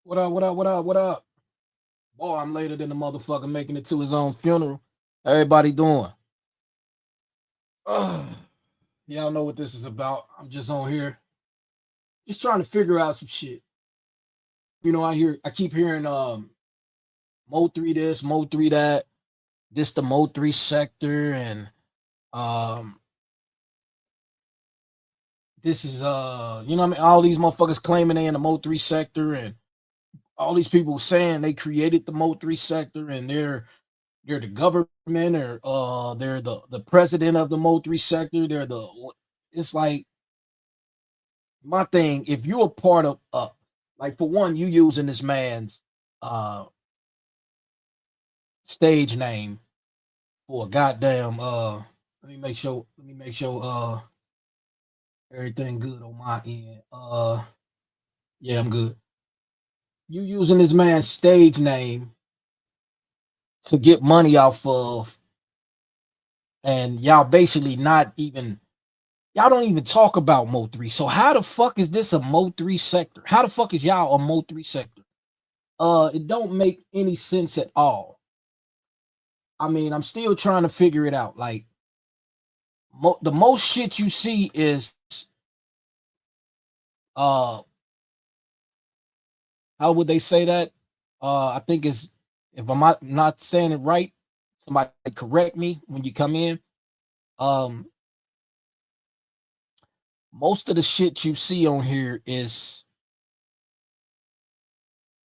What up, what up, what up, what up? Boy, I'm later than the motherfucker making it to his own funeral. Everybody doing? Ugh. Y'all know what this is about. I'm just on here, just trying to figure out some shit. I keep hearing Mo3 this, Mo3 that, this the Mo3 sector, and um this is what I mean, all these motherfuckers claiming they in the Mo3 sector, and all these people saying they created the Mo3 sector, and they're the government, or they're the president of the Mo3 sector. It's like, my thing, if you're a part of like, for one, you using this man's uh stage name for a goddamn let me make sure everything good on my end. Yeah, I'm good. You using this man's stage name to get money off of, and y'all basically not even, y'all don't even talk about Mo3. So how the fuck is this a Mo3 sector? How the fuck is y'all a Mo3 sector? It don't make any sense at all. I mean, I'm still trying to figure it out. Like, the most shit you see is uh how would they say that? I think it's, if I'm not saying it right, somebody correct me when you come in. Um, most of the shit you see on here is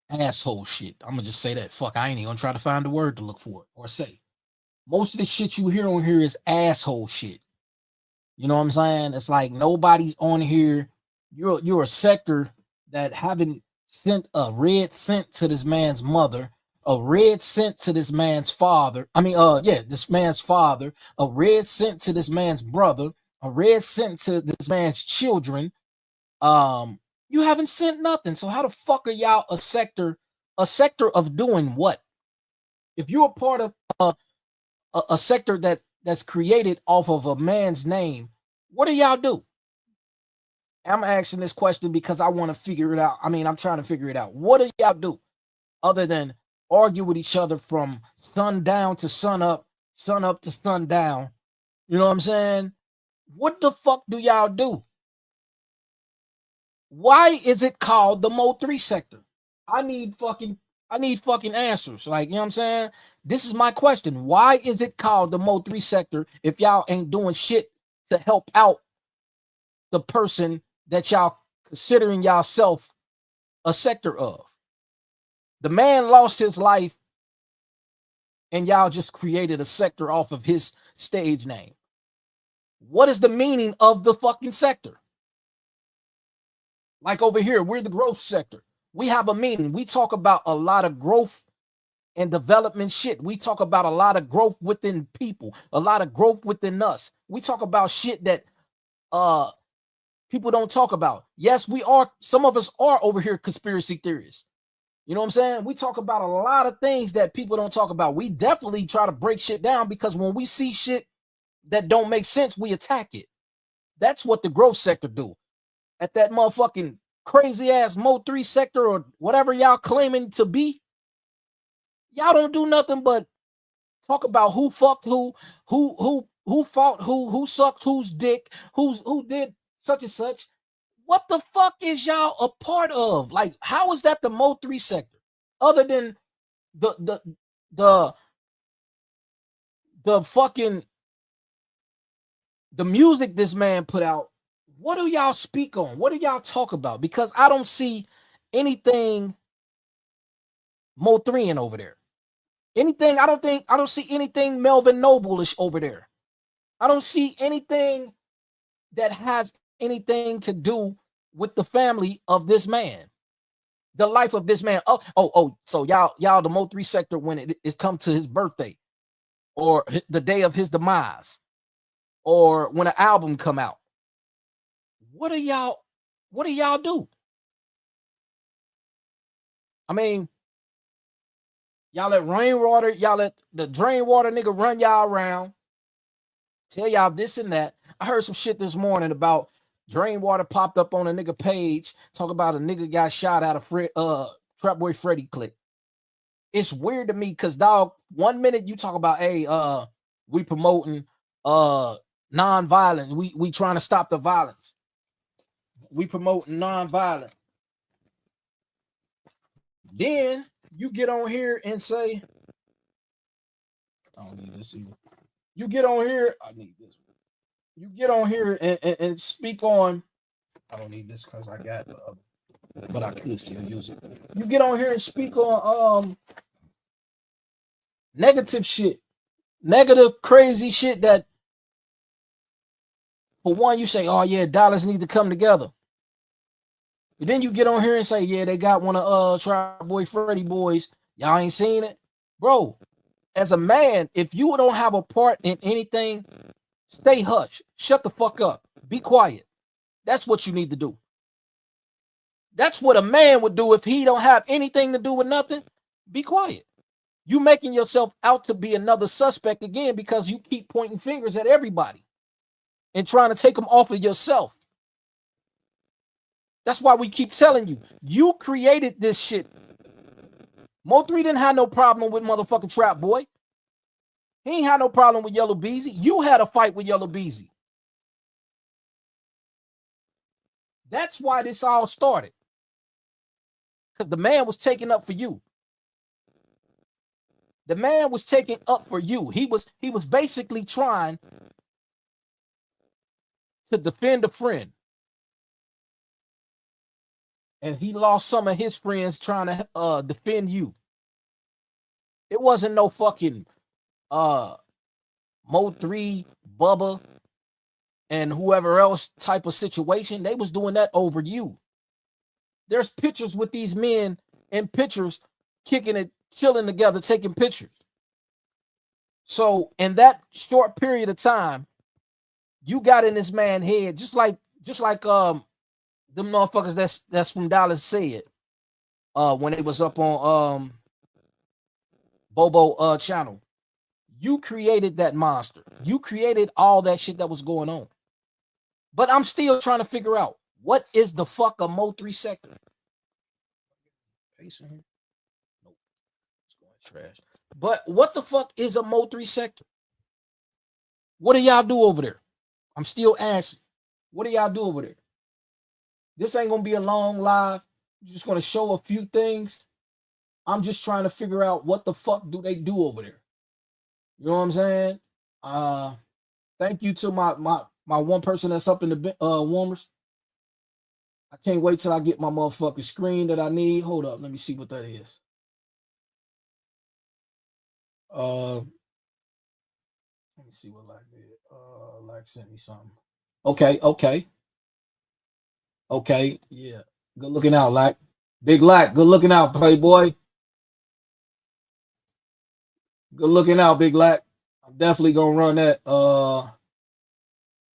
asshole shit. I'm gonna just say that. Fuck, I ain't even gonna try to find the word to look for it or say. Most of the shit you hear on here is asshole shit. You know what I'm saying? It's like nobody's on here. You're a sector that haven't sent a red cent to this man's mother, a red cent to this man's father. This man's father, a red cent to this man's brother, a red cent to this man's children. Um, you haven't sent nothing. So how the fuck are y'all a sector of doing what? If you're a part of a sector that's created off of a man's name, what do y'all do? I'm asking this question because I want to figure it out. I mean, I'm trying to figure it out. What do y'all do other than argue with each other from sundown to sun up to sundown? You know what I'm saying? What the fuck do y'all do? Why is it called the Mo3 sector? I need fucking I need fucking answers. Like, you know what I'm saying? This is my question. Why is it called the Mo3 sector if y'all ain't doing shit to help out the person that y'all considering yourself a sector of? The man lost his life, and y'all just created a sector off of his stage name. What is the meaning of the fucking sector? Like, over here, we're the growth sector. We have a meaning. We talk about a lot of growth and development shit. We talk about a lot of growth within people, a lot of growth within us. We talk about shit that uh people don't talk about. Yes, we are, some of us are over here conspiracy theorists. You know what I'm saying? We talk about a lot of things that people don't talk about. We definitely try to break shit down, because when we see shit that don't make sense, we attack it. That's what the growth sector do. At that motherfucking crazy ass Mo3 sector, or whatever y'all claiming to be, y'all don't do nothing but talk about who fucked who fought who sucked whose dick, who did such and such. What the fuck is y'all a part of? Like, how is that the Mo3 sector? Other than the the the the fucking the music this man put out, what do y'all speak on? What do y'all talk about? Because I don't see anything Mo3 in over there. Anything, I don't see anything Melvin Noble-ish over there. I don't see anything that has anything to do with the family of this man, the life of this man. So y'all the Mo3 sector when it come to his birthday, or the day of his demise, or when an album come out. What do y'all what do y'all do? I mean, y'all let rainwater, y'all let the drain water nigga run y'all around, tell y'all this and that. I heard some shit this morning about drain water popped up on a nigga page, talk about a nigga got shot out of Trap Boy Freddy clique. It's weird to me because, dog, 1 minute you talk about, hey, we promoting non-violence. We trying to stop the violence. We promoting non-violent. Then you get on here and say, I don't need this either. You get on here, I need this. You get on here and speak on, I don't need this because I got the other, but I could still use it. You get on here and speak on negative shit, negative, crazy shit that, for one, you say, oh yeah, dollars need to come together. But then you get on here and say, yeah, they got one of Trap Boy Freddy boys. Y'all ain't seen it? Bro, as a man, if you don't have a part in anything, stay hush. Shut the fuck up. Be quiet. That's what you need to do. That's what a man would do if he don't have anything to do with nothing. Be quiet. You making yourself out to be another suspect again because you keep pointing fingers at everybody and trying to take them off of yourself. That's why we keep telling you, you created this shit. MO3 didn't have no problem with motherfucking Trap Boy. He ain't had no problem with Yellow Beezy. You had a fight with Yellow Beezy. That's why this all started. Because the man was taking up for you. The man was taking up for you. He was basically trying to defend a friend. And he lost some of his friends trying to defend you. It wasn't no fucking MO3, Bubba, and whoever else type of situation. They was doing that over you. There's pictures with these men in pictures, kicking it, chilling together, taking pictures. So in that short period of time, you got in this man's head, just like them motherfuckers that's from Dallas said when they was up on Bobo channel. You created that monster. You created all that shit that was going on. But I'm still trying to figure out, what is the fuck a MO3 sector? Pace in here? Nope. It's going trash. But what the fuck is a MO3 sector? What do y'all do over there? I'm still asking. What do y'all do over there? This ain't gonna be a long live. I'm just gonna show a few things. I'm just trying to figure out what the fuck do they do over there. You know what I'm saying? Thank you to my one person that's up in the warmers. I can't wait till I get my motherfucking screen that I need. Hold up, let me see what that is. Let me see what Lack did. Lack sent me something. Okay, yeah. Good looking out, Lack. Big Lack, good looking out, Playboy. Good looking out, Big Lack. I'm definitely gonna run that.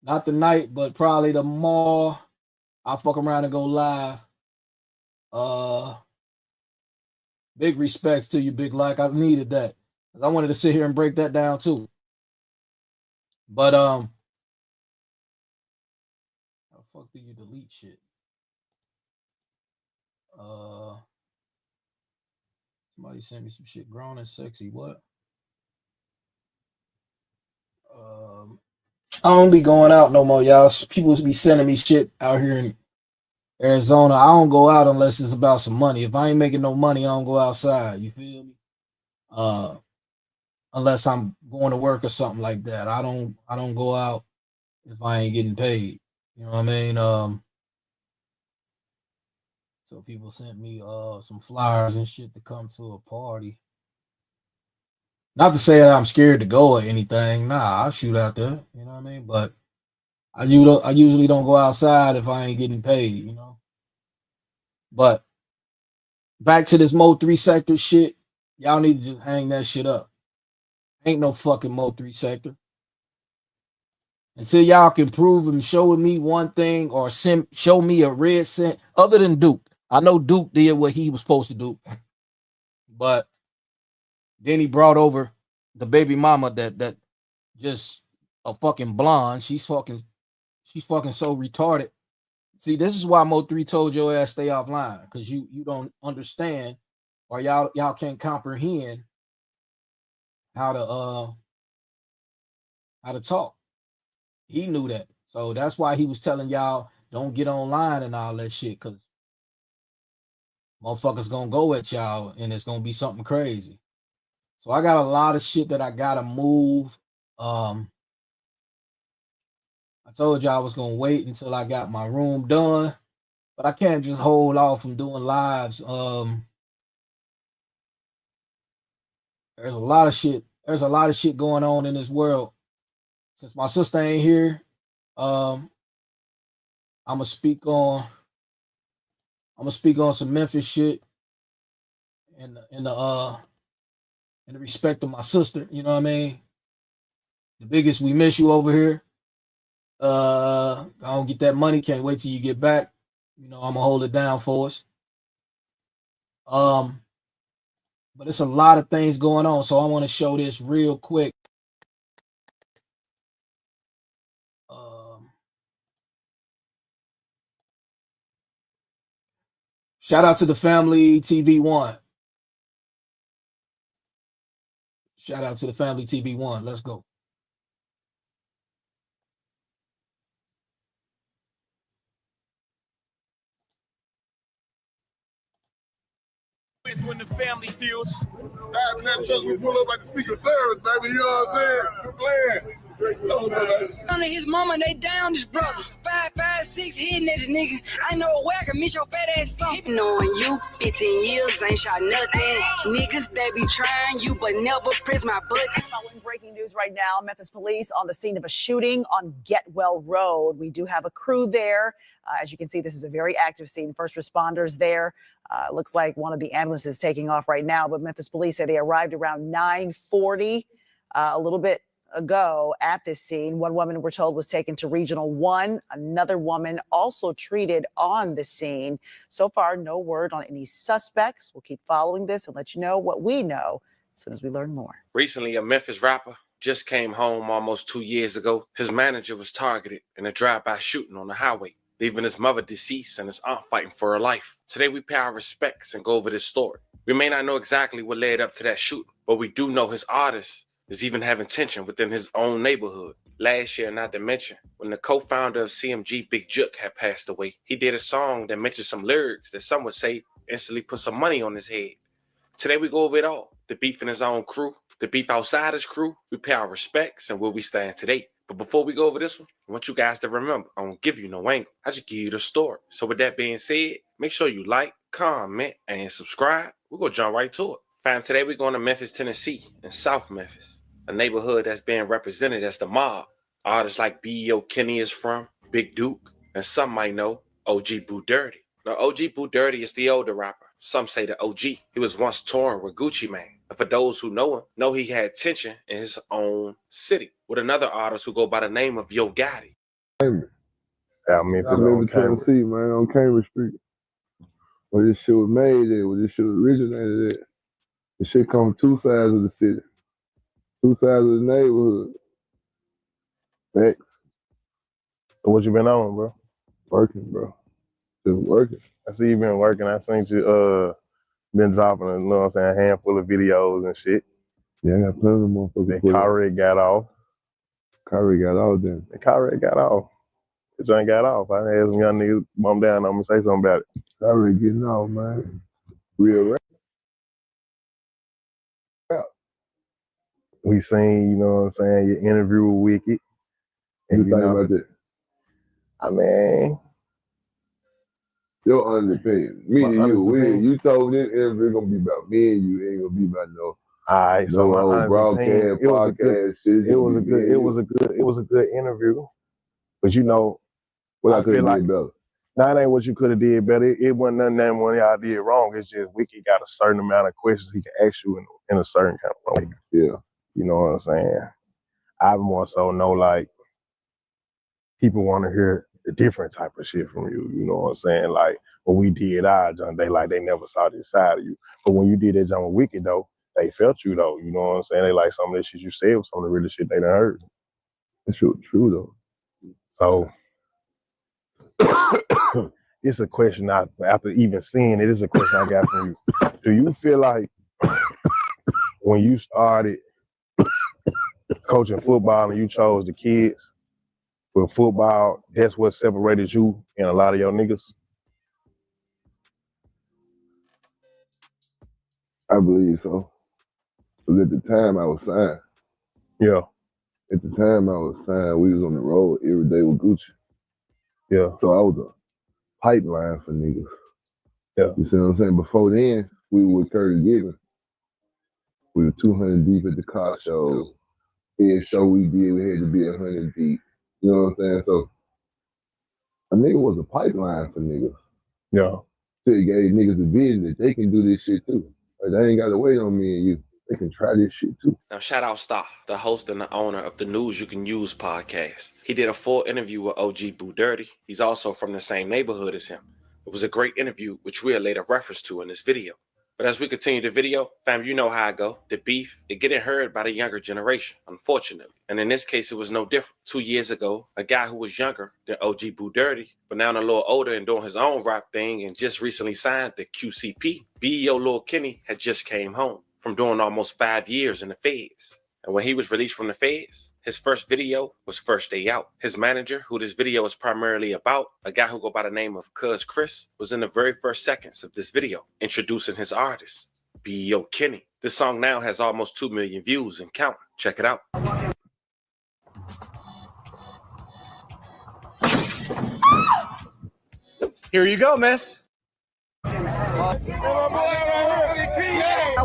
Not tonight, but probably tomorrow. I'll fuck around and go live. Big respects to you, Big Lack. I needed that. I wanted to sit here and break that down too. But how the fuck do you delete shit? Somebody sent me some shit. Grown and sexy. What? I don't be going out no more, y'all. People be sending me shit out here in Arizona. I don't go out unless it's about some money. If I ain't making no money, I don't go outside. You feel me? Unless I'm going to work or something like that. I don't go out if I ain't getting paid. You know what I mean? So people sent me some flyers and shit to come to a party. Not to say that I'm scared to go or anything. Nah, I'll shoot out there. You know what I mean? But I usually don't go outside if I ain't getting paid, you know. But back to this MO3 sector shit, y'all need to just hang that shit up. Ain't no fucking MO3 sector. Until y'all can prove and show me one thing or show me a red cent other than Duke. I know Duke did what he was supposed to do. But then he brought over the baby mama that just a fucking blonde. She's fucking so retarded. See, this is why Mo3 told your ass stay offline, because you don't understand, or y'all can't comprehend how to talk. He knew that. So that's why he was telling y'all don't get online and all that shit, because motherfuckers gonna go at y'all and it's gonna be something crazy. So I got a lot of shit that I gotta move. I told y'all I was gonna wait until I got my room done, but I can't just hold off from doing lives. There's a lot of shit. There's a lot of shit going on in this world. Since my sister ain't here, I'm gonna speak on some Memphis shit in the respect of my sister. You know what I mean? The biggest, we miss you over here. I don't get that money. Can't wait till you get back. You know, I'm gonna hold it down for us. But it's a lot of things going on, so I want to show this real quick. Shout out to the family TV1. Shout out to the family TV1. Let's go. It's when the family feels. That truck will pull up like the Secret Service, baby. You know what I'm saying? You're playing. None of his mama, they down his brother. 5, 5, 6 hitting at this nigga. I know a way I can miss your fat ass stomach. Knowing you, 15 years ain't shot nothing. Niggas, they be trying you, but never press my button. Following breaking news right now, Memphis police on the scene of a shooting on Getwell Road. We do have a crew there. As you can see, this is a very active scene. First responders there. Looks like one of the ambulances taking off right now, but Memphis police say they arrived around 9:40, a little bit ago at this scene. One woman, we're told, was taken to Regional 1. Another woman also treated on the scene. So far, no word on any suspects. We'll keep following this and let you know what we know as soon as we learn more. Recently, a Memphis rapper just came home almost 2 years ago. His manager was targeted in a drive-by shooting on the highway, leaving his mother deceased and his aunt fighting for her life. Today, we pay our respects and go over this story. We may not know exactly what led up to that shooting, but we do know his artist is even having tension within his own neighborhood. Last year, not to mention, when the co-founder of CMG, Big Juk, had passed away, he did a song that mentioned some lyrics that some would say instantly put some money on his head. Today, we go over it all. The beef in his own crew, the beef outside his crew. We pay our respects and where we stand today. But before we go over this one, I want you guys to remember, I won't give you no angle. I just give you the story. So with that being said, make sure you like, comment, and subscribe. We're going to jump right to it. Fam, today we're going to Memphis, Tennessee, in South Memphis, a neighborhood that's being represented as the mob. Artists like B.E.O. Kenny is from, Big Duke, and some might know OG Boo Dirty. Now, OG Boo Dirty is the older rapper. Some say the OG. He was once touring with Gucci Mane. And for those who know him, know he had tension in his own city with another artist who go by the name of Yo Gotti. I live in Tennessee, man, on Cambridge Street. Where this shit was made at, where this shit originated at. This shit come from two sides of the city. Two sides of the neighborhood. Facts. So what you been on, bro? Working, bro. Just working. I see you been working. I seen you been dropping, you know what I'm saying, a handful of videos and shit. Yeah, I got plenty of motherfuckers. The car wreck got off. Car wreck got off then. The car wreck got off. The joint got off. I had some young niggas bum down on me, say something about it. Car wreck getting off, man. Real rap. We seen, you know what I'm saying, your interview with Wicked. And you think about that? I mean, your underopinion. Me and you told me this interview gonna be about me and you. It ain't gonna be about no. All right, so my old broadcast, podcast shit. It was a good interview. But you know, what I could have did better. That ain't what you could have did better. It wasn't nothing that one y'all did wrong. It's just Wicked got a certain amount of questions he can ask you in a certain kind of way. Yeah. You know what I'm saying? I more so know, like, people want to hear a different type of shit from you. You know what I'm saying? Like, when we did our John, they never saw this side of you. But when you did that John with Wicked, though, they felt you, though. You know what I'm saying? They like some of the shit you said was some of the real shit they done heard. That shit was true, though. So, it's a question after even seeing it, it's a question I got from you. Do you feel like when you started coaching football and you chose the kids for football, that's what separated you and a lot of your niggas? I believe so. But at the time I was signed. Yeah. At the time I was signed, we was on the road every day with Gucci. Yeah. So I was a pipeline for niggas. Yeah. You see what I'm saying? Before then, we were with Curry Gibbons. We were 200 deep at the car show. Every show we did, we had to be 100 deep. You know what I'm saying? So a nigga was a pipeline for niggas. Yeah. So it gave niggas the vision that they can do this shit too. Like, they ain't got to wait on me and you. They can try this shit too. Now, shout out Star, the host and the owner of the News You Can Use podcast. He did a full interview with OG Boo Dirty. He's also from the same neighborhood as him. It was a great interview, which we'll later reference to in this video. But as we continue the video, fam, you know how I go. The beef, it getting heard by the younger generation, unfortunately. And in this case, it was no different. 2 years ago, a guy who was younger than OG Boo Dirty, but now a little older and doing his own rap thing and just recently signed the QCP, B.E.O. Lil Kenny had just came home from doing almost 5 years in the feds. And when he was released from the feds, his first video was First Day Out. His manager, who this video is primarily about, a guy who go by the name of Cuz Chris, was in the very first seconds of this video, introducing his artist, B.E.O. Kenny. This song now has almost 2 million views and counting. Check it out. Here you go, miss. I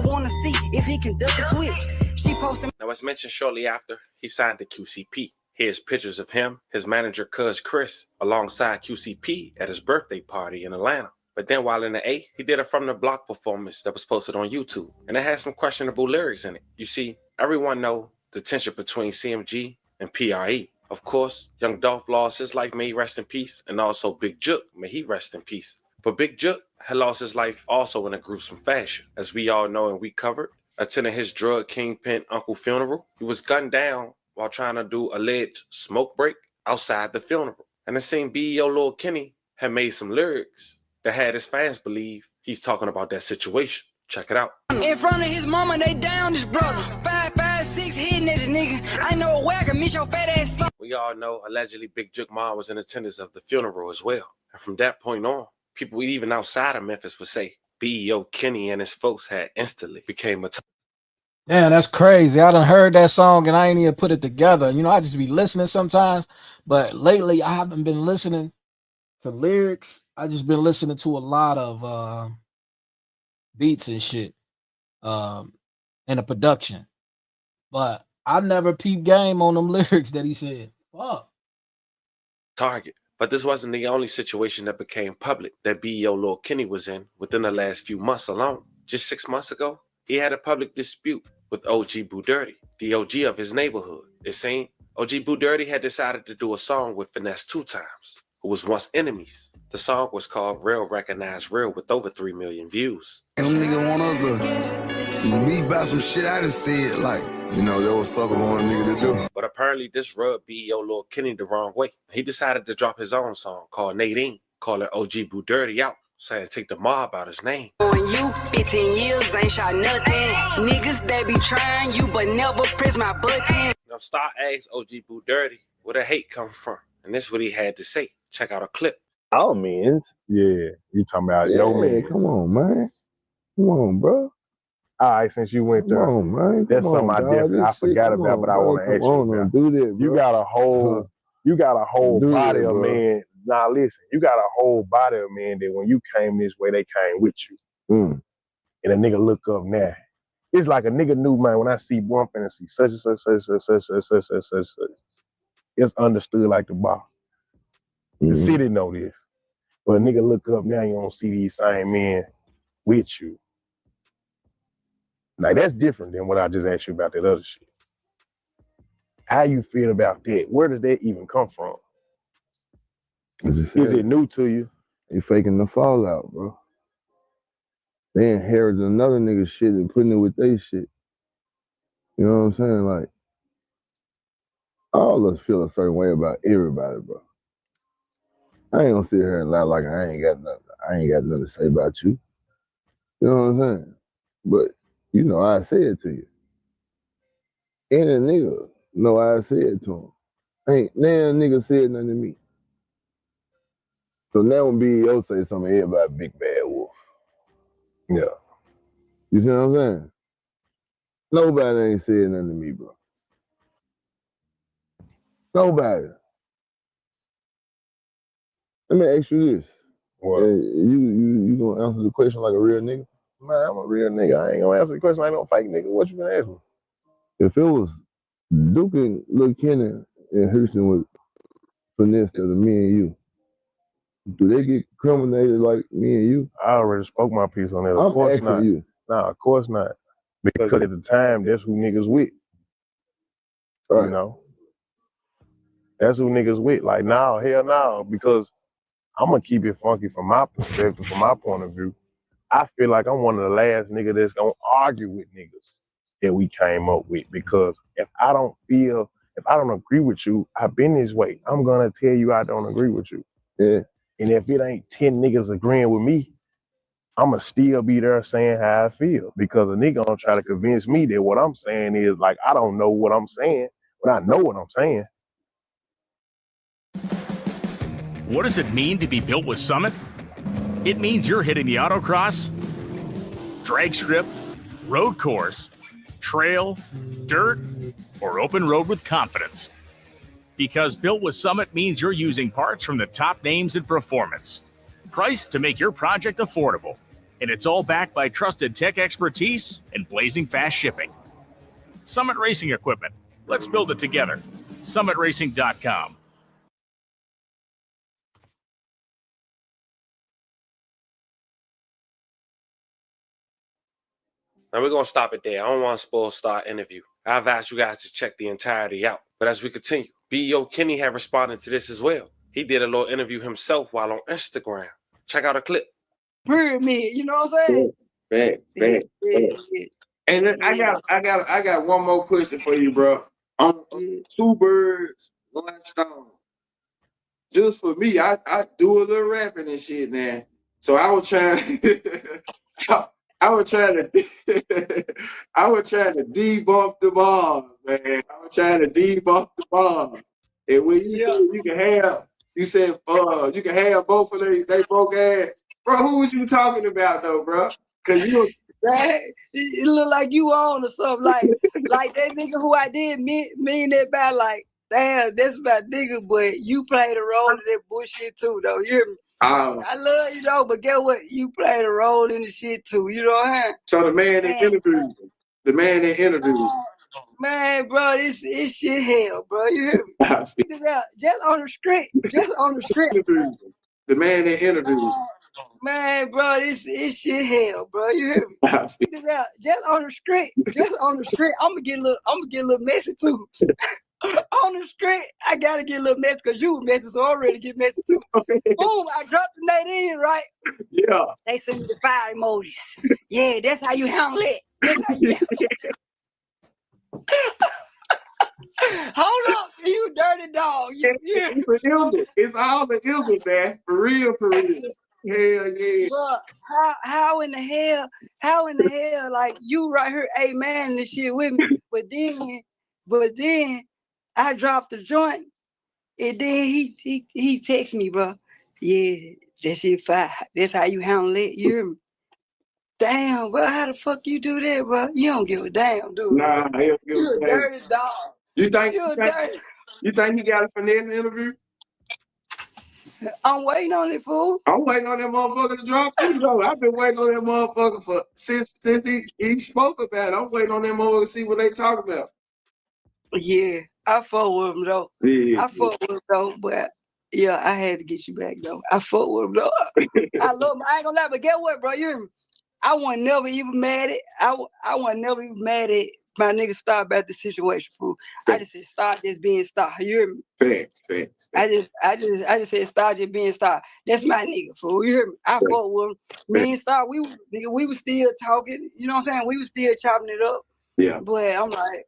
wanna see if he can duck a switch. She posted. Now, as mentioned shortly after, he signed to QCP. Here's pictures of him, his manager Cuz Chris, alongside QCP at his birthday party in Atlanta. But then while in the A, he did a From the Block performance that was posted on YouTube. And it had some questionable lyrics in it. You see, everyone know the tension between CMG and PRE. Of course, Young Dolph lost his life, may he rest in peace, and also Big Jook, may he rest in peace. But Big Jook had lost his life also in a gruesome fashion. As we all know and we covered, attending his drug kingpin uncle funeral, he was gunned down while trying to do alleged smoke break outside the funeral. And it seemed B.E.O. Lil Kenny had made some lyrics that had his fans believe he's talking about that situation. Check it out. In front of his mama, they down his brother. 5.56 hitting at the nigga. I know where I can meet your fat ass slump. We all know allegedly Big Jook mom was in attendance of the funeral as well. And from that point on, people even outside of Memphis would say B.E.O. Kenny and his folks had instantly became a Yeah, that's crazy. I done heard that song and I ain't even put it together. You know, I just be listening sometimes, but lately I haven't been listening to lyrics. I just been listening to a lot of beats and shit, and the production. But I never peeped game on them lyrics that he said. Fuck. target. But this wasn't the only situation that became public that B.E.O. Lil Kenny was in within the last few months alone. Just 6 months ago, he had a public dispute with OG Boo Dirty, the OG of his neighborhood. It seemed OG Boo Dirty had decided to do a song with Finesse 2 Times, who was once enemies. The song was called Real Recognize Real with over 3 million views. Them niggas want us to beef about some shit I done said, like, you know, that was suckers want a nigga to do. But apparently this rubbed B.E.O. Lil Kenny the wrong way. He decided to drop his own song called Nadine, calling OG Boo Dirty out, saying take the mob out his name. On you, 15 years, ain't shot nothing. Niggas, they be trying you, but never press my button. Now Star asked OG Boo Dirty where the hate come from, and this is what he had to say. Check out a clip. All men. Yeah, you talking about yo man. Come on, man. Come on, bro. All right, since you went there, Come on, man. that's something I forgot about, but I want to ask you about. Do that, bro. You got a whole body of men. Now listen, you got a whole body of men that when you came this way, they came with you. And a nigga look up now. It's like a nigga knew, man, when I see one and see such and such, it's understood like the bar. The city know this. But a nigga look up now, you don't see these same men with you. Like, that's different than what I just asked you about that other shit. How you feel about that? Where does that even come from? Is it new to you? They faking the fallout, bro. They inherited another nigga's shit and putting it with their shit. You know what I'm saying? Like, all of us feel a certain way about everybody, bro. I ain't gonna sit here and lie like I ain't got nothing to say about you. You know what I'm saying? But you know, I say it to you. Any nigga know I said it to him. Ain't now nigga said nothing to me. So now when B.O. say something here about Big Bad Wolf. Yeah. You see what I'm saying? Nobody ain't said nothing to me, bro. Nobody. Let me ask you this. What? You gonna answer the question like a real nigga? Man, I'm a real nigga. I ain't gonna answer the question. I ain't no fake nigga. What you gonna ask me? If it was Duke and Lil Kenny and Houston with finesse to me and you, do they get criminated like me and you? I already spoke my piece on that. Of I'm course asking not. you. Nah, of course not. Because at the time, that's who niggas with. Right. You know? That's who niggas with. Like, now, hell no. Because I'm gonna keep it funky from my perspective, from my point of view. I feel like I'm one of the last niggas that's gonna argue with niggas that we came up with. Because if I don't agree with you, I've been this way. I'm gonna tell you I don't agree with you. Yeah. And if it ain't 10 niggas agreeing with me, I'ma still be there saying how I feel. Because a nigga gonna try to convince me that what I'm saying is like, I don't know what I'm saying, but I know what I'm saying. What does it mean to be built with Summit? It means you're hitting the autocross, drag strip, road course, trail, dirt, or open road with confidence. Because built with Summit means you're using parts from the top names in performance, priced to make your project affordable. And it's all backed by trusted tech expertise and blazing fast shipping. Summit Racing Equipment. Let's build it together. SummitRacing.com. Now we're gonna stop it there. I don't want to spoil Star interview. I've asked you guys to check the entirety out. But as we continue, B.O. Kenny had responded to this as well. He did a little interview himself while on Instagram. Check out a clip. Pyramid, you know what I'm saying? Facts. And then I got one more question for you, bro. Two birds, one stone. Just for me, I do a little rapping and shit now. So I was trying I was trying to debunk the bars, man. I was trying to debunk the bars. And when you said you can have both of they broke ass. Bro, who was you talking about though, bro? Cause you It look like you on or something. Like that nigga who I did mean that by like, damn, that's my nigga, but you played a role in that bullshit too, though. You hear me? I love you though, but get what? You played a role in the shit too. You know what I'm saying? So the man that interviewed. Man, bro, this shit hell, bro. You hear me? This out just on the script. The man that interviewed. Man, bro, this shit hell, bro. You hear me? This out just on the script. I'm gonna get a little messy too. On the script, I gotta get a little messy because you were messy, so I'm ready to get messy too. Boom, I dropped the Nadine, right? Yeah. They send me the fire emojis. Yeah, that's how you handle it. Hold up, you dirty dog. It's all the ills, man. For real. Hell yeah. But how in the hell, like you right here, amen, and shit with me. But then I dropped the joint, and then he text me, bro. Yeah, that shit fire. That's how you handle it. You hear me? Damn, bro, how the fuck you do that, bro? You don't give a damn, dude. Nah, you a dirty dog. You think dirty? You think he got a finesse interview? I'm waiting on it, fool. I'm waiting on that motherfucker to drop too, though. I've been waiting on that motherfucker since he spoke about it. I'm waiting on that motherfucker to see what they talk about. Yeah, I fuck with him though. Yeah. I fuck with him though, but yeah, I had to get you back though. I fuck with him though. I love him. I ain't gonna lie, but get what, bro? You hear me? I wasn't never even mad at. I wasn't never even mad at my nigga Star about the situation, fool. I just said Star just being Star. You hear me? Facts. I just said Star just being Star. That's my nigga, fool. You hear me? I fuck with him. Me and Star, we was still talking. You know what I'm saying? We was still chopping it up. Yeah. But I'm like,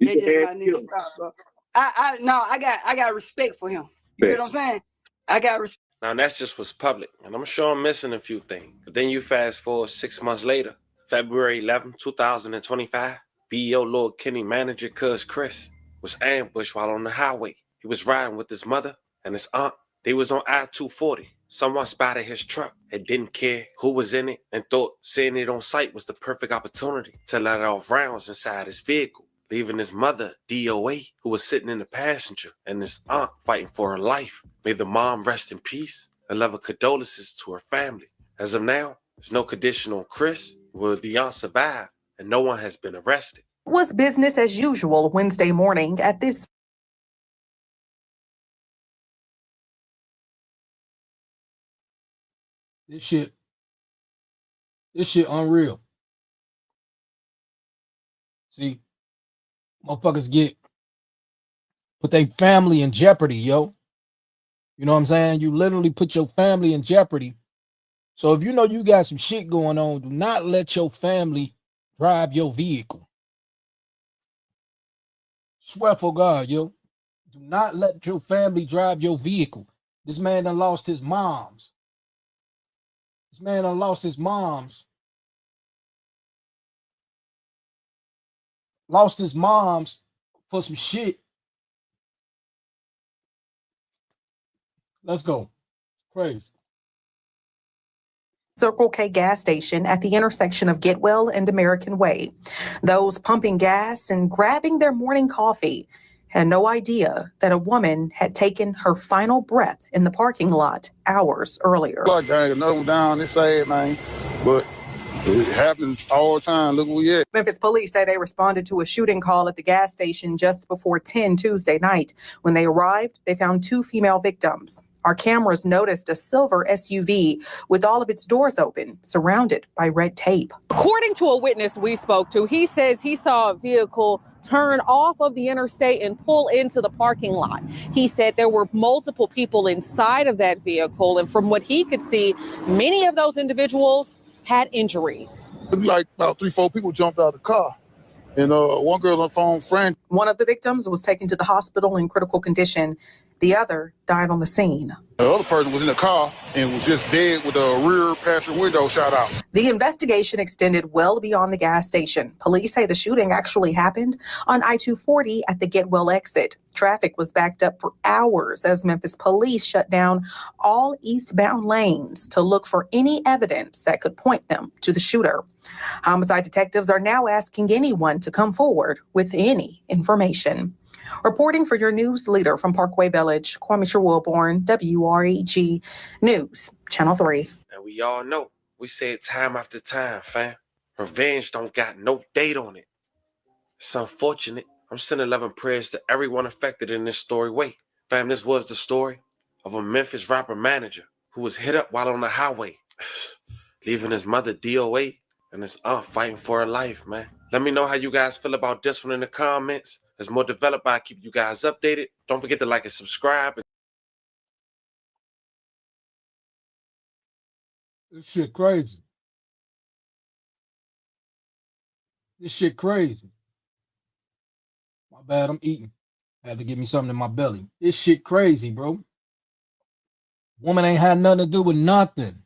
that's just my nigga Star, bro. I got respect for him. You know what I'm saying? I got Now that's just what's public, and I'm sure I'm missing a few things. But then you fast forward 6 months later, February 11, 2025, BEO Lord Kenny manager Cuz Chris was ambushed while on the highway. He was riding with his mother and his aunt. They was on I-240. Someone spotted his truck and didn't care who was in it and thought seeing it on sight was the perfect opportunity to let off rounds inside his vehicle, leaving his mother, DOA, who was sitting in the passenger, and his aunt fighting for her life. May the mom rest in peace and love her condolences to her family. As of now, there's no condition on Chris. Will the aunt survive? And no one has been arrested. It was business as usual Wednesday morning at this. This shit unreal. See, motherfuckers put their family in jeopardy, yo. You know what I'm saying? You literally put your family in jeopardy. So if you know you got some shit going on, do not let your family drive your vehicle. Swear for God, yo. Do not let your family drive your vehicle. This man done lost his moms. This man done lost his moms. Lost his moms for some shit. Let's go. Crazy. Circle K gas station at the intersection of Getwell and American Way. Those pumping gas and grabbing their morning coffee had no idea that a woman had taken her final breath in the parking lot hours earlier. Gang, another one down. It's sad, man, but it happens all the time. Look where we at. Memphis police say they responded to a shooting call at the gas station just before 10 Tuesday night. When they arrived, they found 2 female victims. Our cameras noticed a silver SUV with all of its doors open, surrounded by red tape. According to a witness we spoke to, he says he saw a vehicle turn off of the interstate and pull into the parking lot. He said there were multiple people inside of that vehicle, and from what he could see, many of those individuals had injuries. Like about 3-4 people jumped out of the car. And one girl on the phone, friend. One of the victims was taken to the hospital in critical condition. The other died on the scene. The other person was in the car and was just dead with a rear passenger window shot out. The investigation extended well beyond the gas station. Police say the shooting actually happened on I-240 at the Getwell exit. Traffic was backed up for hours as Memphis police shut down all eastbound lanes to look for any evidence that could point them to the shooter. Homicide detectives are now asking anyone to come forward with any information. Reporting for your news leader from Parkway Village, Kwame Wilborn, WREG News, Channel 3. And we all know, we say it time after time, fam. Revenge don't got no date on it. It's unfortunate. I'm sending love and prayers to everyone affected in this story. Fam, this was the story of a Memphis rapper manager who was hit up while on the highway, leaving his mother DOA and his aunt fighting for her life, man. Let me know how you guys feel about this one in the comments. As more developed, I'll keep you guys updated. Don't forget to like and subscribe. This shit crazy. This shit crazy. My bad, I'm eating. Had to give me something in my belly. This shit crazy, bro. Woman ain't had nothing to do with nothing.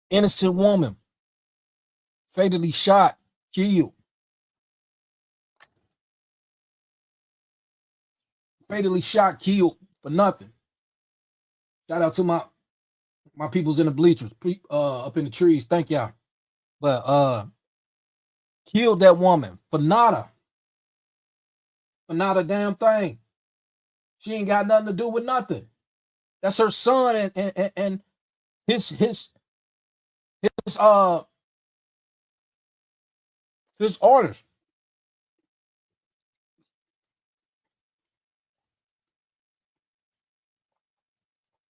Innocent woman. Fatally shot, killed. Fatally shot, killed for nothing. Shout out to my peoples in the bleachers, up in the trees. Thank y'all. But killed that woman for nada. For not a damn thing. She ain't got nothing to do with nothing. That's her son and his orders.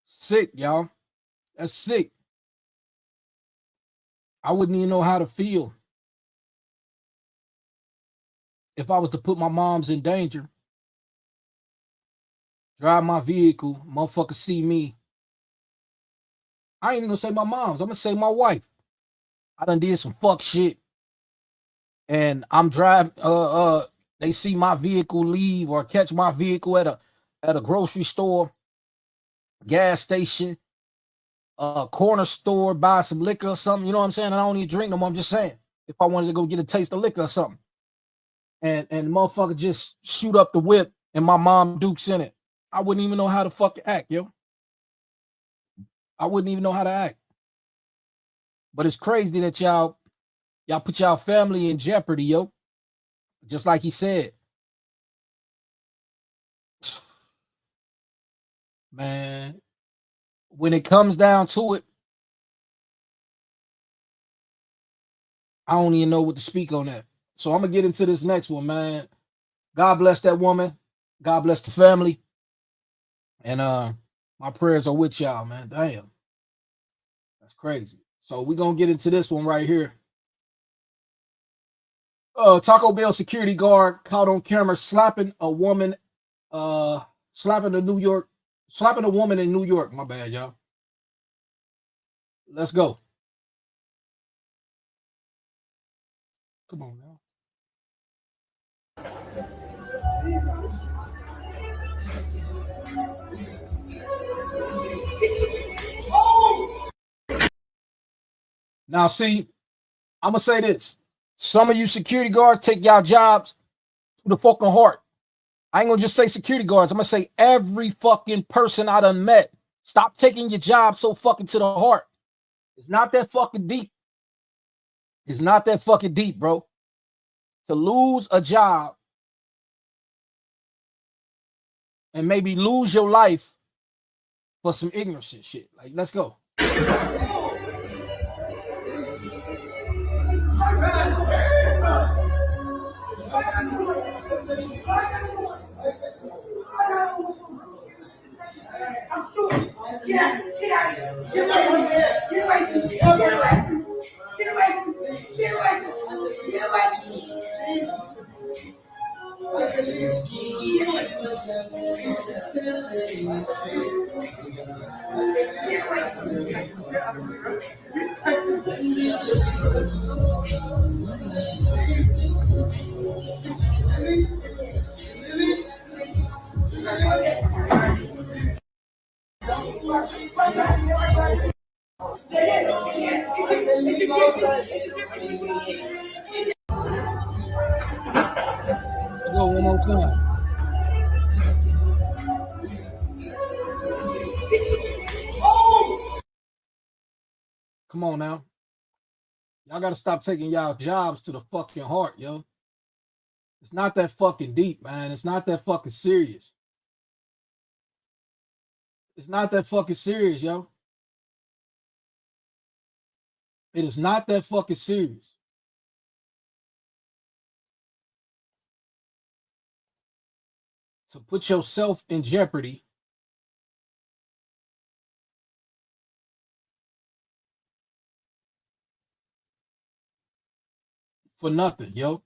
Sick, y'all. That's sick. I wouldn't even know how to feel if I was to put my moms in danger. Drive my vehicle, motherfucker see me. I ain't even gonna say my moms. I'm gonna say my wife. I done did some fuck shit. And I'm driving, they see my vehicle leave or catch my vehicle at a grocery store. gas station, a corner store, buy some liquor or something. You know what I'm saying? I don't need to drink no more. I'm just saying, if I wanted to go get a taste of liquor or something, and the motherfucker just shoot up the whip and my mom Duke's in it, I wouldn't even know how to fucking act, yo. I wouldn't even know how to act. But it's crazy that y'all put y'all family in jeopardy, yo. Just like he said. Man, when it comes down to it, I don't even know what to speak on that. So I'm gonna get into this next one, man. God bless that woman. God bless the family. And my prayers are with y'all, man. Damn. That's crazy. So we're gonna get into this one right here. Taco Bell security guard caught on camera slapping a woman, slapping a woman in New York. My bad, y'all. Let's go. Come on now. Now, see, I'm gonna say this. Some of you security guards take y'all jobs to the fucking heart. I ain't gonna just say security guards. I'm gonna say every fucking person I done met. Stop taking your job so fucking to the heart. It's not that fucking deep. It's not that fucking deep, bro. To lose a job and maybe lose your life for some ignorance and shit. Like, let's go. Let's go one more time. Come on now. Y'all gotta stop taking y'all jobs to the fucking heart, yo. It's not that fucking deep, man. It's not that fucking serious. It's not that fucking serious, yo. It is not that fucking serious. To put yourself in jeopardy for nothing, yo.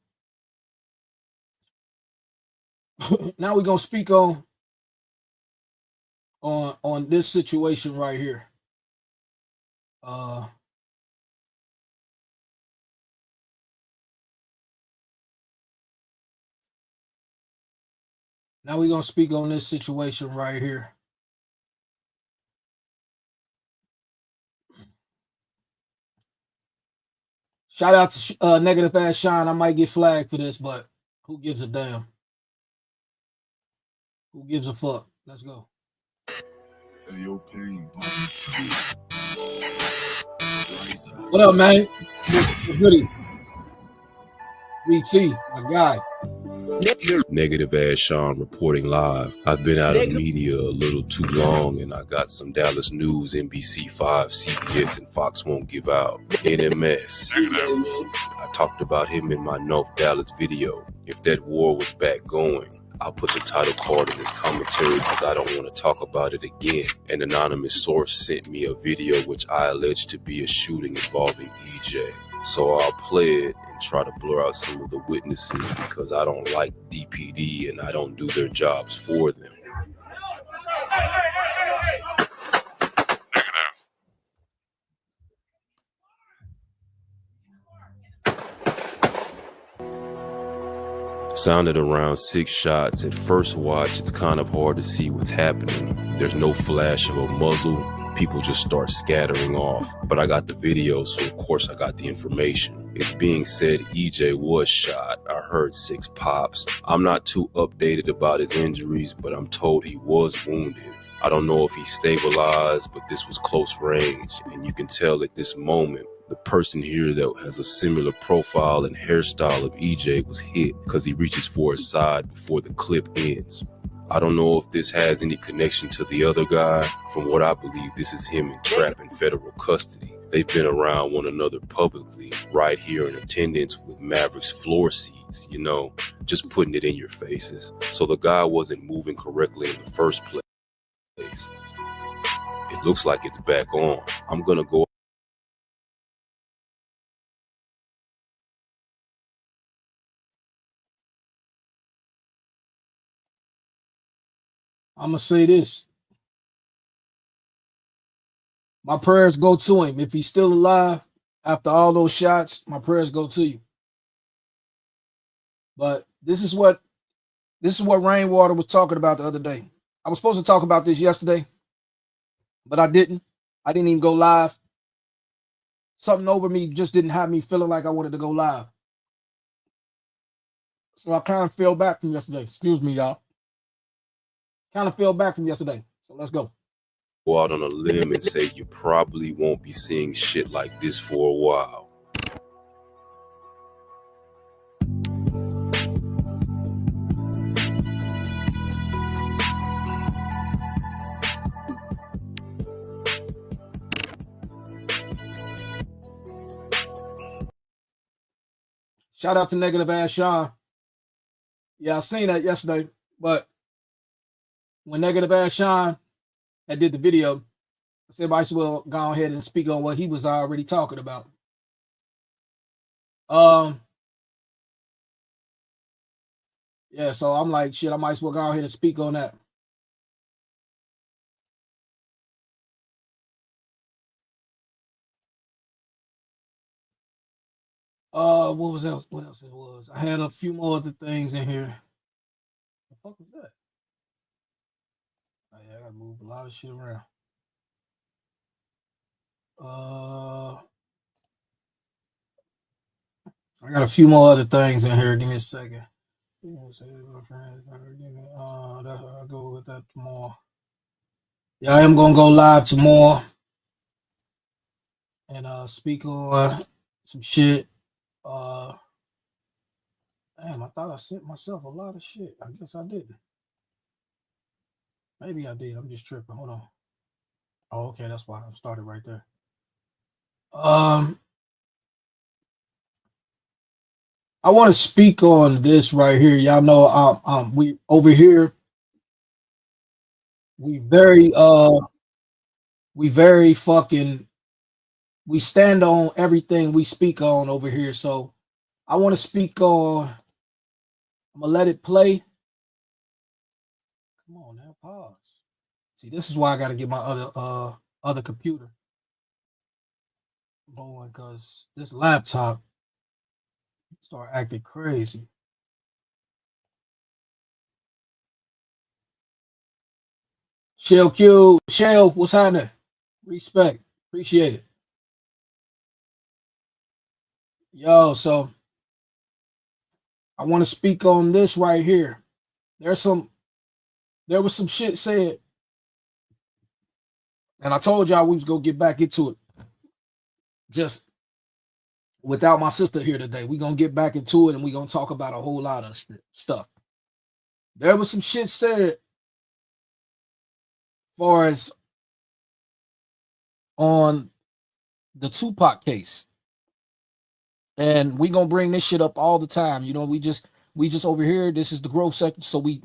Now we're gonna speak on this situation right here. Now we're gonna speak on this situation right here. Shout out to Negative Ass Shine. I might get flagged for this, but who gives a damn? Who gives a fuck? Let's go. What up, man? What's goody? BT, my guy. Negative Ass Sean reporting live. I've been out of media a little too long, and I got some Dallas News, NBC5, CBS, and Fox won't give out. NMS. I talked about him in my North Dallas video. If that war was back going, I'll put the title card in his commentary because I don't want to talk about it again. An anonymous source sent me a video which I allege to be a shooting involving EJ. So I'll play it and try to blur out some of the witnesses because I don't like DPD and I don't do their jobs for them. Sounded around 6 shots. At first watch, it's kind of hard to see what's happening. There's no flash of a muzzle. People just start scattering off. But I got the video, so of course I got the information. It's being said EJ was shot. I heard 6 pops. I'm not too updated about his injuries, but I'm told he was wounded. I don't know if he stabilized, but this was close range, and you can tell at this moment the person here that has a similar profile and hairstyle of EJ was hit because he reaches for his side before the clip ends. I don't know if this has any connection to the other guy. From what I believe, this is him and Trap in federal custody. They've been around one another publicly, right here in attendance with Maverick's floor seats, you know, just putting it in your faces. So the guy wasn't moving correctly in the first place. It looks like it's back on. I'm gonna go. I'm gonna say this. My prayers go to him. If he's still alive after all those shots, my prayers go to you. But this is what Rainwater was talking about the other day. I was supposed to talk about this yesterday, but I didn't. I didn't even go live. Something over me just didn't have me feeling like I wanted to go live. So I kind of fell back from yesterday. Excuse me, y'all. Kind of fell back from yesterday. So let's go. Go out on a limb and say you probably won't be seeing shit like this for a while. Shout out to Negative Ass Sean. Yeah, I seen that yesterday, but when Negative Ass Sean that did the video, I said I should well go ahead and speak on what he was already talking about. Yeah, so I'm like, shit, I might as well go ahead and speak on that. What was else? What else it was? I had a few more other things in here. What the fuck was that? Oh, yeah, I gotta move a lot of shit around. I got a few more other things in here. Give me a second. I'll go with that tomorrow. Yeah, I am gonna go live tomorrow and speak on some shit. Damn, I thought I sent myself a lot of shit. I guess I didn't. Maybe I did. I'm just tripping. Hold on. Oh, okay, that's why I started right there. I want to speak on this right here. Y'all know we over here we stand on everything we speak on over here. So I want to speak on, I'm gonna let it play. Come on now, pause. See, this is why I gotta get my other computer going, because this laptop start acting crazy. Shell Q, Shell, what's happening? Respect, appreciate it. Yo, so I want to speak on this right here. There was some shit said, and I told y'all we was gonna get back into it. Just without my sister here today, we gonna get back into it, and we gonna talk about a whole lot of stuff. There was some shit said, far as on the Tupac case, and we gonna bring this shit up all the time. You know, we just over here. This is the growth sector, so we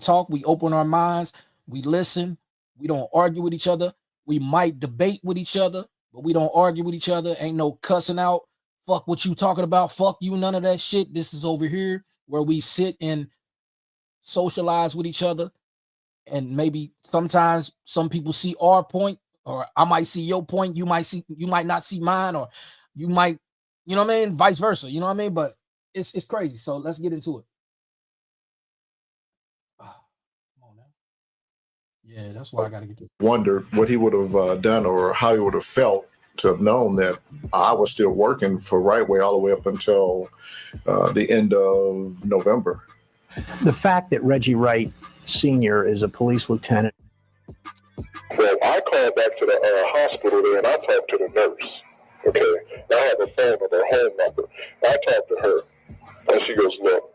talk, we open our minds, we listen, we don't argue with each other. We might debate with each other, but we don't argue with each other. Ain't no cussing out. Fuck what you talking about. Fuck you. None of that shit. This is over here where we sit and socialize with each other. And maybe sometimes some people see our point, or I might see your point. You might not see mine, or you might, you know what I mean? Vice versa. You know what I mean? But it's crazy. So let's get into it. Yeah, that's why I got to get this. Wondered what he would have done or how he would have felt to have known that I was still working for Right Way all the way up until the end of November. The fact that Reggie Wright Sr. is a police lieutenant. Well, I called back to the hospital there and I talked to the nurse. Okay, I have a phone number, her home number. I talked to her and she goes, look,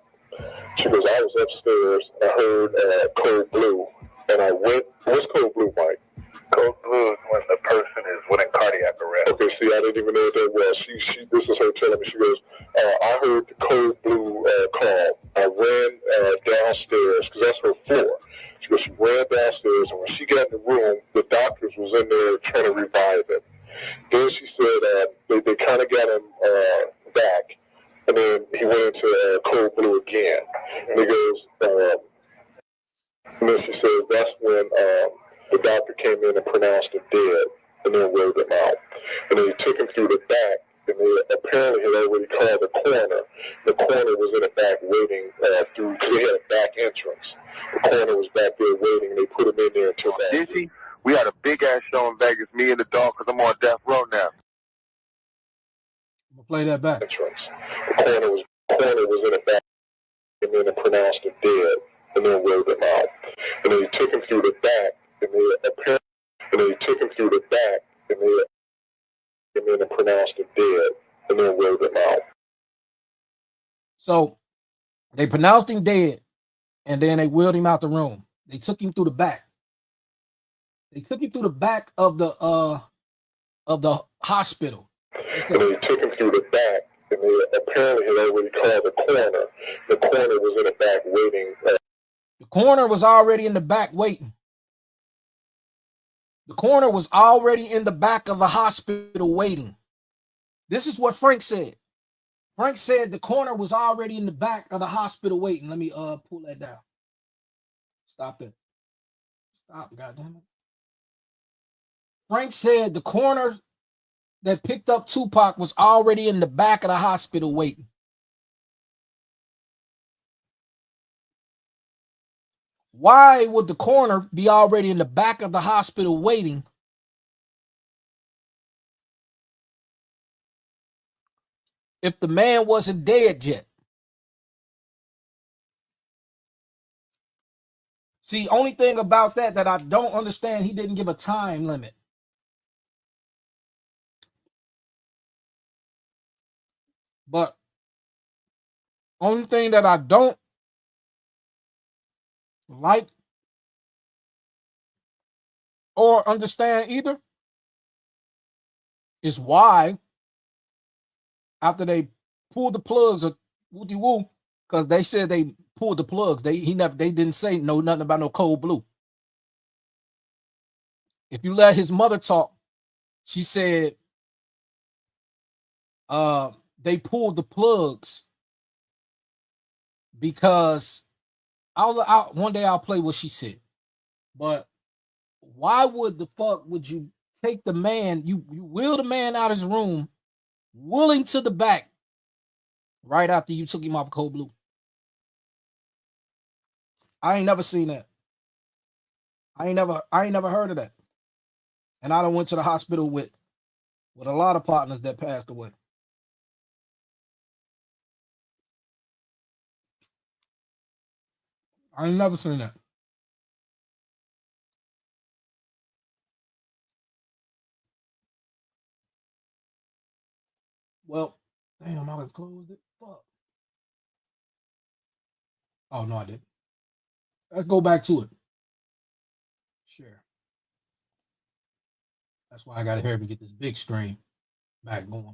she goes, I was upstairs and I heard code blue and I went, what's code blue, Mike? Code blue is when the person is winning cardiac arrest. Okay, see, I didn't even know what that was. This is her telling me, she goes, I heard the code blue call. I ran downstairs, because that's her floor. She goes, she ran downstairs, and when she got in the room, the doctors was in there trying to revive him. Then she said they kind of got him back, and then he went into code blue again. And he goes, and then she said that's when the doctor came in and pronounced him dead, and then wrote him out. And then he took him through the back, and they apparently had already called the coroner. The coroner was in the back waiting through, because they had a back entrance. The coroner was back there waiting, and they put him in there until that. Dizzy, we had a big ass show in Vegas, me and the dog, because I'm on death row now. I'm going to play that back. Entrance. The coroner was in the back, and then pronounced him dead, and then wrote him out. And then he took him through the back, and they apparently, and then he took him through the back, and then pronounced him dead, and then wrote him out. So they pronounced him dead, and then they wheeled him out the room. They took him through the back. They took him through the back of the hospital. And they took him through the back, and they apparently had already called the coroner. The coroner was in the back waiting. The coroner was already in the back waiting. The coroner was already in the back of the hospital waiting. This is what Frank said. Frank said the coroner was already in the back of the hospital waiting. Let me pull that down. Stop it. Stop, goddamn it. Frank said the coroner that picked up Tupac was already in the back of the hospital waiting. Why would the coroner be already in the back of the hospital waiting if the man wasn't dead yet? See, only thing about that I don't understand, he didn't give a time limit. But only thing that I don't like or understand either is why after they pulled the plugs of Woody Woo, because they said they pulled the plugs, they didn't say nothing about no cold blue. If you let his mother talk, she said they pulled the plugs because one day I'll play what she said. But why would the fuck would you take the man, you wheel the man out of his room, wheel him to the back right after you took him off cold blue? I ain't never seen that. I ain't never heard of that. And I done went to the hospital with a lot of partners that passed away. I ain't never seen that. Well, damn, I done closed it. Fuck. Oh, no, I didn't. Let's go back to it. Sure. That's why I got to hurry and get this big screen back going.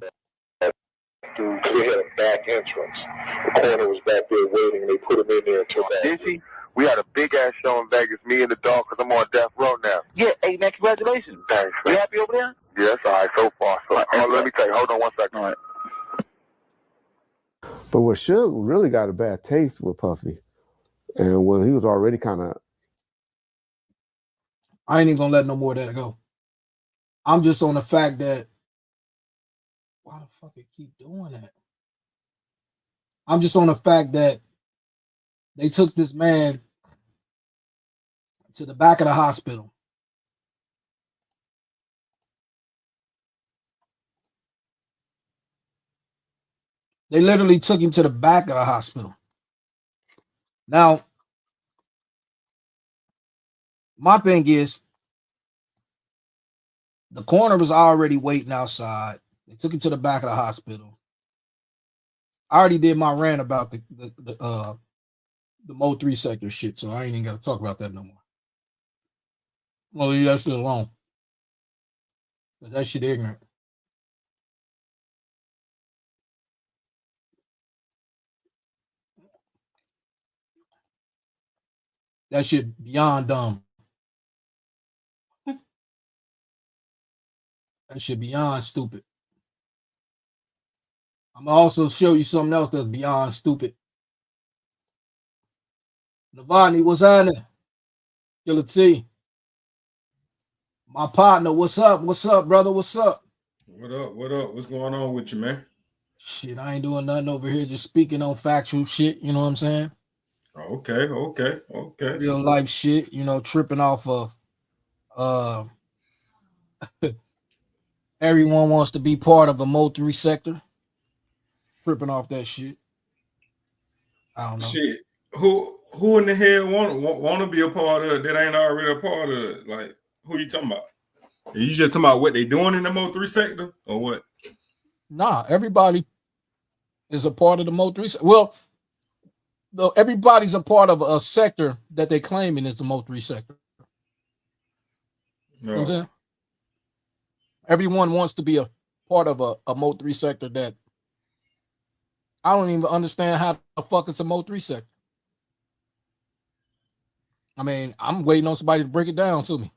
Because they had a back entrance. The coroner was back there waiting, and they put him in there until that. Dizzy, we had a big ass show in Vegas, me and the dog, because I'm on death row now. Yeah, hey man, congratulations. Thanks. You happy over there? Yeah, that's all right so far. So, let me tell you, hold on 1 second. All right. But what Suge really got a bad taste with Puffy, and when he was already kind of, I ain't even gonna let no more of that go. I'm just on the fact that why the fuck it keep doing that? I'm just on the fact that they took this man to the back of the hospital. They literally took him to the back of the hospital. Now, my thing is, the coroner was already waiting outside. They took him to the back of the hospital. I already did my rant about the MO3 sector shit, so I ain't even got to talk about that no more. Well, leave that shit alone. That shit ignorant. That shit beyond dumb. That shit beyond stupid. I'm gonna also show you something else that's beyond stupid. Navani, what's happening? Killer T. My partner, what's up? What's up, brother? What's up? What up? What up? What's going on with you, man? Shit, I ain't doing nothing over here, just speaking on factual shit, you know what I'm saying? Okay. Real life shit, you know, tripping off of everyone wants to be part of a MO3 sector. Tripping off that shit. I don't know. Shit. Who in the hell want to be a part of it that ain't already a part of it? Like, who you talking about? Are you just talking about what they doing in the MO3 sector or what? Nah, everybody is a part of the MO3 sector. Well, everybody's a part of a sector that they claiming is the MO3 sector. No. You know what I'm saying? Everyone wants to be a part of a MO3 sector that I don't even understand how the fuck it's a MO3 sector. I mean, I'm waiting on somebody to break it down to me.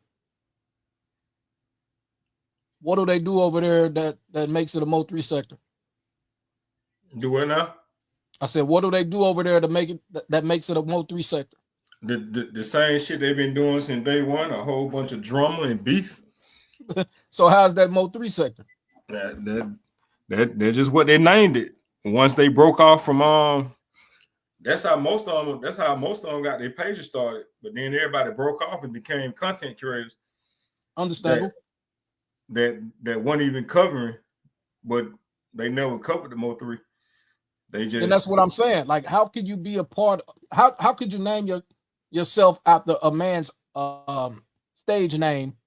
What do they do over there that makes it a MO3 sector? Do what now? I said, what do they do over there to make it that makes it a MO3 sector? The same shit they've been doing since day one, a whole bunch of drama and beef. So how's that MO3 sector? That's just what they named it. Once they broke off from that's how most of them got their pages started. But then everybody broke off and became content creators. Understandable. That weren't even covering, but they never covered the MO3. They just, and that's what I'm saying. Like, how could you be a part? How could you name yourself after a man's stage name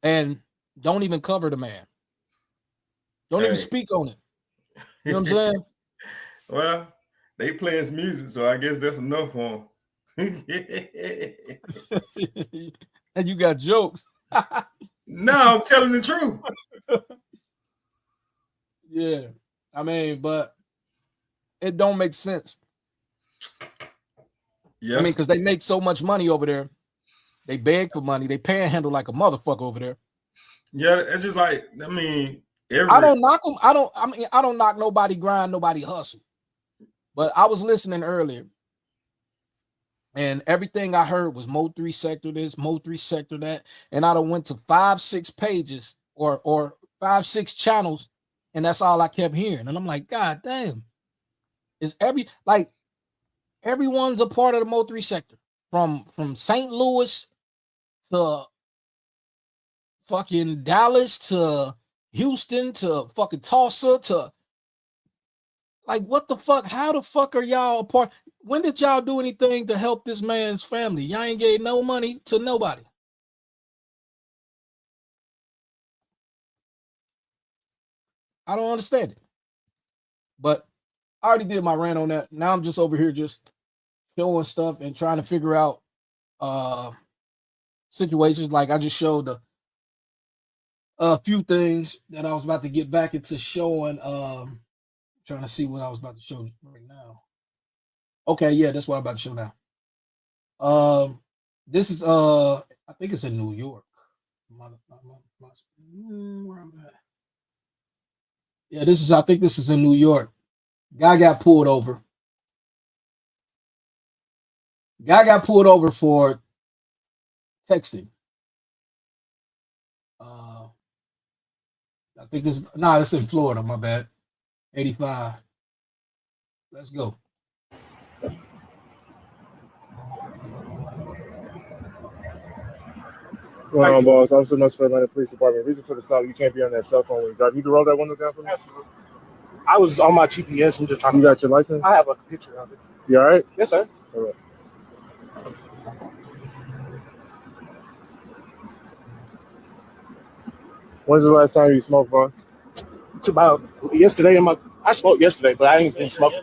and don't even cover the man? Don't even speak on it. You know what I'm saying? Well, they play his music, so I guess that's enough for him. And you got jokes. No, I'm telling the truth. Yeah. I mean, but it don't make sense. Yeah. I mean, because they make so much money over there. They beg for money. They panhandle like a motherfucker over there. Yeah, it's just like, I mean, I don't knock them. I don't knock nobody grind, nobody hustle. But I was listening earlier, and everything I heard was MO3 sector this, MO3 sector that, and I done went to 5-6 pages or 5-6 channels, and that's all I kept hearing. And I'm like, God damn, is everyone's a part of the MO3 sector, from St. Louis to fucking Dallas to Houston to fucking Tulsa to, like, what the fuck? How the fuck are y'all a part? When did y'all do anything to help this man's family? Y'all ain't gave no money to nobody. I don't understand it. But I already did my rant on that. Now I'm just over here just showing stuff and trying to figure out situations. Like I just showed a few things that I was about to get back into showing. Trying to see what I was about to show right now. Okay, yeah, that's what I'm about to show now. This is I think it's in New York. Where I'm at. Yeah, I think this is in New York. Guy got pulled over. Guy got pulled over for texting. I think this it's in Florida, my bad. 85. Let's go. Well, boss, Officer Musfer, Atlanta Police Department. Reason for the stop, you can't be on that cell phone when you drive. You can roll that window down for me? I was on my GPS. I'm just trying. You got your license? I have a picture of it. You all right? Yes, sir. All right. When's the last time you smoked, boss? It's about yesterday. I smoked yesterday, but I ain't been smoking.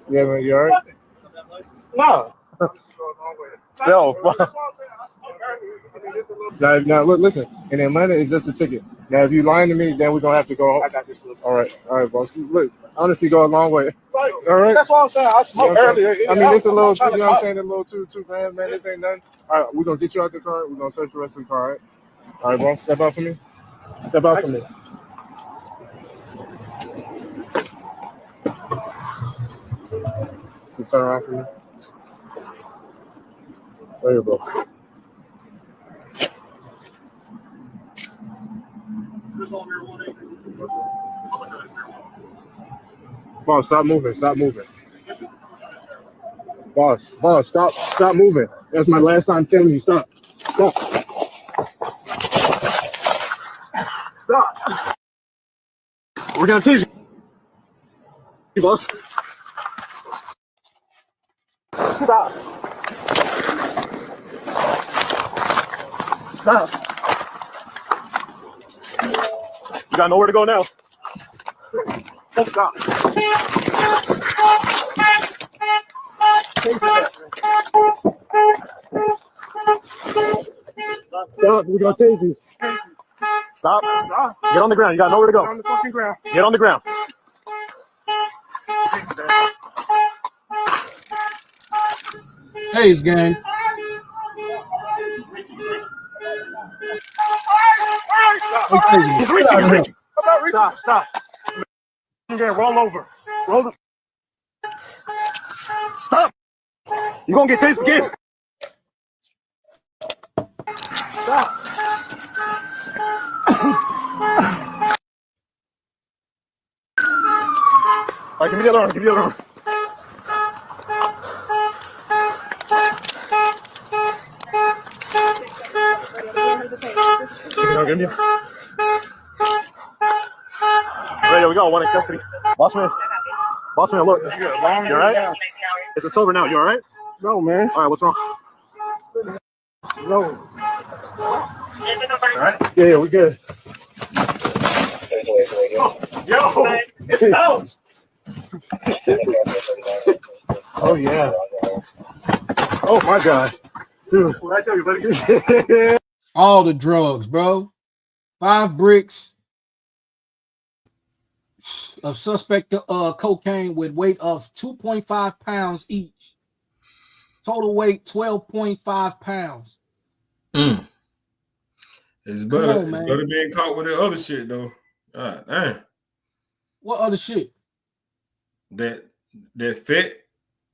Yeah, man, you all right? No. No. Now, look, listen. In Atlanta, it's just a ticket. Now, if you lying to me, then we're gonna have to go. I got this. Look. All right, boss. Look, honestly, go a long way. Right. All right. That's what I'm saying. I smoked earlier. I mean, it's a little. You know what I'm saying? A little 2 grams, man. This ain't nothing. All right, we're gonna get you out the car. We're gonna search the rest of the car. All right. All right, boss. Step out for me. Step out for me. You turn around for me. There you go. Boss, stop moving. Stop moving. Boss, stop moving. That's my last time telling you stop. Stop. Stop. We're gonna teach you, boss. Stop. Stop. You got nowhere to go now. Stop. Stop. We're gonna take you. Stop. Get on the ground. You got nowhere to go. Get on the fucking ground. Get on the ground. Hey, gang. He's reaching. He's reaching. Stop. Roll over. Roll the. Stop. You're gonna get tased again. Stop. All right, give me the other arm. Give me the other arm. Give me. There we go. One in custody. Boss man, look. You all right? It's sober now. You all right? No, man. All right, what's wrong? No. All right? Yeah, we good. Yo, it's out. Oh, yeah. Oh, my God. Dude, what I tell you, buddy? All the drugs, bro. 5 bricks of suspect cocaine with weight of 2.5 pounds each. Total weight 12.5 pounds. It's better being caught with the other shit though. God damn. What other shit? That fit,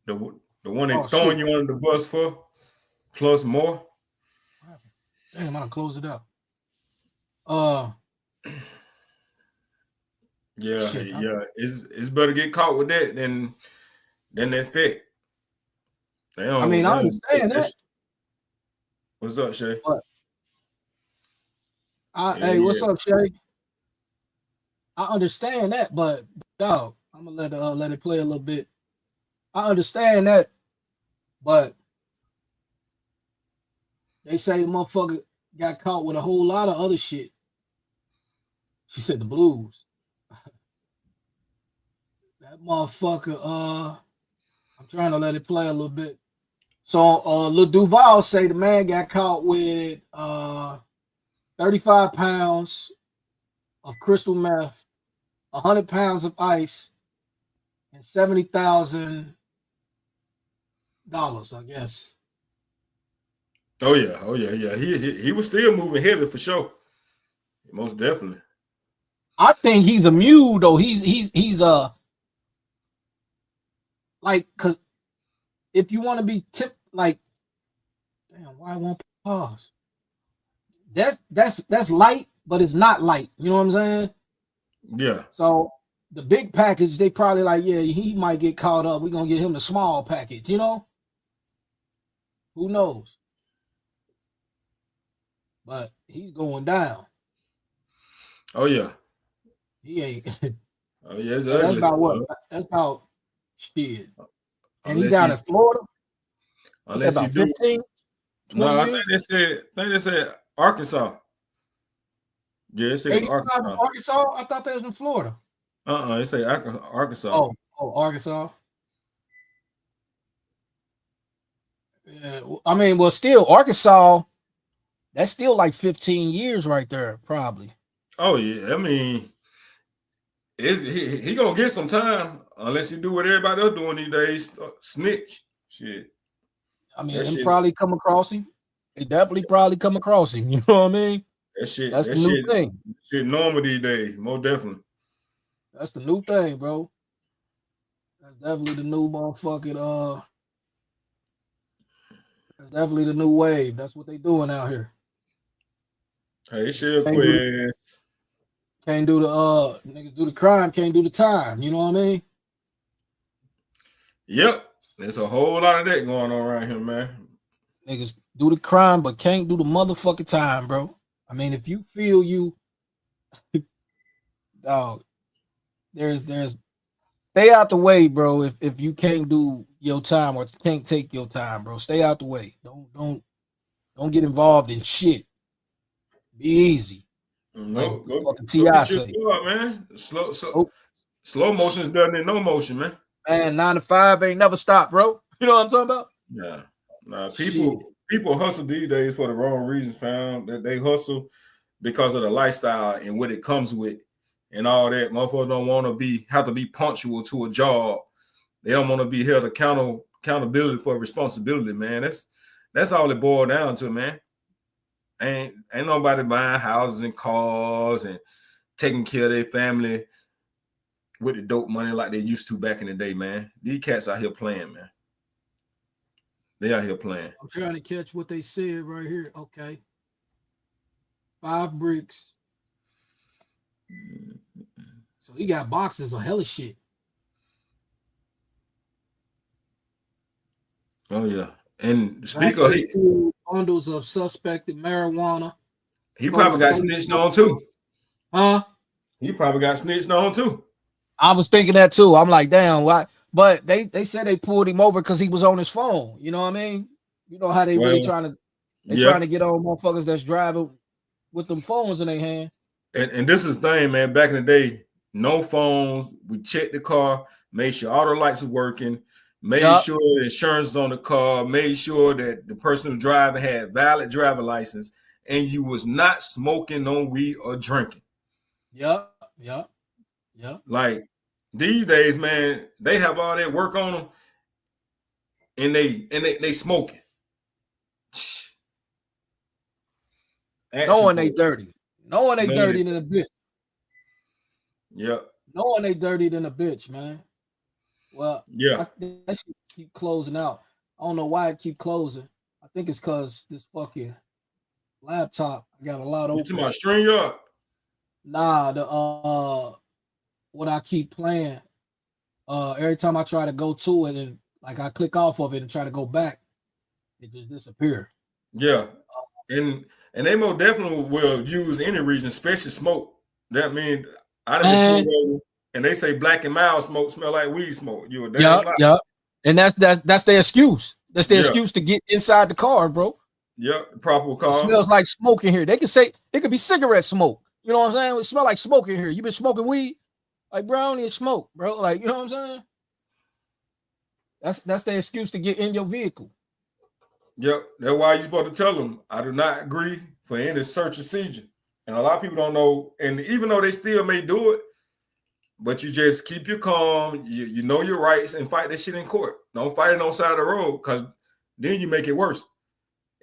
the one they throwing you under the bus for, plus more. Damn, I'll close it up. Yeah. It's better get caught with that than that fit. I understand that. What's up, Shay? Hey, what's up, Shay? I understand that, but dog, I'm gonna let it play a little bit. I understand that, but they say the motherfucker got caught with a whole lot of other shit. She said the blues. That motherfucker, I'm trying to let it play a little bit. So Lil Duval say the man got caught with 35 pounds of crystal meth, 100 pounds of ice, and $70,000, I guess. Oh yeah. He was still moving heavy for sure. Most definitely. I think he's a mule though. He's like, cause if you want to be like, damn, why I won't pause? That's light, but it's not light. You know what I'm saying? Yeah. So the big package, they probably like, yeah, he might get caught up. We're gonna get him the small package, you know? Who knows? but he's going down. Oh yeah. He ain't. Oh yeah, it's That's ugly. about what? That's about shit. And he Unless down in he's Florida. What's that unless he about? do 15, 20 no, years? I think they said Arkansas. Yeah, it says 85 in Arkansas. Arkansas? I thought that was in Florida. It say Arkansas. Oh, Arkansas. Yeah, I mean, well, still Arkansas. That's still like 15 years right there, probably. Oh yeah, I mean, he gonna get some time unless he do what everybody else doing these days, snitch. Shit. I mean, That them shit. probably come across him. They definitely probably come across him. You know what I mean? That shit. That's That the new shit. thing. Shit normal these days. Most definitely. That's the new thing, bro. That's definitely the new motherfucking That's definitely the new wave. That's what they doing out here. Hey, shit, Can't do, Quest. can't do the niggas do the crime, can't do the time. You know what I mean? Yep. There's a whole lot of that going on around here, man. Niggas do the crime, but can't do the motherfucking time, bro. I mean, if you feel you, dog, there's stay out the way, bro. If you can't do your time or can't take your time, bro, stay out the way. Don't get involved in shit. Be easy. No, Like fucking go T.I. get your say. car, man. Slow motion is better than no motion, man. Man, 9 to 5 ain't never stopped, bro. You know what I'm talking about? Yeah. Nah, Shit. people hustle these days for the wrong reasons, fam. That they hustle because of the lifestyle and what it comes with and all that. Motherfuckers don't want to have to be punctual to a job. They don't want to be held accountability for responsibility, man. That's all it boils down to, man. Ain't nobody buying houses and cars and taking care of their family with the dope money like they used to back in the day, man. These cats out here playing, man. They out here playing. I'm trying to catch what they said right here. Okay. 5 bricks. So he got boxes of hella shit. Oh yeah. And speaker, bundles of suspected marijuana. He probably got snitched on too. Huh? He probably got snitched on too. I was thinking that too. I'm like, damn, why? But they said they pulled him over because he was on his phone. You know what I mean? You know how they really trying to get on motherfuckers that's driving with them phones in their hand. And this is the thing, man. Back in the day, no phones. We checked the car, made sure all the lights were working, made sure the insurance is on the car, made sure that the person who driving had valid driver license, and you was not smoking no weed or drinking. Yep. Like these days, man, they have all that work on them, and they smoking. Knowing they dirty. Knowing they dirty than a bitch. Yep. Knowing they dirty than a bitch, man. Well, yeah. That should keep closing out. I don't know why it keep closing. I think it's because this fucking laptop got a lot open. You talking about StreamYard? Nah, the what I keep playing. Every time I try to go to it and like I click off of it and try to go back, it just disappears. Yeah. And they most definitely will use any region, especially smoke. That means I done been pulled over and they say black and mild smoke smell like weed smoke. You a damn lie. Yeah. And that's their excuse. That's their excuse to get inside the car, bro. Yep, proper car. It smells like smoke in here. They can say it could be cigarette smoke. You know what I'm saying? It smell like smoke in here. You been smoking weed? Like, bro, I don't need smoke, bro. Like, you know what I'm saying? That's the excuse to get in your vehicle. Yep, that's why you're supposed to tell them, I do not agree for any search or seizure. And a lot of people don't know, and even though they still may do it, but you just keep your calm, you know your rights, and fight that shit in court. Don't fight it on the side of the road, because then you make it worse.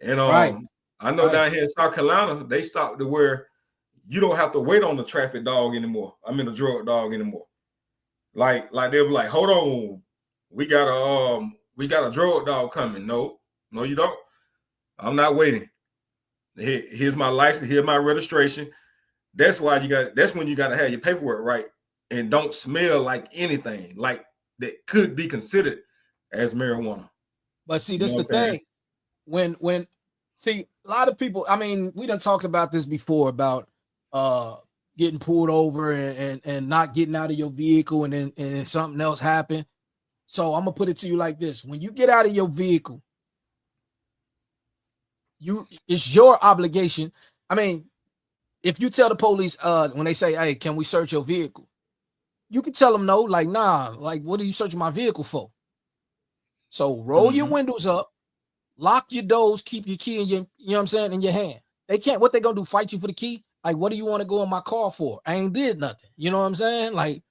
And I know down here in South Carolina, they stopped to where you don't have to wait on the traffic dog anymore. I mean the drug dog anymore. Like they'll be like, hold on, we got a drug dog coming. No, you don't. I'm not waiting. Here's my license, here's my registration. That's when you gotta have your paperwork right and don't smell like anything like that could be considered as marijuana. But see, this is the thing. When See, a lot of people, I mean, we done talked about this before about getting pulled over and not getting out of your vehicle and then something else happened. So I'm gonna put it to you like this: when you get out of your vehicle, it's your obligation. I mean, if you tell the police when they say, "Hey, can we search your vehicle?" You can tell them no, like, nah, like, what are you searching my vehicle for? So roll your windows up, lock your doors, keep your key in your, you know what I'm saying, in your hand. They can't, what they gonna do, fight you for the key? Like, what do you want to go in my car for? I ain't did nothing. You know what I'm saying? Like,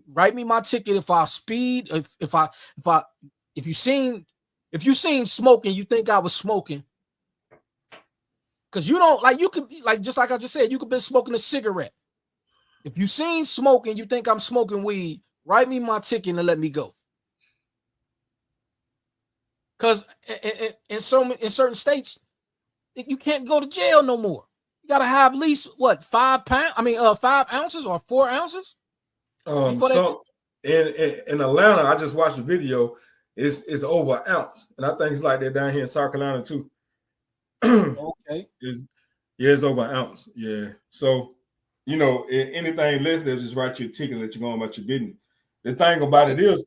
write me my ticket if I speed, if you seen smoking, you think I was smoking. Cause you don't like, you could, like, just like I just said, you could be smoking a cigarette. If you seen smoking, you think I'm smoking weed, write me my ticket and let me go. Cause in certain states, you can't go to jail no more. You gotta have at least what 5 pounds? I mean, 5 ounces or 4 ounces. So in Atlanta, I just watched the video. It's over an ounce, and I think it's like that down here in South Carolina too. Okay. It's over an ounce. Yeah. So, you know, anything less, they'll just write you a ticket and let you go on about your business. The thing about it is,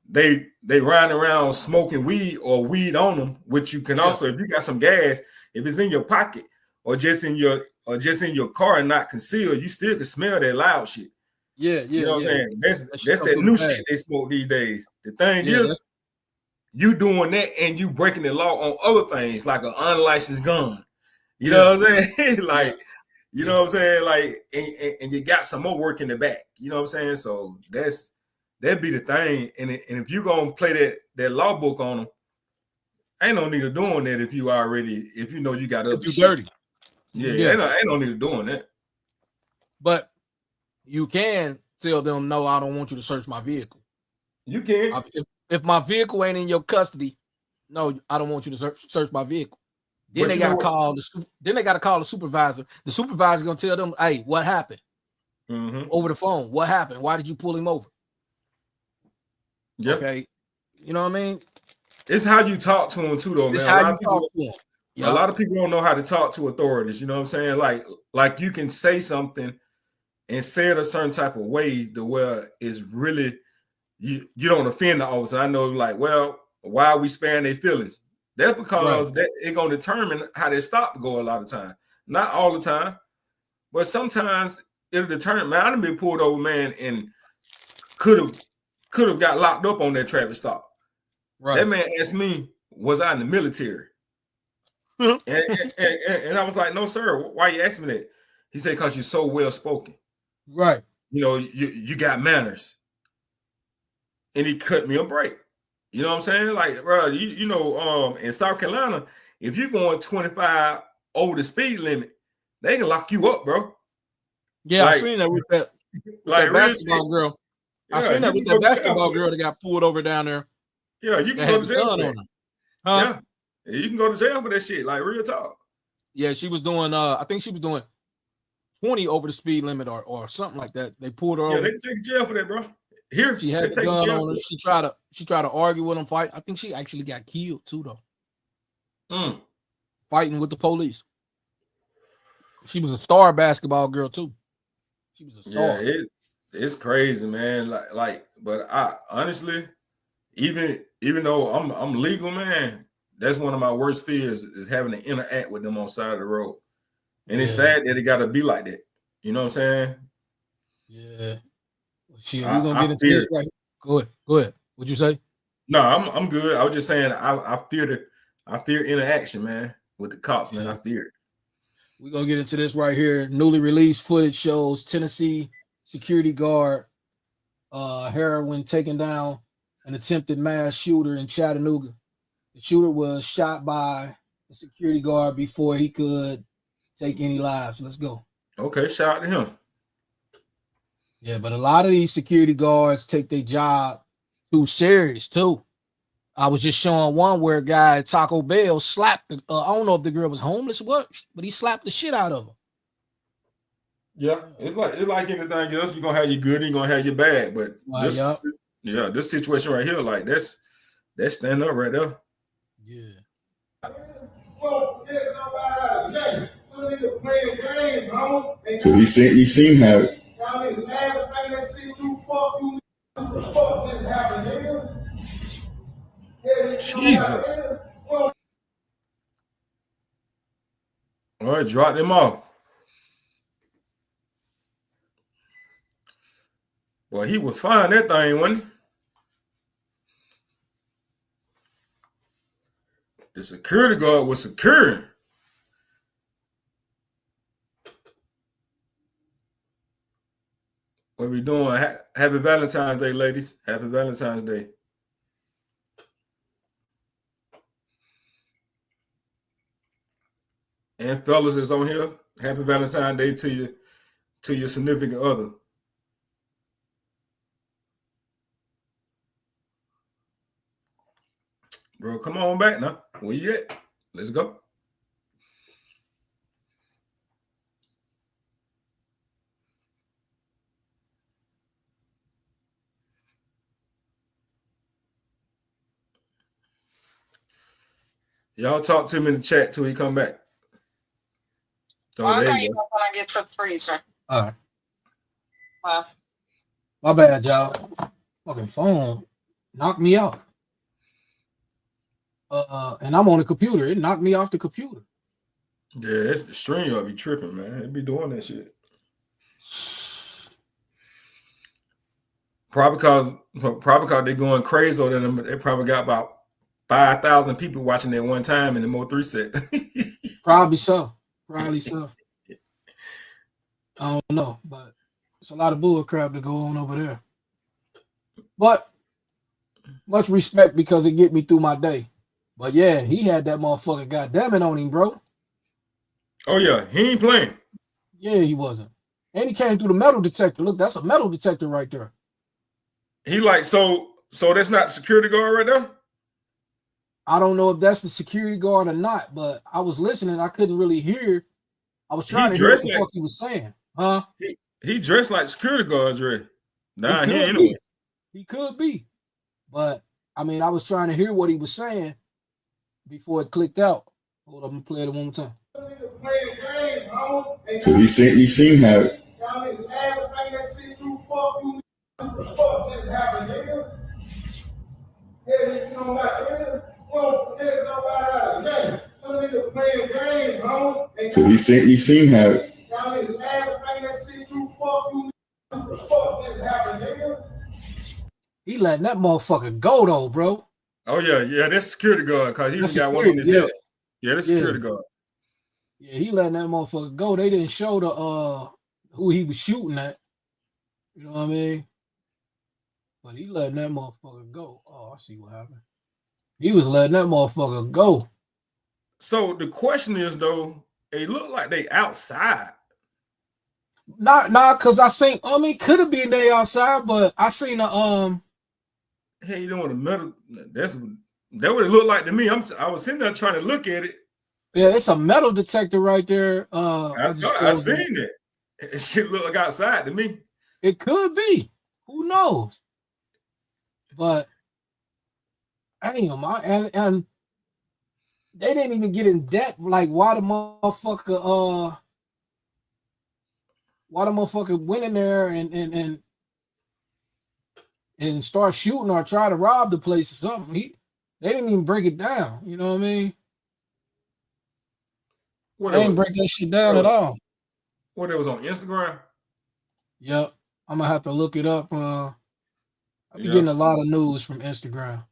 they ride around smoking weed or weed on them, which you can also, if you got some gas, if it's in your pocket or just in your car and not concealed, you still can smell that loud shit. Yeah. You know what I'm saying? That's that new shit they smoke these days. The thing is, you doing that and you breaking the law on other things like an unlicensed gun. You know what I'm saying? Like, you know what I'm saying? Like, and you got some more work in the back. You know what I'm saying? So that'd be the thing. And if you gonna play that law book on them, ain't no need of doing that if you know you got other shit. Dirty. Yeah. Ain't no need of doing that. But you can tell them, no, I don't want you to search my vehicle. You can. If my vehicle ain't in your custody, no, I don't want you to search my vehicle. Then they got to call the supervisor. The supervisor gonna tell them, hey, what happened? Over the phone. What happened? Why did you pull him over? Yep. Okay. You know what I mean? It's how you talk to them too, though, man. It's how you talk to them. A lot of people don't know how to talk to authorities. You know what I'm saying? Like you can say something and say it a certain type of way to where it's really you don't offend the officer. I know, like, well, why are we sparing their feelings? That's because that it's gonna determine how they stop go a lot of time. Not all the time, but sometimes it'll determine. Man, I done been pulled over, man, and could have got locked up on that traffic stop. That man asked me, was I in the military? and I was like, no, sir. Why you asking me that? He said, because you're so well spoken. Right. You know, you got manners. And he cut me a break. You know what I'm saying? Like, bro, you know, in South Carolina, if you're going 25 over the speed limit, they can lock you up, bro. Yeah, I seen that with that basketball girl. I seen that with that basketball girl that got pulled over down there. Yeah, you can go to jail for that. Yeah, you can go to jail for that shit. Like, real talk. Yeah, she was doing. I think she was doing 20 over the speed limit or something like that. They pulled her over. Yeah, they can take you to jail for that, bro. Here, she had the gun on her. She tried to argue with him, fight. I think she actually got killed too, though. Fighting with the police. She was a star basketball girl too. She was a star. Yeah, it's crazy, man. But I honestly, even though I'm legal, man, that's one of my worst fears is having to interact with them on the side of the road. And it's sad that it got to be like that. You know what I'm saying? Yeah. Shit, we're gonna get into this right here. Go ahead. What'd you say? No, I'm good. I was just saying I fear interaction, man, with the cops, man. I fear it. We're gonna get into this right here. Newly released footage shows Tennessee security guard heroin taking down an attempted mass shooter in Chattanooga. The shooter was shot by the security guard before he could take any lives. Let's go. Okay, shout out to him. Yeah, but a lot of these security guards take their job too serious too. I was just showing one where a guy at Taco Bell slapped I don't know if the girl was homeless or what, but he slapped the shit out of her. Yeah, it's like anything else. You're gonna have your good and you're gonna have your bad. But this situation right here, like that's stand up right there. Yeah. So he seen how. Jesus. All right, drop them off. Boy, he was fine that thing, wasn't he? The security guard was securing. What we doing? Happy Valentine's Day, ladies. Happy Valentine's Day. And fellas is on here. Happy Valentine's Day to your significant other. Bro, come on back now. Where you at? Let's go. Y'all talk to him in the chat till he come back. Oh, there you go. When I get to the freezer. All right. Well, My bad, y'all. Fucking phone knocked me out. And I'm on the computer. It knocked me off the computer. Yeah, it's the stream. Y'all be tripping, man. It be doing that shit. Probably because they going crazy over them. They probably got about 5,000 people watching at one time in the MO3 Sector. Probably so. I don't know, but it's a lot of bull crap to go on over there. But much respect because it get me through my day. But yeah, he had that motherfucker goddamn it on him, bro. Oh yeah, he ain't playing. Yeah, he wasn't. And he came through the metal detector. Look, that's a metal detector right there. He like, so that's not the security guard right there? I don't know if that's the security guard or not, but I was listening. I couldn't really hear. I was trying to hear what the fuck he was saying. Huh? He dressed like security guards, right? Nah, he he could ain't. be. He could be. But, I mean, I was trying to hear what he was saying before it clicked out. Hold up, I'm going to play it one more time. So he seen how. So he seen how. He letting that motherfucker go though, bro. Oh yeah, that's security guard because he got one on his hip. Yeah, that's security guard. Yeah, he letting that motherfucker go. They didn't show the who he was shooting at. You know what I mean? But he letting that motherfucker go. Oh, I see what happened. He was letting that motherfucker go. So the question is though, it looked like they outside. Not cause I seen. I mean, could have been they outside, but I seen a Hey, you doing the metal? That what it looked like to me. I was sitting there trying to look at it. Yeah, it's a metal detector right there. I seen it. It shit look like outside to me. It could be. Who knows? But damn, and they didn't even get in depth. Like why the motherfucker went in there and start shooting or try to rob the place or something. They didn't even break it down. You know what I mean? They didn't break that shit down at all. What, it was on Instagram? Yep. I'm gonna have to look it up. I've been getting a lot of news from Instagram.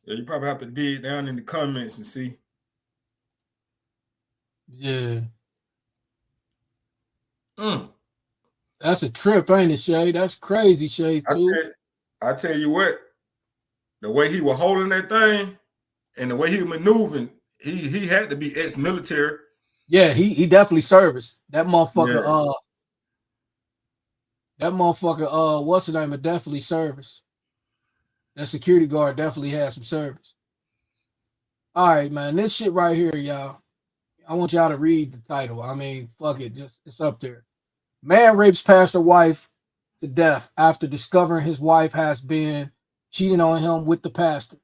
Yeah, you probably have to dig down in the comments and see. Yeah. That's a trip, ain't it, Shay? That's crazy, Shay, too. I tell you what, the way he was holding that thing and the way he was maneuvering, he had to be ex-military. Yeah, he definitely serviced. That motherfucker, what's the name? It definitely service. That security guard definitely had some service. All right, man. This shit right here, y'all. I want y'all to read the title. I mean, fuck it. It's up there. Man rapes pastor wife to death after discovering his wife has been cheating on him with the pastor.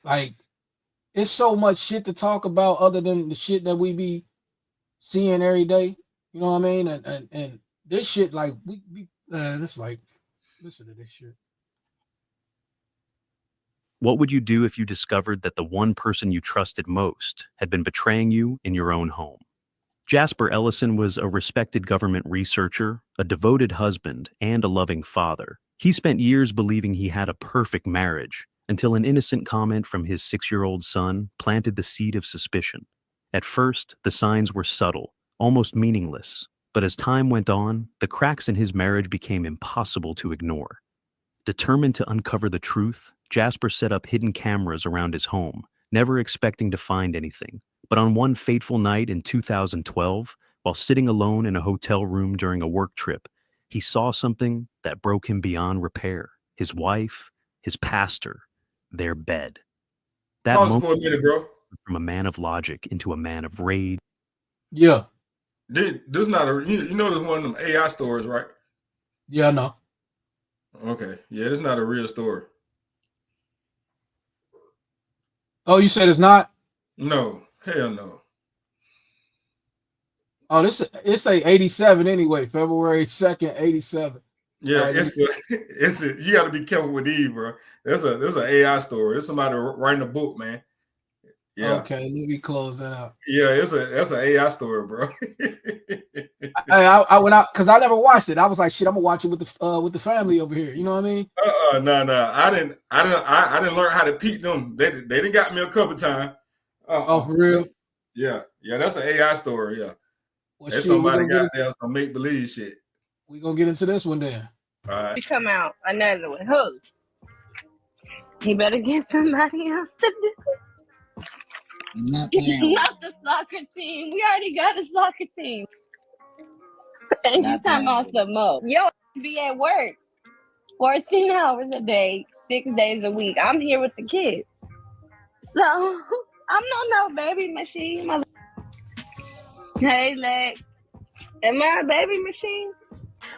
Like, it's so much shit to talk about other than the shit that we be seeing every day. You know what I mean? And this shit, like this like listen to this shit. What would you do if you discovered that the one person you trusted most had been betraying you in your own home? Jasper Ellison was a respected government researcher, a devoted husband, and a loving father. He spent years believing he had a perfect marriage until an innocent comment from his 6-year-old son planted the seed of suspicion. At first, the signs were subtle, almost meaningless, but as time went on, the cracks in his marriage became impossible to ignore. Determined to uncover the truth, Jasper set up hidden cameras around his home, never expecting to find anything. But on one fateful night in 2012, while sitting alone in a hotel room during a work trip, he saw something that broke him beyond repair. His wife, his pastor, their bed. That Pause moment for a minute, bro. from a man of logic into a man of rage. Yeah. This not a you know this one of them AI stories, right? Yeah, I know. Okay. Yeah, this not a real story. Oh, you said it's not? No. Hell no. Oh, it's a 87 anyway, February 2nd, 87. Yeah, Right, it's a you gotta be careful with these, bro. There's an AI story. It's somebody writing a book, man. Yeah. Okay, let me close that out. Yeah, that's an AI story, bro. I went out because I never watched it. I was like, shit, I'm gonna watch it with the family over here. You know what I mean? No. I didn't learn how to peep them. They didn't got me a couple times. Oh, for real? Yeah, that's an AI story. Yeah, Well, that's shit, somebody got there some make believe shit. We gonna get into this one then. All right. Come out another one. Who? He better get somebody else to do it. Not the soccer team. We already got a soccer team. And you talking about some more. Yo, be at work 14 hours a day, 6 days a week. I'm here with the kids. So, I'm no baby machine. Hey, Lex. Am I a baby machine?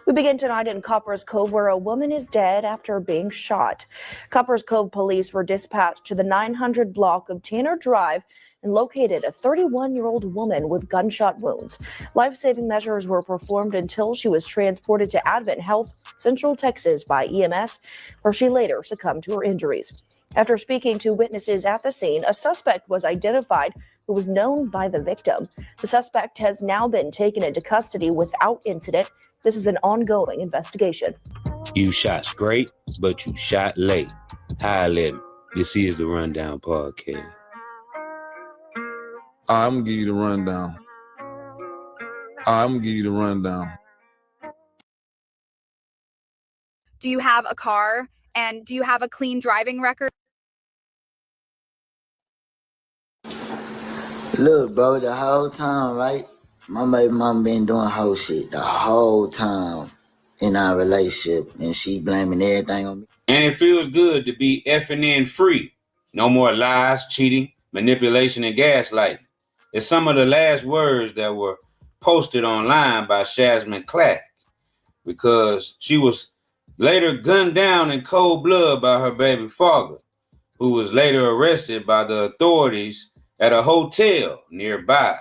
We begin tonight in Coppers Cove, where a woman is dead after being shot. Coppers Cove police were dispatched to the 900 block of Tanner Drive and located a 31-year-old woman with gunshot wounds. Life-saving measures were performed until she was transported to Advent Health, Central Texas by EMS, where she later succumbed to her injuries. After speaking to witnesses at the scene, a suspect was identified who was known by the victim. The suspect has now been taken into custody without incident. This is an ongoing investigation. You shot straight, but you shot late. Hi, Lynn. This is the Rundown Podcast. I'm gonna give you the rundown. Do you have a car and do you have a clean driving record? Look, bro, the whole time, right? My baby mama been doing whole shit the whole time in our relationship, and she blaming everything on me. And it feels good to be effing in free. No more lies, cheating, manipulation, and gaslighting. It's some of the last words that were posted online by Shasmin Clack, because she was later gunned down in cold blood by her baby father, who was later arrested by the authorities at a hotel nearby.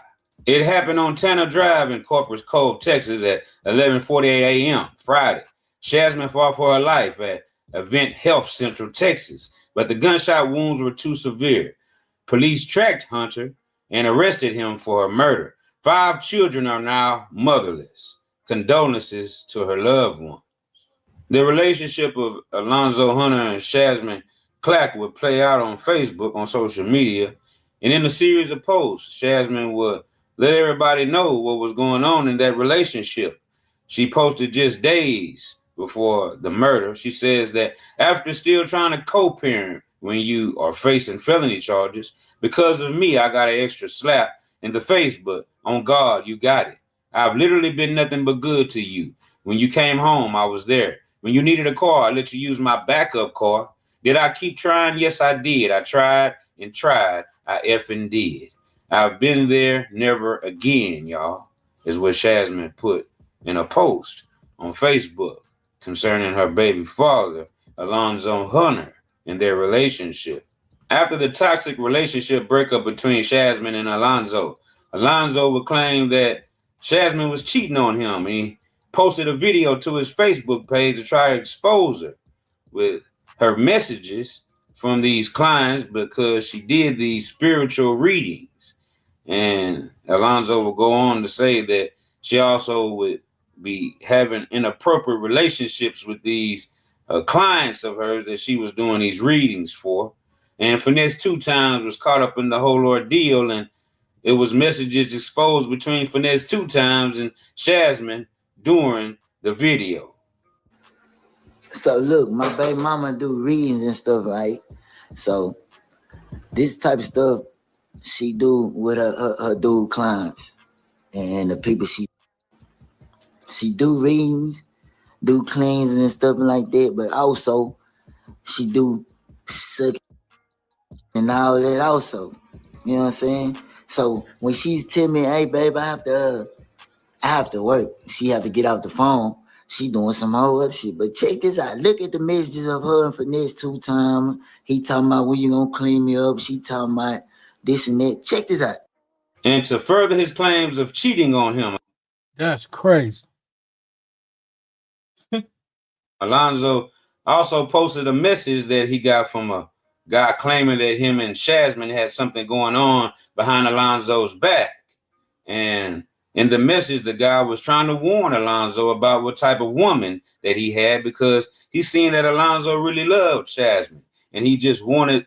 It happened on Tanner Drive in Corpus Cove, Texas at 11:48 a.m. Friday. Shasmin fought for her life at Advent Health, Central Texas, but the gunshot wounds were too severe. Police tracked Hunter and arrested him for her murder. 5 children are now motherless. Condolences to her loved one. The relationship of Alonzo Hunter and Shasmin Clack would play out on Facebook, on social media, and in a series of posts, Shasmin would let everybody know what was going on in that relationship. She posted just days before the murder. She says that after still trying to co-parent when you are facing felony charges, because of me, I got an extra slap in the face, but on God, you got it. I've literally been nothing but good to you. When you came home, I was there. When you needed a car, I let you use my backup car. Did I keep trying? Yes, I did. I tried and tried. I effing did. I've been there, never again, y'all, is what Shasmin put in a post on Facebook concerning her baby father, Alonzo Hunter, and their relationship. After the toxic relationship breakup between Shazman and Alonzo would claim that Shazman was cheating on him. He posted a video to his Facebook page to try to expose her with her messages from these clients because she did these spiritual readings. And Alonzo will go on to say that she also would be having inappropriate relationships with these clients of hers that she was doing these readings for. And Finesse 2 Times was caught up in the whole ordeal, and it was messages exposed between Finesse 2 Times and Shazman during the video. So look, my baby mama do readings and stuff, right? So this type of stuff she do with her dude clients and the people she do readings, do cleans and stuff like that, but also she do suck and all that also. You know what I'm saying? So when she's telling me, hey babe, I have to work, she have to get off the phone. She doing some whole other shit. But check this out. Look at the messages of her and Finesse 2 Times. He talking about when you gonna clean me up. She talking about this and that. Check this out. And to further his claims of cheating on him, that's crazy. Alonzo also posted a message that he got from a guy claiming that him and Shazman had something going on behind Alonzo's back. And in the message, the guy was trying to warn Alonzo about what type of woman that he had, because he seen that Alonzo really loved Shazman. And he just wanted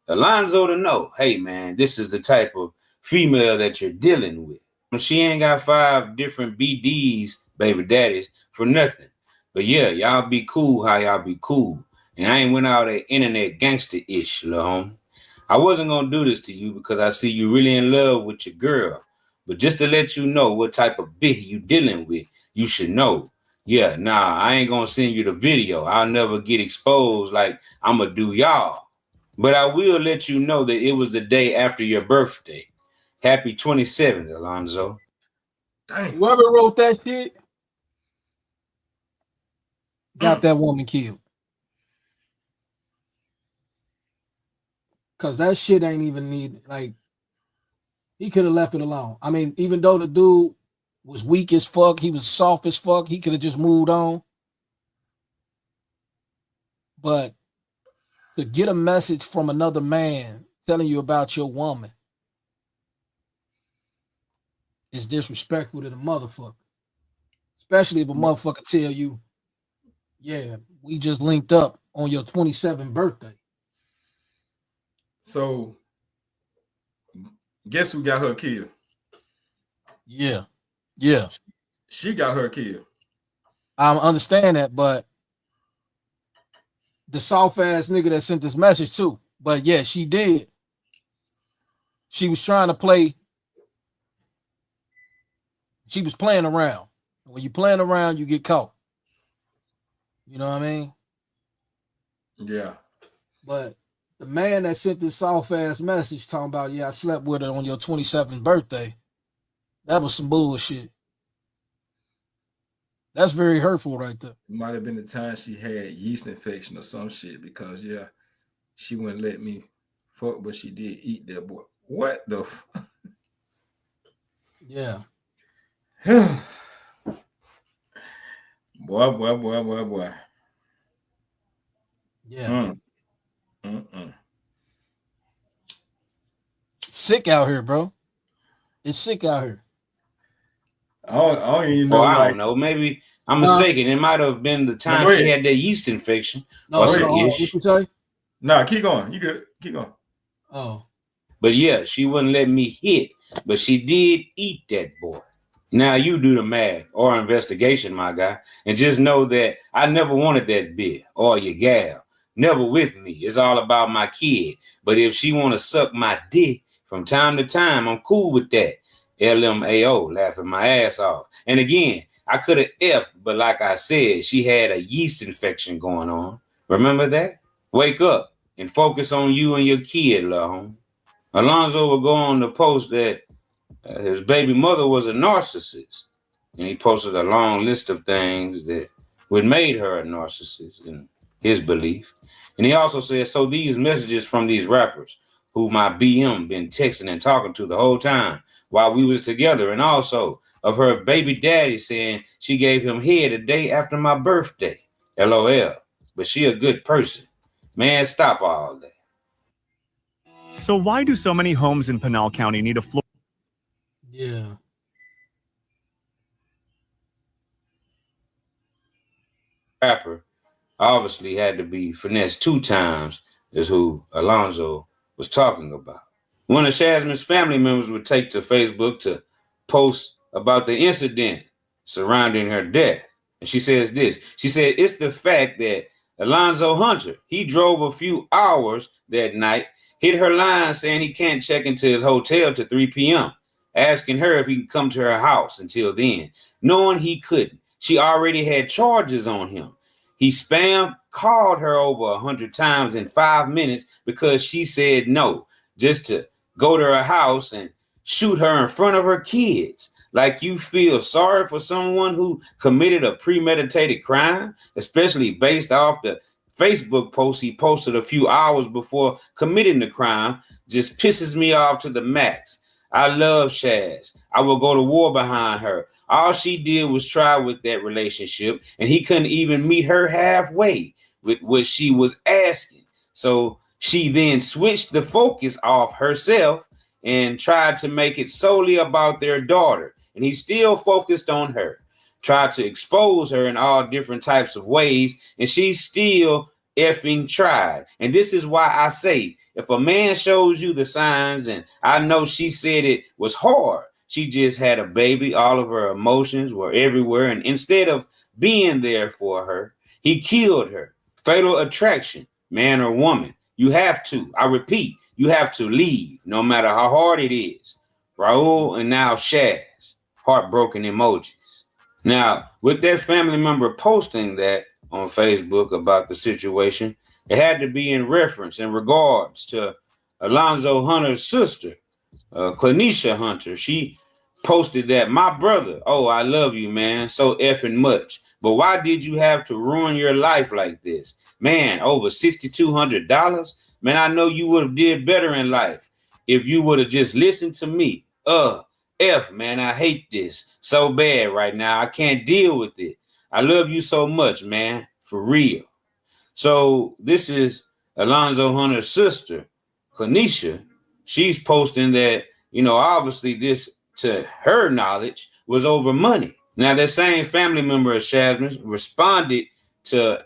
Alonzo to know, hey, man, this is the type of female that you're dealing with. She ain't got 5 different BDs, baby daddies, for nothing. But yeah, y'all be cool how y'all be cool. And I ain't went out at internet gangster-ish, little homie. I wasn't going to do this to you because I see you really in love with your girl. But just to let you know what type of bitch you dealing with, you should know. Yeah, nah, I ain't going to send you the video. I'll never get exposed like I'm going to do y'all. But I will let you know that it was the day after your birthday. Happy 27th, Alonzo. Dang. Whoever wrote that shit got that woman killed. Cause that shit ain't even needed. Like, he could have left it alone. I mean, even though the dude was weak as fuck, he was soft as fuck, he could have just moved on. But to get a message from another man telling you about your woman is disrespectful to the motherfucker. Especially if a motherfucker tell you, yeah, we just linked up on your 27th birthday. So, guess who got her killed? Yeah. Yeah. She got her killed. I understand that, but the soft ass nigga that sent this message too. But yeah, she did. She was trying to play. She was playing around. When you playing around, you get caught. You know what I mean? Yeah. But the man that sent this soft ass message talking about, yeah, I slept with her on your 27th birthday, that was some bullshit. That's very hurtful right there. Might have been the time she had yeast infection or some shit, because yeah, she wouldn't let me fuck, but she did eat that boy. What the fuck? Yeah. Boy. Yeah. Sick out here, bro. It's sick out here. I don't even know. I don't know. Maybe I'm mistaken. It might have been the time she had that yeast infection. What you say? Nah, keep going. You good? Keep going. Oh. But yeah, she wouldn't let me hit, but she did eat that boy. Now you do the math or investigation, my guy, and just know that I never wanted that bitch or your gal. Never with me. It's all about my kid. But if she want to suck my dick from time to time, I'm cool with that. LMAO, laughing my ass off. And again, I could have F'd, but like I said, she had a yeast infection going on. Remember that? Wake up and focus on you and your kid, little homie. Alonzo will go on to post that his baby mother was a narcissist. And he posted a long list of things that would made her a narcissist in his belief. And he also said, so these messages from these rappers who my BM been texting and talking to the whole time while we was together, and also of her baby daddy saying she gave him head a day after my birthday. LOL. But she a good person. Man, stop all that. So why do so many homes in Pinal County need a floor? Yeah. Rapper obviously had to be finessed 2 times, is who Alonzo was talking about. One of Shazman's family members would take to Facebook to post about the incident surrounding her death. And she says this. She said, it's the fact that Alonzo Hunter, he drove a few hours that night, hit her line saying he can't check into his hotel till 3 p.m., asking her if he can come to her house until then, knowing he couldn't. She already had charges on him. He called her over 100 times in 5 minutes because she said no, just to go to her house and shoot her in front of her kids. Like you feel sorry for someone who committed a premeditated crime, especially based off the Facebook post he posted a few hours before committing the crime, just pisses me off to the max. I love Shaz. I will go to war behind her. All she did was try with that relationship, and he couldn't even meet her halfway with what she was asking. So she then switched the focus off herself and tried to make it solely about their daughter. And he still focused on her, tried to expose her in all different types of ways, and she still effing tried. And this is why I say, if a man shows you the signs, and I know she said it was hard, she just had a baby, all of her emotions were everywhere, and instead of being there for her, he killed her. Fatal attraction, man or woman. You have to, I repeat, you have to leave, no matter how hard it is. Raul and now Shaz, heartbroken emojis. Now, with that family member posting that on Facebook about the situation, it had to be in reference, in regards to Alonzo Hunter's sister, Clanisha Hunter. She posted that, my brother, oh, I love you, man, so effing much. But why did you have to ruin your life like this? Man, over $6,200? Man, I know you would have did better in life if you would have just listened to me. Man, I hate this so bad right now. I can't deal with it. I love you so much, man, for real. So this is Alonzo Hunter's sister, Clanisha. She's posting that, obviously this, to her knowledge, was over money. Now, that same family member of Shazman responded to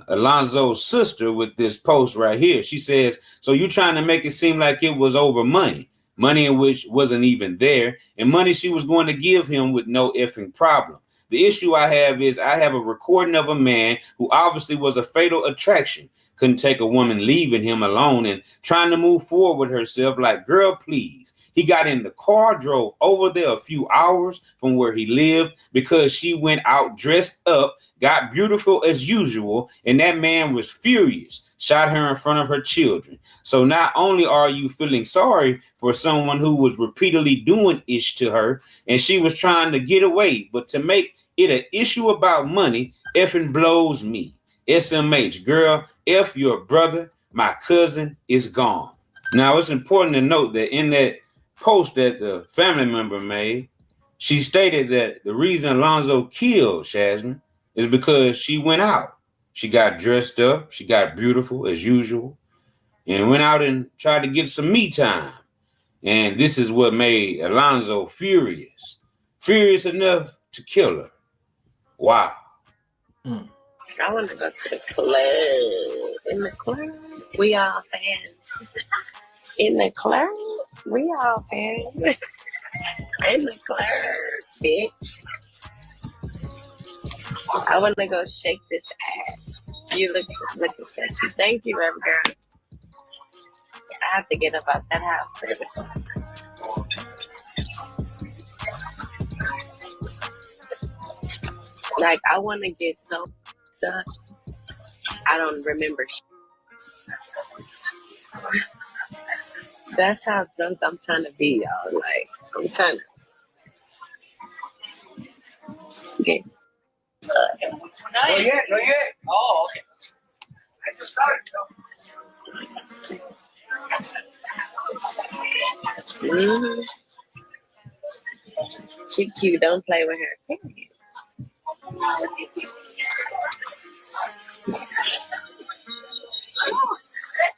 Alonzo's sister with this post right here. She says, so you trying to make it seem like it was over money in which wasn't even there, and money she was going to give him with no effing problem. The issue I have is I have a recording of a man who obviously was a fatal attraction, couldn't take a woman leaving him alone and trying to move forward with herself like, girl, please. He got in the car, drove over there a few hours from where he lived because she went out dressed up, got beautiful as usual, and that man was furious, shot her in front of her children. So not only are you feeling sorry for someone who was repeatedly doing ish to her and she was trying to get away, but to make it an issue about money effing blows me. SMH, girl, F your brother, my cousin is gone. Now, it's important to note that in that post that the family member made, she stated that the reason Alonzo killed Shazman is because she went out. She got dressed up, she got beautiful as usual, and went out and tried to get some me time. And this is what made Alonzo furious. Furious enough to kill her. Wow. I want to go to the club. In the club, we all fans. In the club, we all fans. In the club, bitch. I want to go shake this ass. You looking sexy. Thank you, Rev Girl. I have to get up out that house, baby. Like, I want to get so stuck. I don't remember. That's how drunk I'm trying to be, y'all. Like, I'm trying to get. Not yet. Oh, okay. Mm-hmm. She cute. Don't play with her.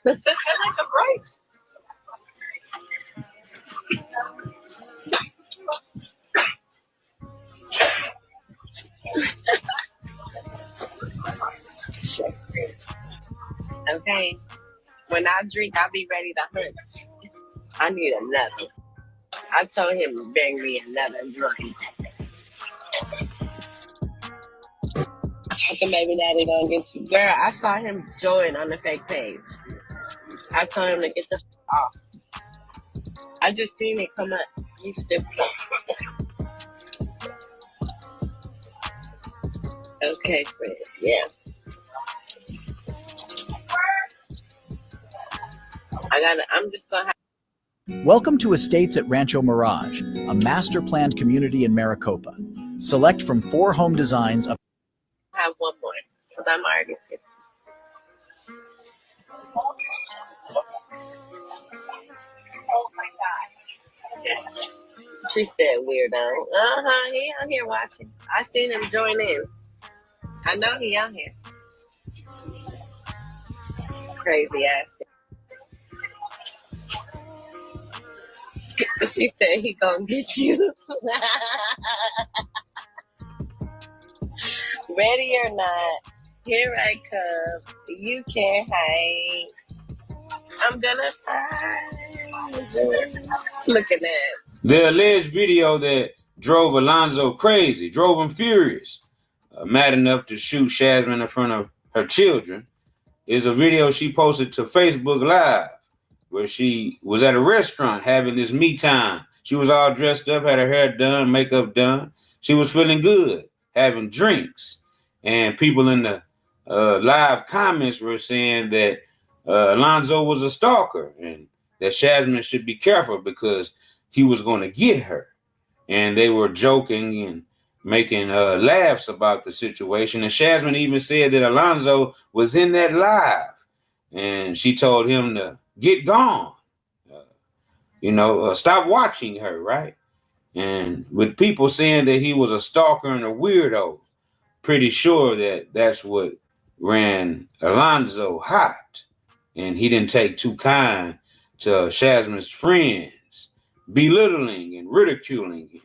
This headlights are bright. Okay. When I drink, I'll be ready to hunt. I need another. I told him to bring me another drink. Okay, baby daddy gonna get you. Girl, I saw him join on the fake page. I told him to get the off. I just seen it come up. He's stupid. Okay, friend. Yeah. I'm just gonna have. Welcome to Estates at Rancho Mirage, a master planned community in Maricopa. Select from 4 home designs of Have one more, because I'm already tipsy. She said weirdo. He out here watching. I seen him join in. I know he out here. Crazy ass. She said he gonna get you. Ready or not, here I come. You can't hide. I'm gonna find you. Look at that. The alleged video that drove Alonzo crazy, drove him furious, mad enough to shoot Shazman in front of her children, is a video she posted to Facebook Live, where she was at a restaurant having this me time. She was all dressed up, had her hair done, makeup done. She was feeling good, having drinks. And people in the live comments were saying that Alonzo was a stalker and that Shazman should be careful because he was going to get her. And they were joking and making laughs about the situation. And Shazman even said that Alonzo was in that live. And she told him to get gone. Stop watching her, right? And with people saying that he was a stalker and a weirdo, pretty sure that that's what ran Alonzo hot. And he didn't take too kind to Shazman's friends, belittling and ridiculing him.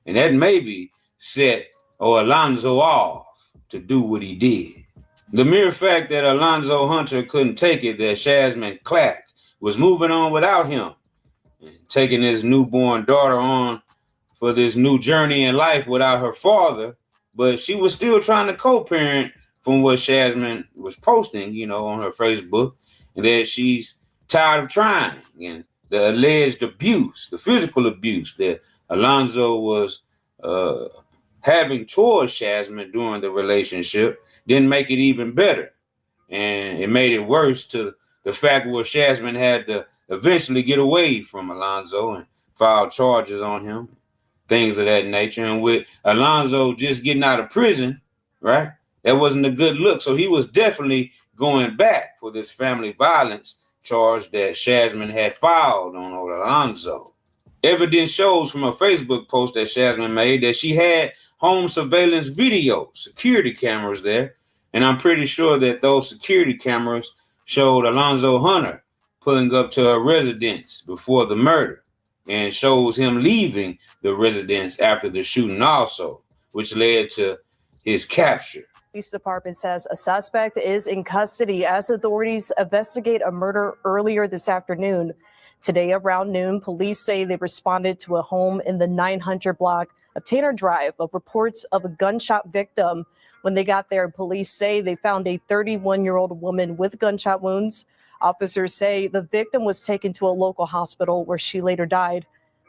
And that maybe set Alonzo off to do what he did. The mere fact that Alonzo Hunter couldn't take it that Shazman Clack was moving on without him, and taking his newborn daughter on for this new journey in life without her father, but she was still trying to co-parent from what Shazman was posting, on her Facebook, and that she's tired of trying. And the alleged abuse, the physical abuse that Alonzo was having towards Shazman during the relationship didn't make it even better. And it made it worse to the fact where Shazman had to eventually get away from Alonzo and file charges on him, things of that nature. And with Alonzo just getting out of prison, right, that wasn't a good look. So he was definitely going back for this family violence charge that Shazman had filed on Alonzo. Evidence shows from a Facebook post that Shazman made that she had home surveillance video, security cameras there. And I'm pretty sure that those security cameras showed Alonzo Hunter pulling up to her residence before the murder, and shows him leaving the residence after the shooting also, which led to his capture. Police department says a suspect is in custody as authorities investigate a murder earlier this afternoon. Today around noon, police say they responded to a home in the 900 block of Tanner Drive of reports of a gunshot victim. When they got there, police say they found a 31-year-old woman with gunshot wounds. Officers say the victim was taken to a local hospital where she later died.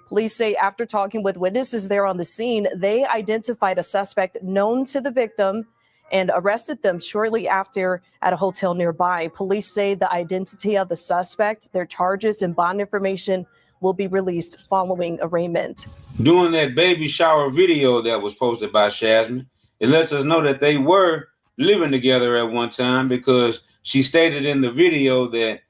Police say after talking with witnesses there on the scene, they identified a suspect known to the victim and arrested them shortly after at a hotel nearby. Police say the identity of the suspect, their charges, and bond information will be released following arraignment. During that baby shower video that was posted by Shazman, it lets us know that they were living together at one time, because she stated in the video that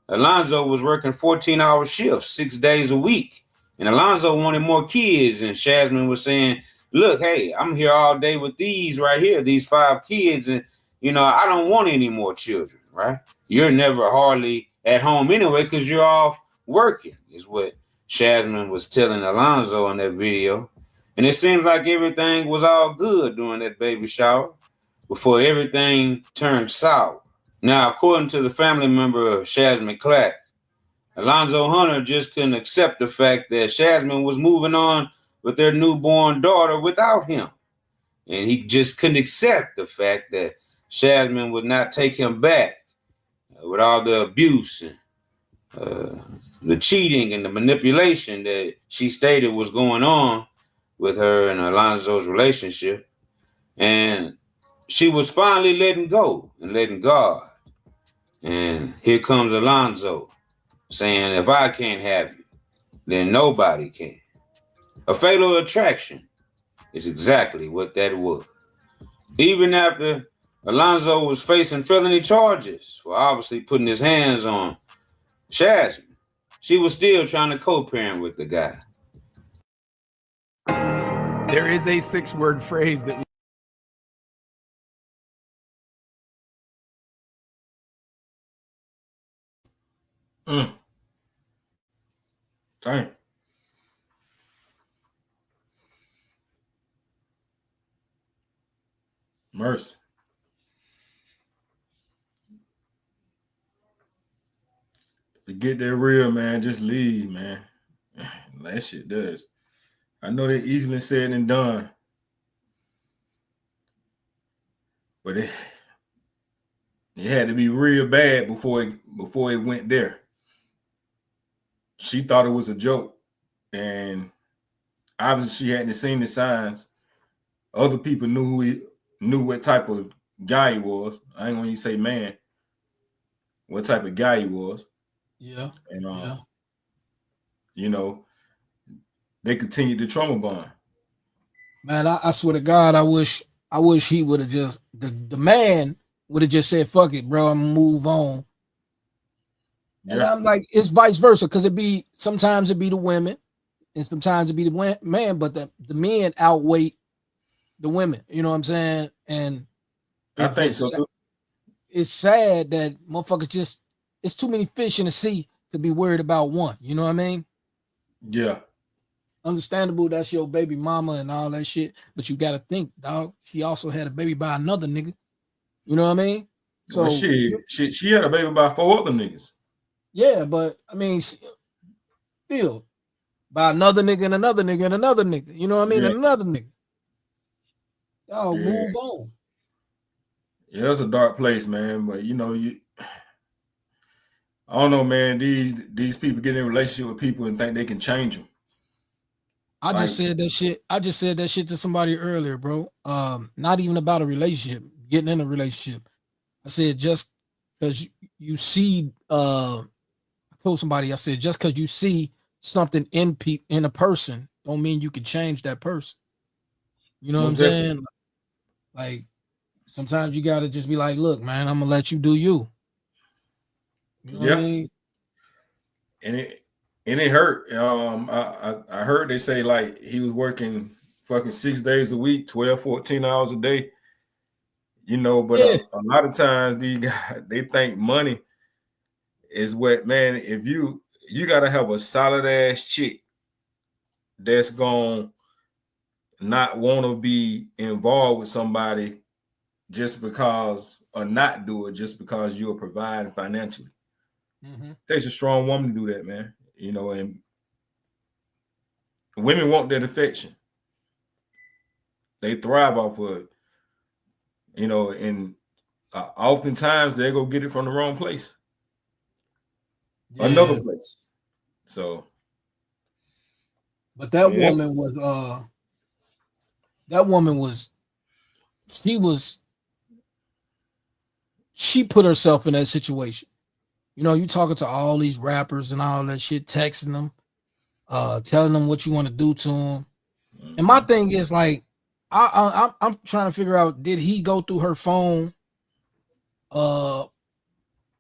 Alonzo was working 14-hour shifts, 6 days a week. And Alonzo wanted more kids. And Shazman was saying, look, hey, I'm here all day with these right here, these 5 kids. And, you know, I don't want any more children, right? You're never hardly at home anyway because you're off working, is what Shazman was telling Alonzo in that video. And it seems like everything was all good during that baby shower before everything turned sour. Now, according to the family member of Shazman Clack, Alonzo Hunter just couldn't accept the fact that Shazman was moving on with their newborn daughter without him. And he just couldn't accept the fact that Shazman would not take him back with all the abuse and the cheating and the manipulation that she stated was going on with her and Alonzo's relationship. And she was finally letting go and letting God. And here comes Alonzo saying, if I can't have you, then nobody can. A fatal attraction is exactly what that was. Even after Alonzo was facing felony charges for obviously putting his hands on Shazman, she was still trying to co-parent with the guy. There is a 6-word phrase that Dang. Mercy. To get that real, man, just leave, man. That shit does. I know they're easily said and done, but it had to be real bad before it went there. She thought it was a joke, and obviously she hadn't seen the signs. Other people knew what type of guy he was. I ain't gonna even say man. What type of guy he was. Yeah. And yeah. you know, they continued the trauma bond. Man, I swear to God, I wish he would have just the man would have just said, fuck it, bro, I'm gonna move on. And I'm like, it's vice versa, because sometimes it be the women and sometimes it be the man, but the men outweigh the women, you know what I'm saying? And I think so too. It's sad that motherfuckers it's too many fish in the sea to be worried about one, you know what I mean? Yeah. Understandable, that's your baby mama and all that shit, but you gotta think, dog, she also had a baby by another nigga. You know what I mean? So well, she had a baby by 4 other niggas. Yeah, but I mean, still by another nigga and another nigga and another nigga. You know what I mean? Yeah. And another nigga. Y'all move on. Yeah, that's a dark place, man. But you know, I don't know, man. These people get in a relationship with people and think they can change them. I just said that shit to somebody earlier, bro. Not even about a relationship, getting in a relationship. I said just because you see, I told somebody, I said just because you see something in a person, don't mean you can change that person. You know what I'm saying? Like sometimes you gotta just be like, look, man, I'm gonna let you do you. You know what I mean? And it hurt. I heard they say like he was working fucking 6 days a week, 12, 14 hours a day. You know, but a lot of times these guys, they think money is what, man, if you gotta have a solid ass chick that's gonna not want to be involved with somebody just because, or not do it just because you're providing financially. Takes a strong woman to do that, man. You know, and women want that affection. They thrive off of it. You know, and oftentimes they go get it from the wrong place. Another place. So, but that woman was she put herself in that situation. You know, you talking to all these rappers and all that shit, texting them, telling them what you want to do to them. And my thing is like, I'm trying to figure out, did he go through her phone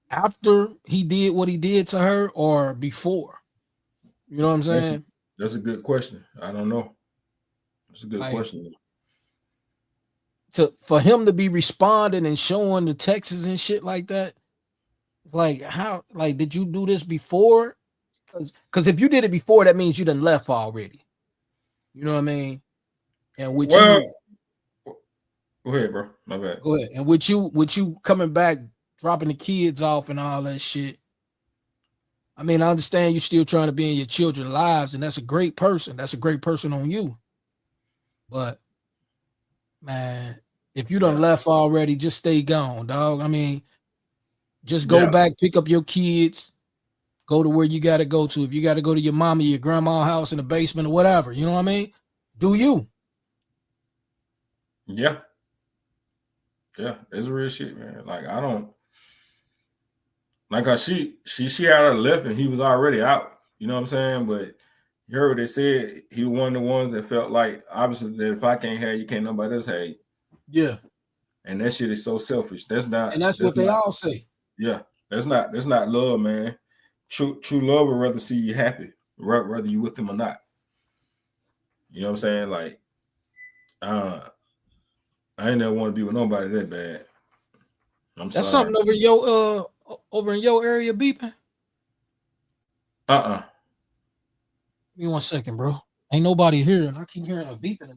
after he did what he did to her or before? You know what I'm saying? That's a good question. I don't know. That's a good Like, question. For him to be responding and showing the texts and shit like that, it's like, how, like, did you do this before? Because if you did it before, that means you done left already. You know what I mean? And with Well, go ahead, bro. My bad. go ahead. And with you coming back, dropping the kids off and all that shit. I mean, I understand you're still trying to be in your children's lives, and that's a great person. That's a great person on you. But man, if you done left already, just stay gone, dog. I mean, just go back, pick up your kids, go to where you got to go to. If you got to go to your mama, your grandma's house in the basement or whatever, you know what I mean? Do you? Yeah. Yeah, it's real shit, man. Like, I don't, like, she had her left and he was already out. You know what I'm saying? But you heard what they said. He was one of the ones that felt like, obviously, that if I can't have you, can't nobody else have you. Yeah. And that shit is so selfish. That's not. And that's what they all say. Yeah, that's not love, man. True love would rather see you happy, whether you with them or not. You know what I'm saying? Like, I ain't never want to be with nobody that bad. I'm That's sorry. something over in your area beeping. Give me 1 second, bro. Ain't nobody here, and I keep hearing a beeping.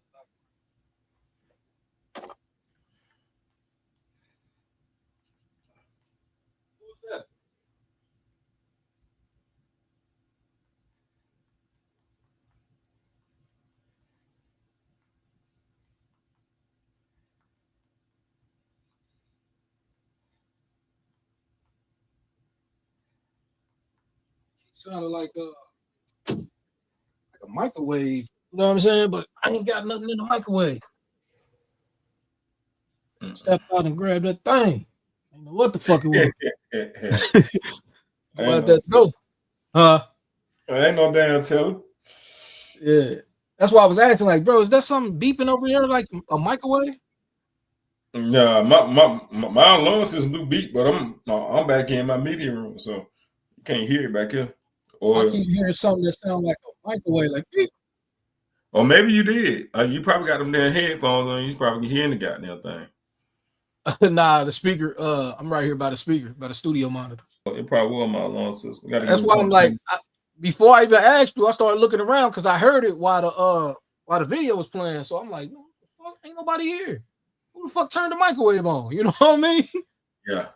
Sounded like a microwave. You know what I'm saying? But I ain't got nothing in the microwave. Step out and grab that thing. I don't know what the fuck it was. What that dope? Ain't no damn telling. Yeah. That's why I was asking, like, bro, is that something beeping over here like a microwave? Yeah, my alarm system do beep, but I'm back in my media room, so you can't hear it back here. I keep hearing something that sounds like a microwave, like beep. Or maybe you did. You probably got them damn headphones on. You probably can hear the goddamn thing. Nah, the speaker. I'm right here by the speaker, by the studio monitor. It probably was my alarm system. That's why I'm like, before I even asked you, I started looking around because I heard it while the video was playing. So I'm like, no, fuck, ain't nobody here. Who the fuck turned the microwave on? You know what I mean? Yeah.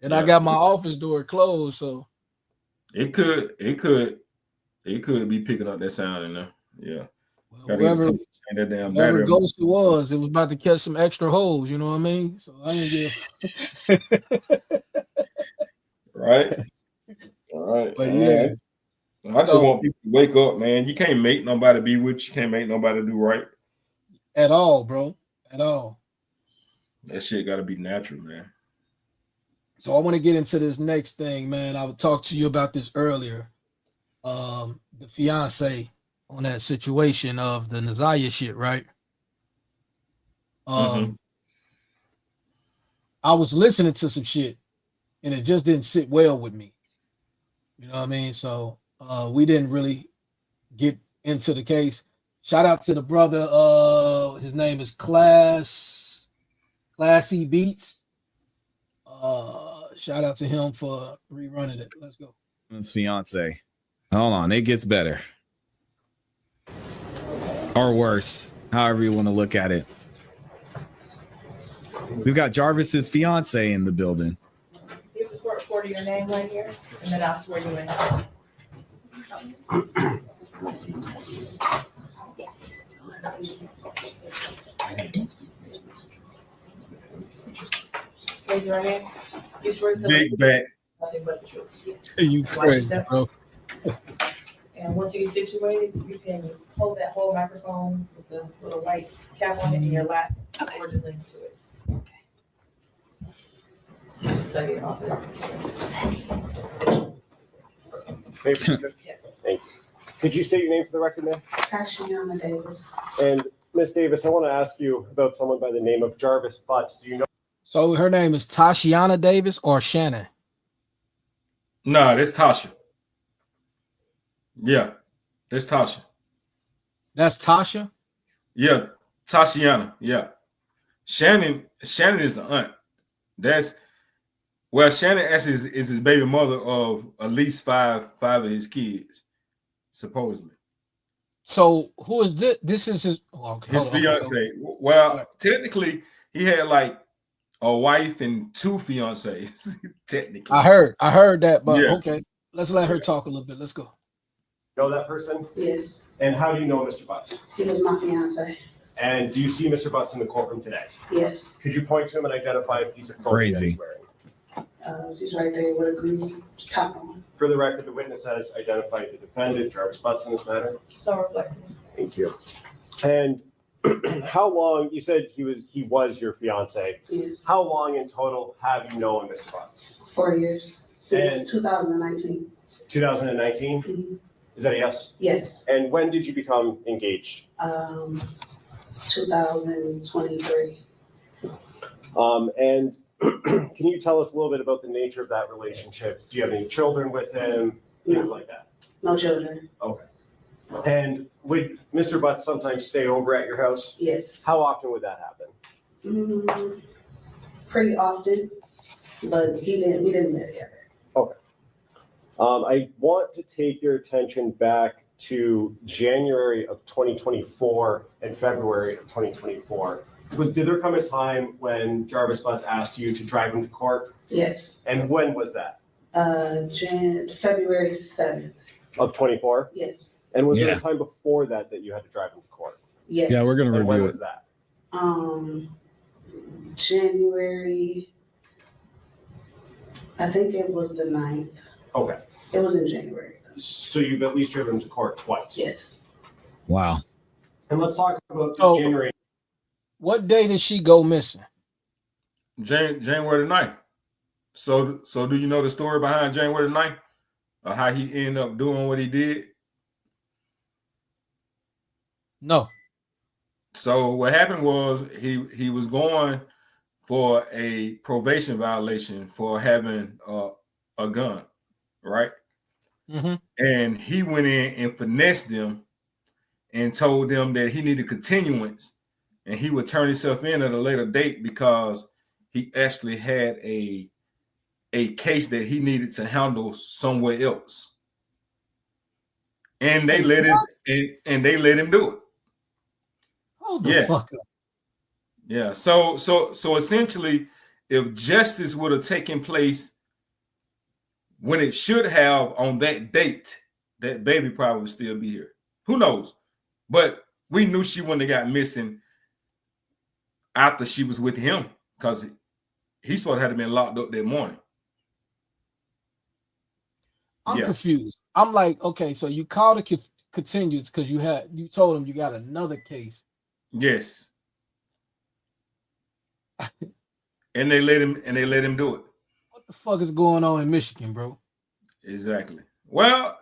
And I got my office door closed, so it could be picking up that sound in there. Yeah. Whoever that damn whoever ghost it was about to catch some extra holes. You know what I mean? So I didn't give. Right. All right. But yeah. I just want people to wake up, man. You can't make nobody be with you. Can't make nobody do right. At all, bro. At all. That shit got to be natural, man. So I want to get into this next thing, man. I would talk to you about this earlier. The fiance on that situation of the Nazaya shit, right? I was listening to some shit and it just didn't sit well with me. You know what I mean? So we didn't really get into the case. Shout out to the brother. His name is Classy Beats. Shout out to him for rerunning it. Let's go. His fiance. Hold on, it gets better. Or worse, however you want to look at it. We've got Jarvis's fiance in the building. You have to record your name right here, and then I'll swear you in. Raise your right hand. You swear to big back. Nothing but the truth. Yes. You crazy, bro. And once you get situated, you can hold that whole microphone with the little white cap on it in your lap, or just link to it. Okay. Just tug it off of Yes. Thank you. Could you state your name for the record, ma'am? Tashiana Davis. And Miss Davis, I want to ask you about someone by the name of Jarvis Butts. Do you know? So her name is Tashiana Davis or Shannon? Nah, that's Tasha. Yeah, that's Tasha. That's Tasha? Yeah, Tashiana. Yeah. Shannon is the aunt. That's Shannon actually is his baby mother of at least five of his kids, supposedly. So who is this? This is his okay, His hold on. fiance. Well, technically, he had like a wife and two fiancés. Technically, I heard that, but Yeah. okay. Let's let her talk a little bit. Let's go. Know that person? Yes, And how do you know Mr. Butts? he was my fiance. And do you see Mr. Butts in the courtroom today? Yes, Could you point to him and identify a piece of clothing that Crazy. he's wearing? she's right there with a green top on. For the record, the witness has identified the defendant, Jarvis Butts, in this matter. So reflective. Thank you. And how long, you said he was your fiance. Yes, How long in total have you known Mr. Butts? 4 years. And- Since 2019. 2019? Mhm. Is that a yes? Yes, And when did you become engaged? 2023. And can you tell us a little bit about the nature of that relationship? Do you have any children with him? Things like that. No children. Okay. And would Mr. Butts sometimes stay over at your house? Yes. How often would that happen? Pretty often, but we didn't live together. Okay. I want to take your attention back to January of 2024 and February of 2024. Did there come a time when Jarvis Butts asked you to drive him to court? Yes, And when was that? February 7th. Of 24? Yes, And was there Yeah. a time before that that you had to drive him to court? yes. Yeah, we're gonna And when review was it. that? January, I think it was the 9th. Okay. It was in January. So you've at least driven him to court twice? Yes. Wow. And let's talk about So- January. What day did she go missing? January the 9th. So do you know the story behind January the 9th? Or how he ended up doing what he did? No. So what happened was he was going for a probation violation for having a gun, right? Mm-hmm. And he went in and finessed them and told them that he needed continuance and he would turn himself in at a later date because he actually had a case that he needed to handle somewhere else. And they let they let him do it. Hold the fuck up. Yeah. So essentially, if justice would have taken place when it should have on that date, that baby probably would still be here. Who knows? But we knew she wouldn't have got missing after she was with him because he's supposed to have been locked up that morning. I'm confused. I'm like, okay, so you called it continuance because you told him you got another case. Yes. and they let him do it. What the fuck is going on in Michigan, bro? Exactly. Well,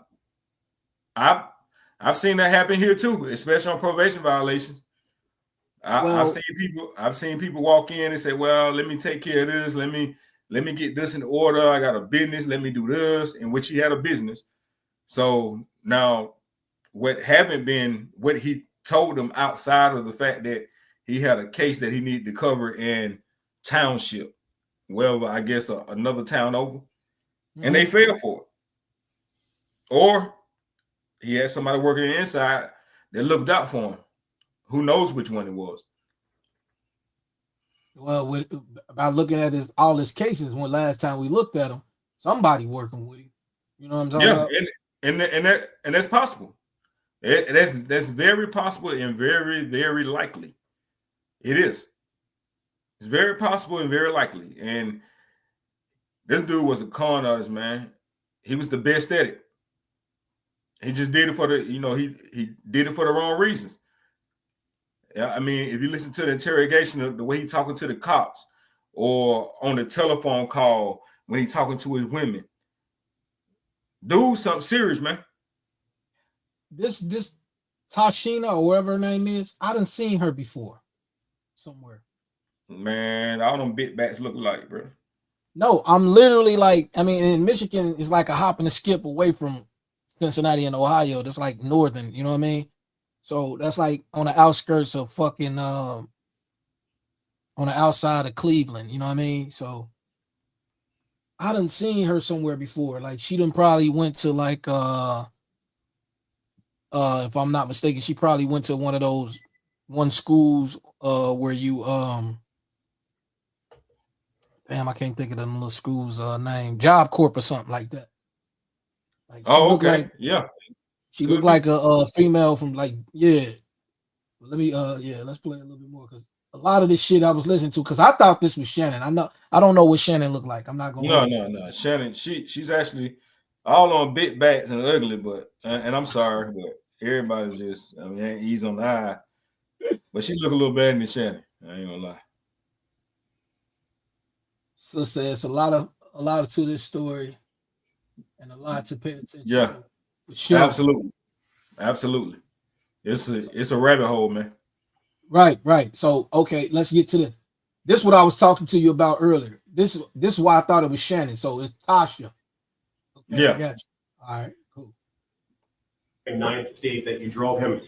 I've seen that happen here too, especially on probation violations. I've seen people walk in and say, "Well, let me take care of this. Let me get this in order. I got a business. Let me do this," in which he had a business. So now, what he told them outside of the fact that he had a case that he needed to cover in township, well, I guess another town over, and they fell for it. Or he had somebody working the inside that looked out for him. Who knows which one it was? Well, by looking at all his cases, when last time we looked at him, somebody working with him. You know what I'm talking about? And that's possible. That's very possible and very, very likely. It is. It's very possible and very likely. And this dude was a con artist, man. He was the best at it. He just did it for he did it for the wrong reasons. Yeah, I mean, if you listen to the interrogation, the way he talking to the cops, or on the telephone call when he talking to his women, dude, something serious, man. This Tashina or whatever her name is, I done seen her before somewhere. Man, all them big bats look like, bro. No, I'm literally like, I mean, in Michigan is like a hop and a skip away from Cincinnati and Ohio. That's like northern, you know what I mean? So that's like on the outskirts of fucking on the outside of Cleveland, you know what I mean? So I done seen her somewhere before. Like she done probably went to like if I'm not mistaken, she probably went to one of those schools where you damn, I can't think of the little school's name, Job Corp or something like that. Like she Oh, looked okay. like Yeah. she Could looked be. like a female from like, yeah. Let me yeah, let's play a little bit more because a lot of this shit I was listening to because I thought this was Shannon. I don't know what Shannon looked like. I'm not gonna No, hold you. no, no. Shannon, she's actually all on big backs and ugly, but and I'm sorry, but everybody's just, I mean, he's on the eye. But she look a little better than Shannon. I ain't gonna lie. So it's a lot to this story and a lot to pay attention Yeah, to. For sure. absolutely. Absolutely. It's a rabbit hole, man. Right. So okay, let's get to this. This is what I was talking to you about earlier. This is why I thought it was Shannon. So it's Tasha. Okay, Yeah. I got you. All right, cool. 9th date that you drove him.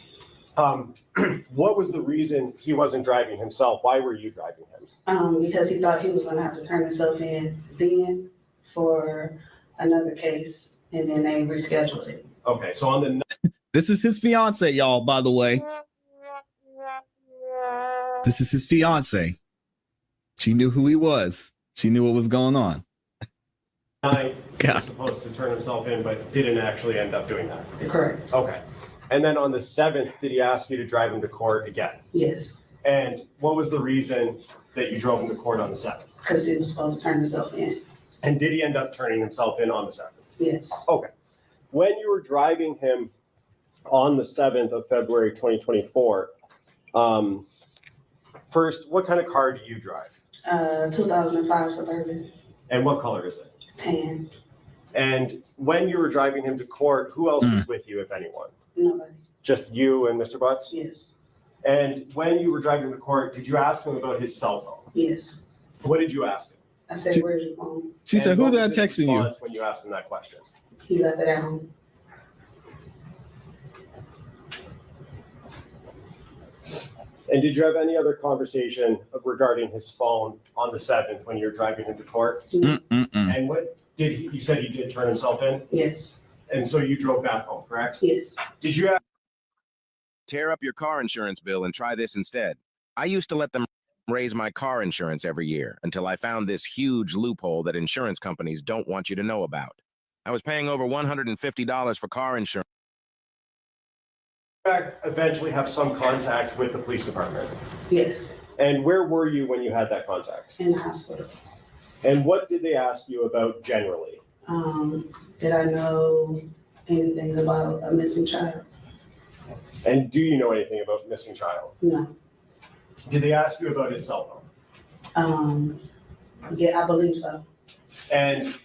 What was the reason he wasn't driving himself? Why were you driving him? Because he thought he was gonna have to turn himself in then for another case, and then they rescheduled it. Okay, so on the This is his fiance, y'all, by the way. This is his fiance. She knew who he was. She knew what was going on. 9th, he was supposed to turn himself in, but didn't actually end up doing that. Correct. Okay. And then on the 7th, did he ask you to drive him to court again? Yes, And what was the reason that you drove him to court on the 7th? because he was supposed to turn himself in. And did he end up turning himself in on the 7th? Yes. Okay. When you were driving him on the 7th of February 2024, first, what kind of car do you drive? 2005 Suburban, And what color is it? tan, And when you were driving him to court, who else was with you, if anyone? nobody. Just you and Mr. Butts? Yes, And when you were driving him to court, did you ask him about his cell phone? yes. What did you ask him? I said, where's your phone? She said, And who what that was his texting you? response when you asked him that question? He left it at home. And did you have any other conversation regarding his phone on the 7th when you were driving him to court? And what did he, you said he did turn himself in? Yes. And so you drove back home, correct? Yes. Did you have Tear up your car insurance bill and try this instead. I used to let them raise my car insurance every year until I found this huge loophole that insurance companies don't want you to know about. I was paying over $150 for car insurance. eventually have some contact with the police department? Yes, And where were you when you had that contact? in the hospital. And what did they ask you about generally? Did I know anything about a missing child? And do you know anything about missing child? No. Did they ask you about his cell phone? Yeah, I believe so. And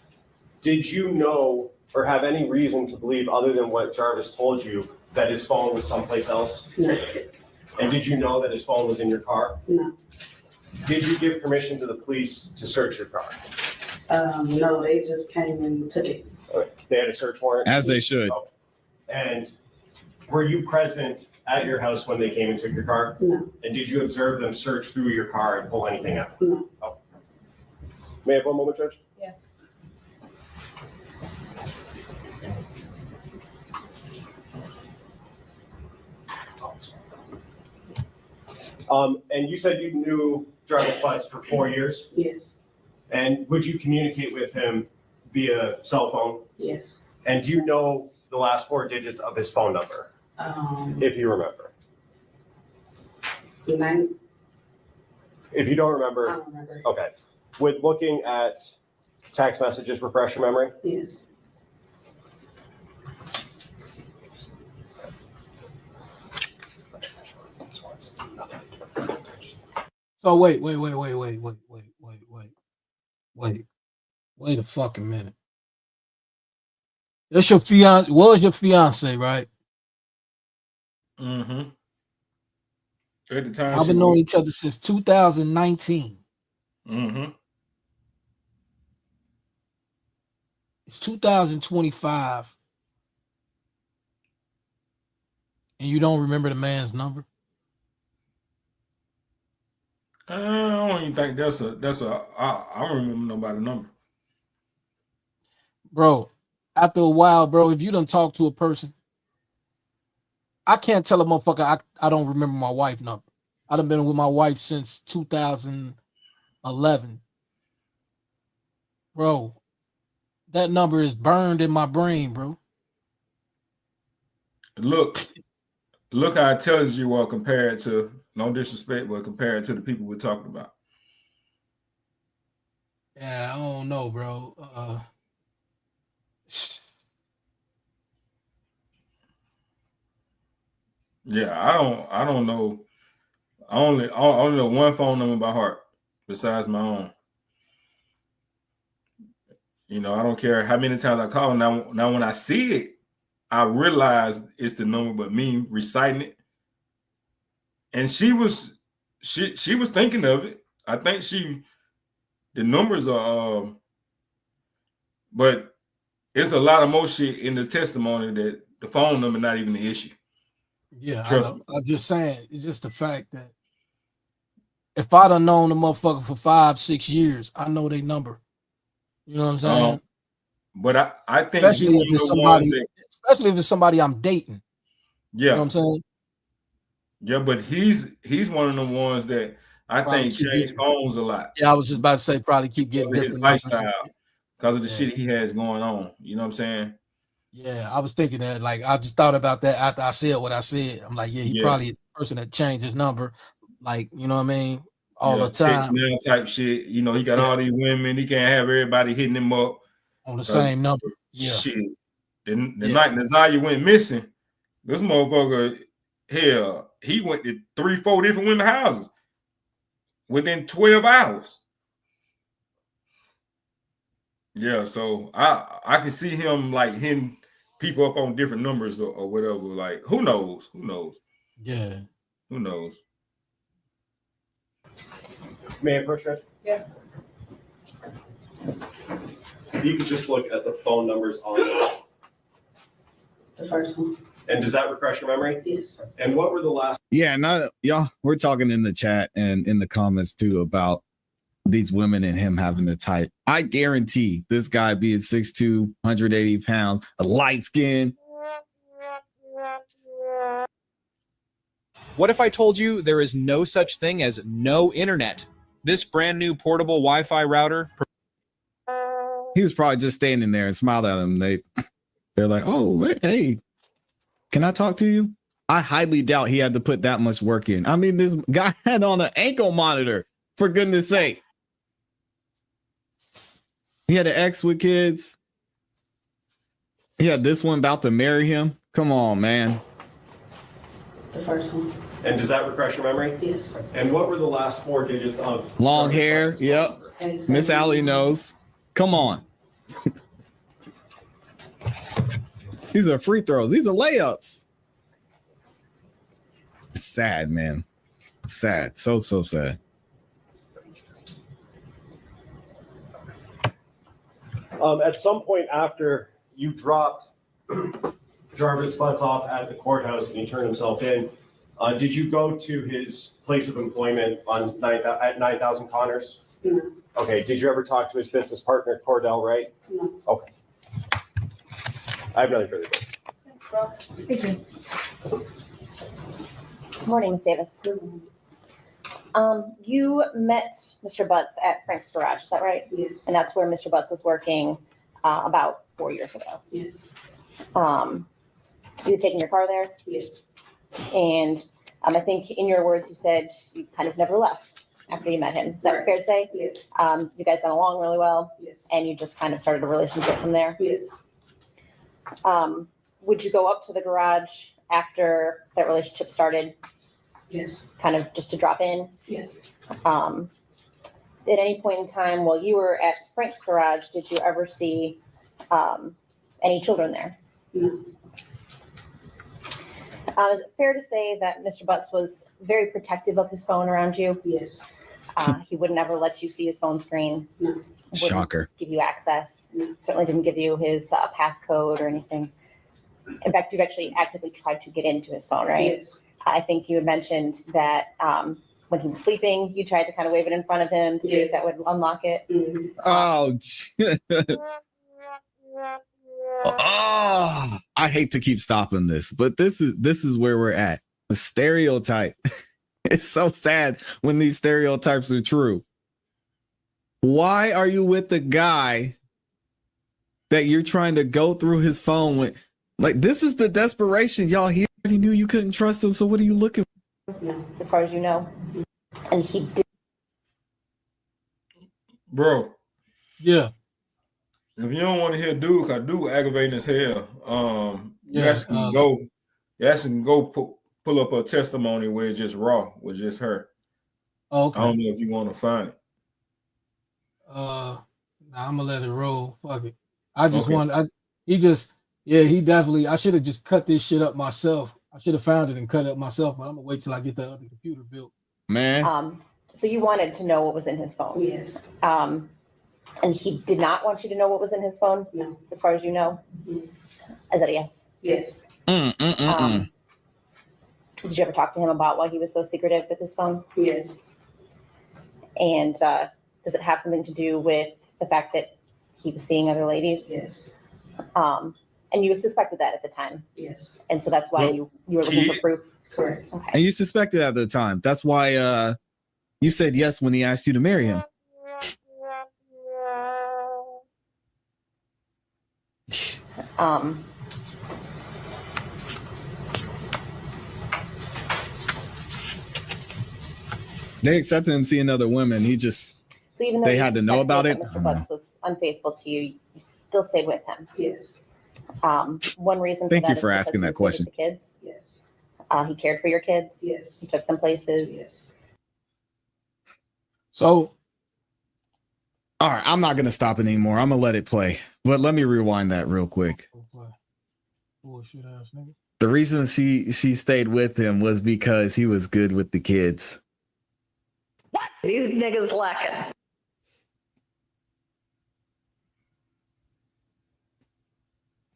did you know or have any reason to believe, other than what Jarvis told you, that his phone was someplace else? No. And did you know that his phone was in your car? No. Did you give permission to the police to search your car? No, they just came and took it. Okay. They had a search warrant? As they should. Oh. And were you present at your house when they came and took your car? No. And did you observe them search through your car and pull anything out? No. Oh. May I have one moment, Judge? Yes. And you said you knew Jarvis Butts for 4 years? Yes. And would you communicate with him via cell phone? Yes. And do you know the last 4 digits of his phone number, if you remember? Nine. If you don't remember, I don't remember. okay. With looking at text messages, refresh your memory? Yes. So wait a fucking minute. That's your fiance, was your fiance, right? Mm-hmm. At the time, I've been knowing each other since 2019. Mm-hmm. It's 2025, and you don't remember the man's number? I don't even think that's a. I don't remember nobody's number. Bro, after a while, bro, if you don't talk to a person, I can't tell a motherfucker I don't remember my wife number. I done been with my wife since 2011. Bro, that number is burned in my brain, bro. Look how intelligent you are compared to, no disrespect, but compared to the people we're talking about. Yeah, I don't know, bro. Yeah, I don't know. I only know one phone number by heart besides my own. You know, I don't care how many times I call. Now when I see it, I realize it's the number, but me reciting it. And she was thinking of it. I think the numbers are but it's a lot of more shit in the testimony that the phone number not even the issue. Yeah, I Trust know. me. I'm just saying, it's just the fact that if I'd have known the motherfucker for 5-6 years, I know their number. You know what I'm saying? But I think he Especially one if of it's the ones somebody I'm dating. You know yeah. what I'm saying? Yeah, but he's one of the ones that I Probably think keep changed getting. phones a lot. Yeah, I was just about to say probably keep Because getting of his different numbers. lifestyle, because of the Yeah. shit he has going on. You know what I'm saying? Yeah, I was thinking that. Like, I just thought about that after I said what I said. I'm like, yeah, he probably the person that changed his number, like, you know what I mean, all the text time now type shit. You know, he got Yeah. all these women. He can't have everybody hitting him up on the 'cause same number. Yeah, Shit. The Yeah. night Nazaria went missing, this motherfucker, hell, he went to 3-4 different women's houses within 12 hours. Yeah, so I can see him like hitting people up on different numbers or whatever. Like, who knows? Who knows? yeah. Who knows? May I approach you? Yes. If you could just look at the phone numbers on The first one. and does that refresh your memory? Yes. And what were the last? Yeah, no, y'all, we're talking in the chat and in the comments too about these women and him having to type. I guarantee this guy being 6'2", 180 pounds, a light skin. What if I told you there is no such thing as no internet? This brand new portable Wi-Fi router. He was probably just standing there and smiled at him. They're like, oh, hey, can I talk to you? I highly doubt he had to put that much work in. I mean, this guy had on an ankle monitor, for goodness sake. He had an ex with kids. He had this one about to marry him. Come on, man. The first one. And does that refresh your memory? Yes. And what were the last 4 digits of Long hair. Yep. Miss Allie knows. Come on. These are free throws. These are layups. Sad, man. Sad. So sad. At some point after you dropped Jarvis Butts off at the courthouse and he turned himself in, did you go to his place of employment on at 9,000 Connors? No. Okay. Did you ever talk to his business partner, Cordell Wright? No. Okay. I have nothing further. Thank you. Good morning, Ms. Davis. You met Mr. Butts at Frank's Garage, is that right? Yes. And that's where Mr. Butts was working about 4 years ago. Yes. You had taken your car there? Yes. And I think in your words, you said you kind of never left after you met him. Is that Right. fair to say? Yes. You guys got along really well? Yes. And you just kind of started a relationship from there? Yes. Would you go up to the garage after that relationship started? Yes. Kind of just to drop in? Yes. At any point in time while you were at Frank's Garage, did you ever see any children there? No. Is it fair to say that Mr. Butts was very protective of his phone around you? Yes. He would never let you see his phone screen. No. Wouldn't Shocker. give you access. Certainly didn't give you his passcode or anything. In fact, you've actually actively tried to get into his phone, right? Yes. I think you had mentioned that when he was sleeping, you tried to kind of wave it in front of him to see if that would unlock it. Oh, oh, I hate to keep stopping this, but this is where we're at. The stereotype. It's so sad when these stereotypes are true. Why are you with the guy that you're trying to go through his phone with? Like, this is the desperation, y'all. He already knew you couldn't trust him, so what are you looking for? As far as you know. And he did. Bro. Yeah. If you don't want to hear Duke, I do aggravating as hell. You Yeah, guys can go. You guys can go pull up a testimony where it's just raw with just her. Okay. I don't know if you want to find it. Nah, I'm gonna let it roll. Fuck it. I just Okay. want. He definitely. I should have just cut this shit up myself. I should have found it and cut it up myself. But I'm gonna wait till I get that other computer built. Man. So you wanted to know what was in his phone. Yes. And he did not want you to know what was in his phone. No. As far as you know. Is that a yes? Yes. Did you ever talk to him about why he was so secretive with his phone? Yes. And does it have something to do with the fact that he was seeing other ladies? Yes. And you suspected that at the time? Yes. And so that's why you were looking for proof? Correct. Okay. And you suspected at the time. That's why you said yes when he asked you to marry him. They accepted him seeing other women. He just, So even though they you had to know about suspected it. that Mr. Butts was unfaithful to you, you still stayed with him. Yes. One reason. Thank for you that for is because asking he that was good with question. The kids. Yes. He cared for your kids. Yes. He took them places. Yes. So, all right, I'm not going to stop it anymore. I'm going to let it play. But let me rewind that real quick. Bullshit ass nigga. The reason she stayed with him was because he was good with the kids. These niggas lacking.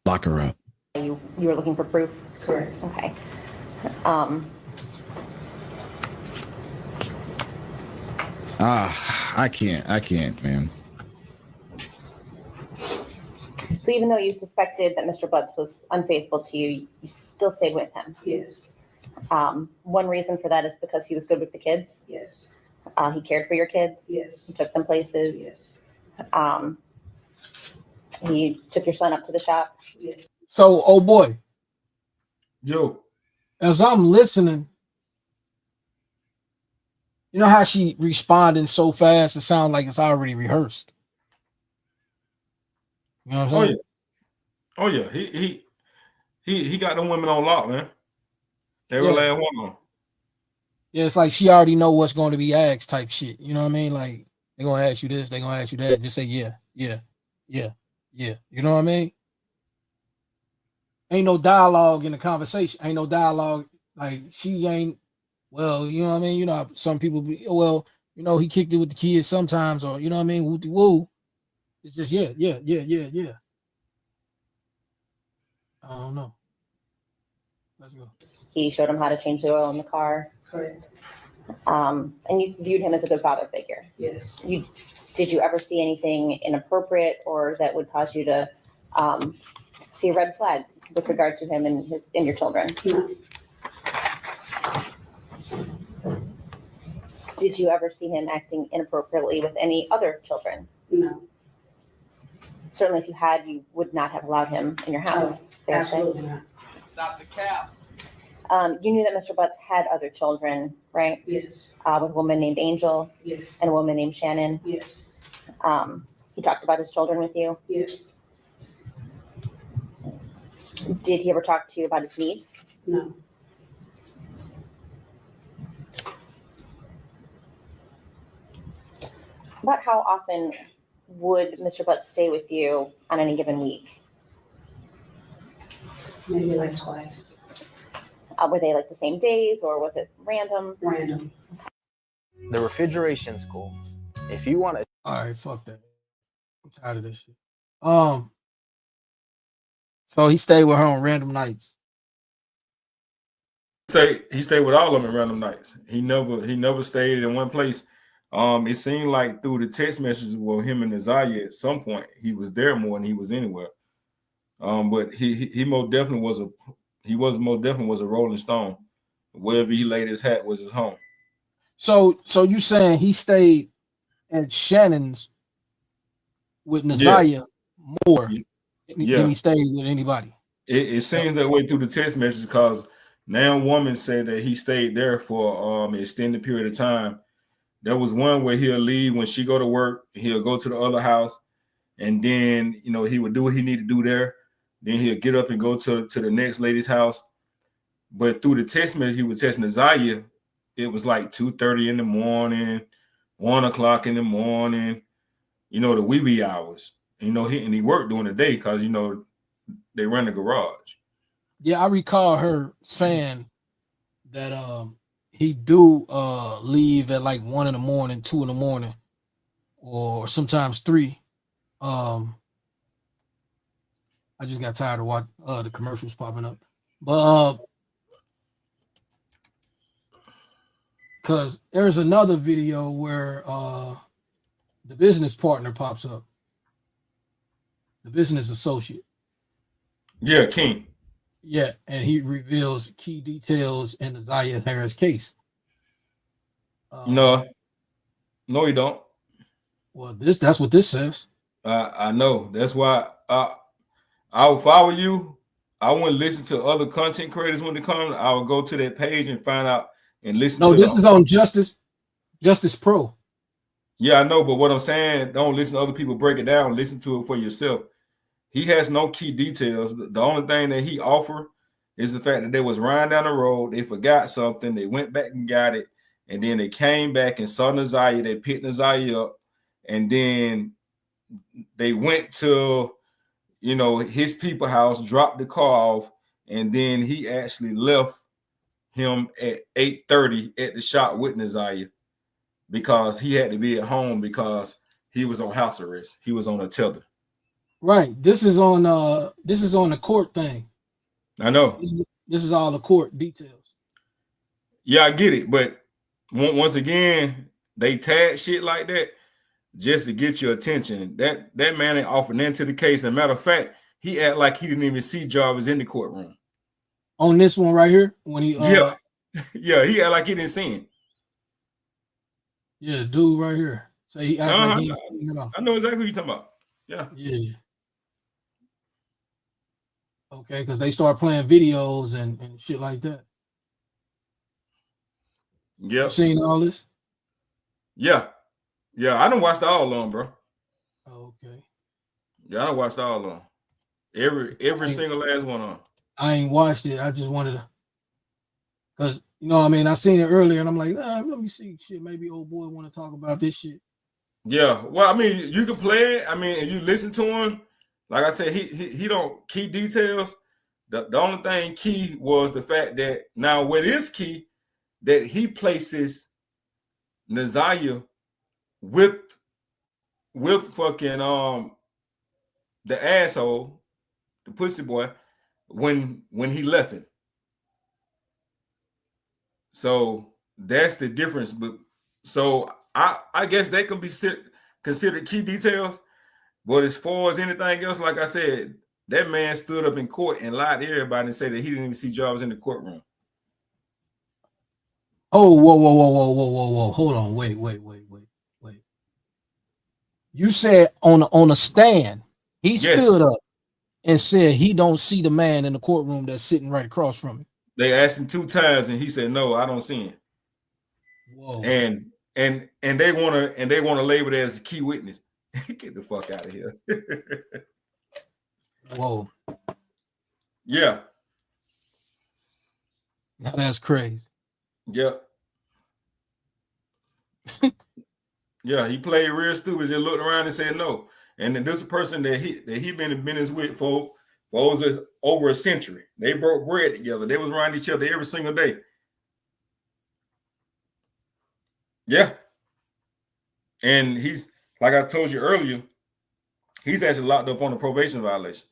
Lock her up. You were looking for proof? Correct. Okay. I can't, man. So even though you suspected that Mr. Butts was unfaithful to you, you still stayed with him. Yes. One reason for that is because he was good with the kids. Yes. He cared for your kids. Yes. He took them places. Yes. He took your son up to the shop. Yes. So, oh boy. Yo. As I'm listening, you know how she responding so fast? It sounds like it's already rehearsed. You know what I'm saying? Oh yeah. He got them women on lock, man. Every Yeah. last one of them. Yeah, it's like she already know what's going to be asked type shit. You know what I mean? Like, they're going to ask you this, they're going to ask you that. Just say, yeah. You know what I mean? Ain't no dialogue in the conversation. Ain't no dialogue. Like, she ain't, well, you know what I mean? You know, some people be, well, you know, he kicked it with the kids sometimes, or, you know what I mean? Woo. It's just, yeah. I don't know. Let's go. He showed him how to change the oil in the car. Correct. And you viewed him as a good father figure. Yes. Did you ever see anything inappropriate or that would cause you to see a red flag with regard to him and your children? No. Did you ever see him acting inappropriately with any other children? No. Certainly, if you had, you would not have allowed him in your house. Oh, absolutely not. Stop the cap. You knew that Mr. Butts had other children, right? Yes. With a woman named Angel. Yes. And a woman named Shannon. Yes. He talked about his children with you. Yes. Did he ever talk to you about his niece? No. About how often would Mr. Butts stay with you on any given week? Maybe like twice. Were they like the same days or was it random? Random. The refrigeration school. If you want to. All right, fuck that. I'm tired of this shit. So he stayed with her on random nights. He stayed with all of them at random nights. He never stayed in one place. It seemed like through the text messages with him and Isaiah at some point he was there more than he was anywhere. But he most definitely was a Rolling Stone. Wherever he laid his hat was his home. So you saying he stayed at Shannon's with Naziah more than he stayed with anybody? It seems that way through the text message because now woman said that he stayed there for an extended period of time. There was one where he'll leave when she go to work, he'll go to the other house, and then he would do what he needed to do there. Then he'll get up and go to the next lady's house. But through the text message, he was texting Naziah. It was like 2:30 in the morning, 1:00 in the morning, the wee hours. He worked during the day because they run the garage. Yeah, I recall her saying that he do leave at like 1 in the morning, 2 in the morning, or sometimes 3. I just got tired of watching the commercials popping up. But because there's another video where the business partner pops up, the business associate. Yeah, King. Yeah, and he reveals key details in the Zaya Harris case. No, you don't. Well, that's what this says. I know. That's why if I were you, I wouldn't listen to other content creators when they come. I would go to that page and find out and listen to. No, this is on Justice Pro. Yeah, I know, but what I'm saying, don't listen to other people break it down. Listen to it for yourself. He has no key details. The only thing that he offered is the fact that they was riding down the road. They forgot something. They went back and got it. And then they came back and saw Naziah. They picked Naziah up. And then they went to, his people house, dropped the car off. And then he actually left him at 8:30 at the shop with Naziah because he had to be at home because he was on house arrest. He was on a tether. Right. This is on the court thing. I know. This is all the court details. Yeah, I get it, but once again, they tag shit like that just to get your attention. That man ain't offered into the case. As a matter of fact, he act like he didn't even see Jarvis in the courtroom. On this one right here, when he yeah, he act like he didn't see him. Yeah, dude right here. So he act like he ain't seen it all. I know exactly who you're talking about. Yeah. Yeah. Okay, because they start playing videos and shit like that. Yeah. You seen all this? Yeah. I done watched all of them, bro. Okay. Yeah, I done watched all of them. Every single last one of them. I ain't watched it. I just wanted to, because I seen it earlier and I'm like, let me see shit. Maybe old boy want to talk about this shit. Yeah. Well, you can play it. And you listen to him. Like I said, he don't key details. The only thing key was the fact that now what is key that he places Naziah with fucking the asshole, the pussy boy, when he left him. So that's the difference. But so I guess that can be considered key details. But as far as anything else, like I said, that man stood up in court and lied to everybody and said that he didn't even see Jarvis in the courtroom. Oh, whoa. Hold on. Wait. You said on a stand, he stood up and said he don't see the man in the courtroom that's sitting right across from him. They asked him 2 times and he said, no, I don't see him. Whoa. And they wanna label it as a key witness. Get the fuck out of here. Whoa. Yeah. Now that's crazy. Yep. Yeah, he played real stupid. Just looked around and said no. And then this is a person that he been in business with for over a century. They broke bread together. They was around each other every single day. Yeah. And he's, like I told you earlier, He's actually locked up on a probation violation.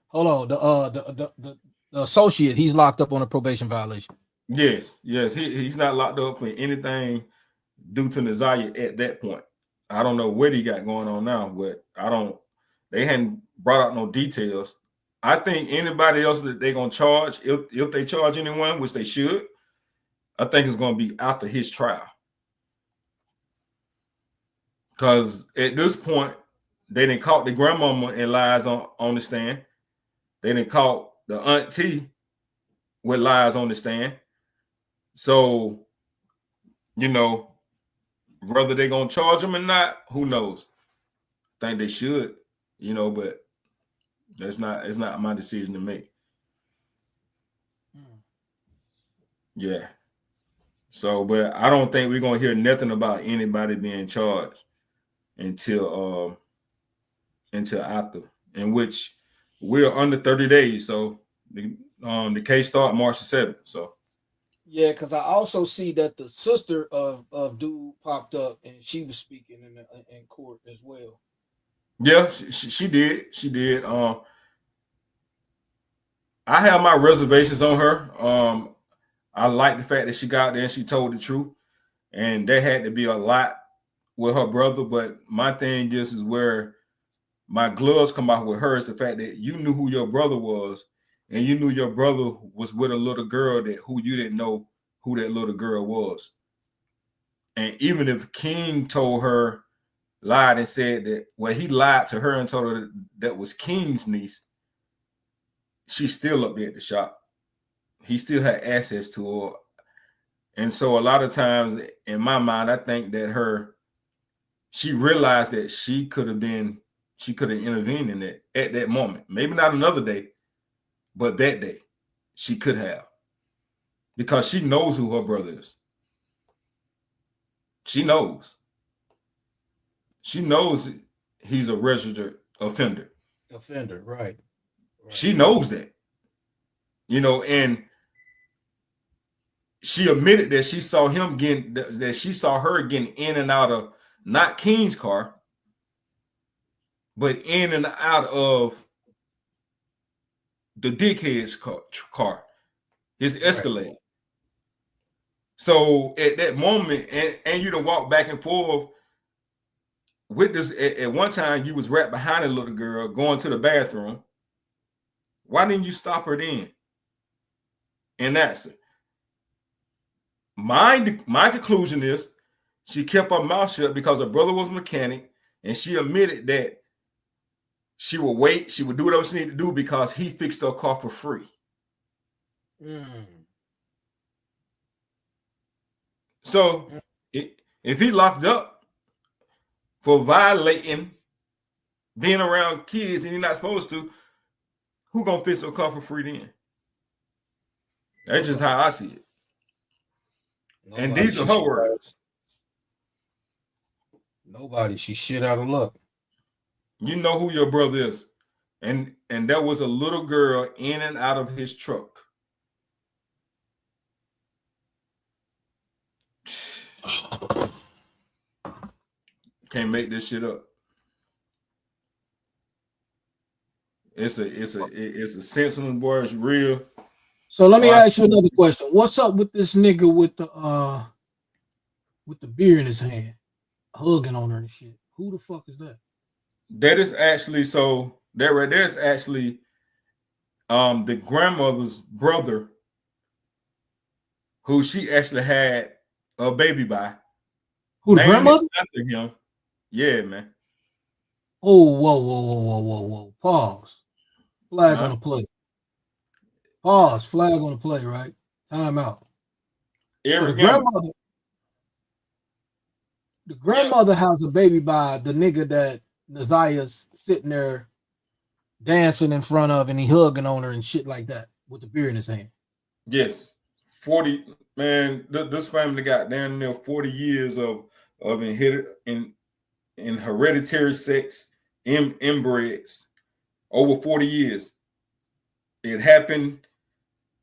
Hold on, the associate, he's locked up on a probation violation. Yes, he's not locked up for anything due to Nazaya at that point. I don't know what he got going on now, but they hadn't brought out no details. I think anybody else that they're gonna charge, if they charge anyone, which they should, I think it's gonna be after his trial. Because at this point, they didn't caught the grandmama in lies on the stand. They didn't caught the auntie with lies on the stand. So, whether they're gonna charge them or not, who knows? I think they should, but it's not my decision to make. Yeah. So, but I don't think we're gonna hear nothing about anybody being charged until after, in which we're under 30 days. So the case start March 7th. So yeah, because I also see that the sister of dude popped up and she was speaking in court as well. Yeah, she did. She did. I have my reservations on her. I like the fact that she got there and she told the truth, and there had to be a lot with her brother. But my thing is where my gloves come out with her is the fact that you knew who your brother was, and you knew your brother was with a little girl who you didn't know who that little girl was. And even if King told her, lied and said that, well, he lied to her and told her that was King's niece, she's still up there at the shop. He still had access to her. And so a lot of times in my mind, I think that she realized that she could have intervened in that at that moment. Maybe not another day, but that day she could have. Because she knows who her brother is. She knows. She knows he's a registered offender. Right. She knows that. And she admitted that she saw her getting in and out of not King's car, but in and out of the dickhead's car, his Escalade. Right. So at that moment, and you done walk back and forth with this. At one time, you was right behind a little girl going to the bathroom. Why didn't you stop her then? And answer. My conclusion is she kept her mouth shut because her brother was a mechanic, and she admitted that she would wait, she would do whatever she needed to do because he fixed her car for free. So if he locked up for violating, being around kids and you're not supposed to, who gonna fix her car for free then? That's just how I see it. And these are her words. Nobody. She's shit out of luck. You know who your brother is. And there was a little girl in and out of his truck. Can't make this shit up. It's a sensible boy. It's real. So let me ask you another question. What's up with this nigga with the beer in his hand, hugging on her and shit? Who the fuck is that? That is actually that right there is actually the grandmother's brother, who she actually had a baby by. Who, the grandmother? After him. Yeah, man. Oh, whoa. Pause. Flag on the play. Pause. Flag on the play, right? Time out. So the grandmother has a baby by the nigga that Nazaya's sitting there dancing in front of, and he hugging on her and shit like that with the beer in his hand. Yes. 40, man, this family got down there 40 years of in hereditary sex, inbreds, over 40 years. It happened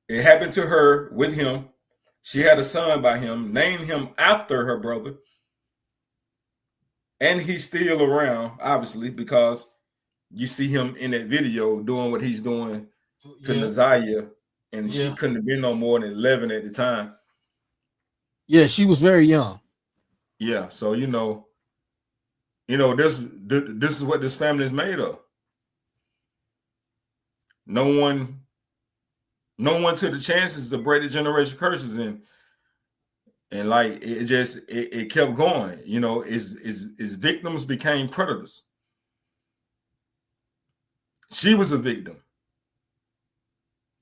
to her with him. She had a son by him, named him after her brother. And he's still around, obviously, because you see him in that video doing what he's doing to Yeah. Nazaya, and she Yeah. couldn't have been no more than 11 at the time. Yeah, she was very young. Yeah, so this is what this family is made of. No one took the chances to break the generation curses, and like it kept going. Its victims became predators. She was a victim,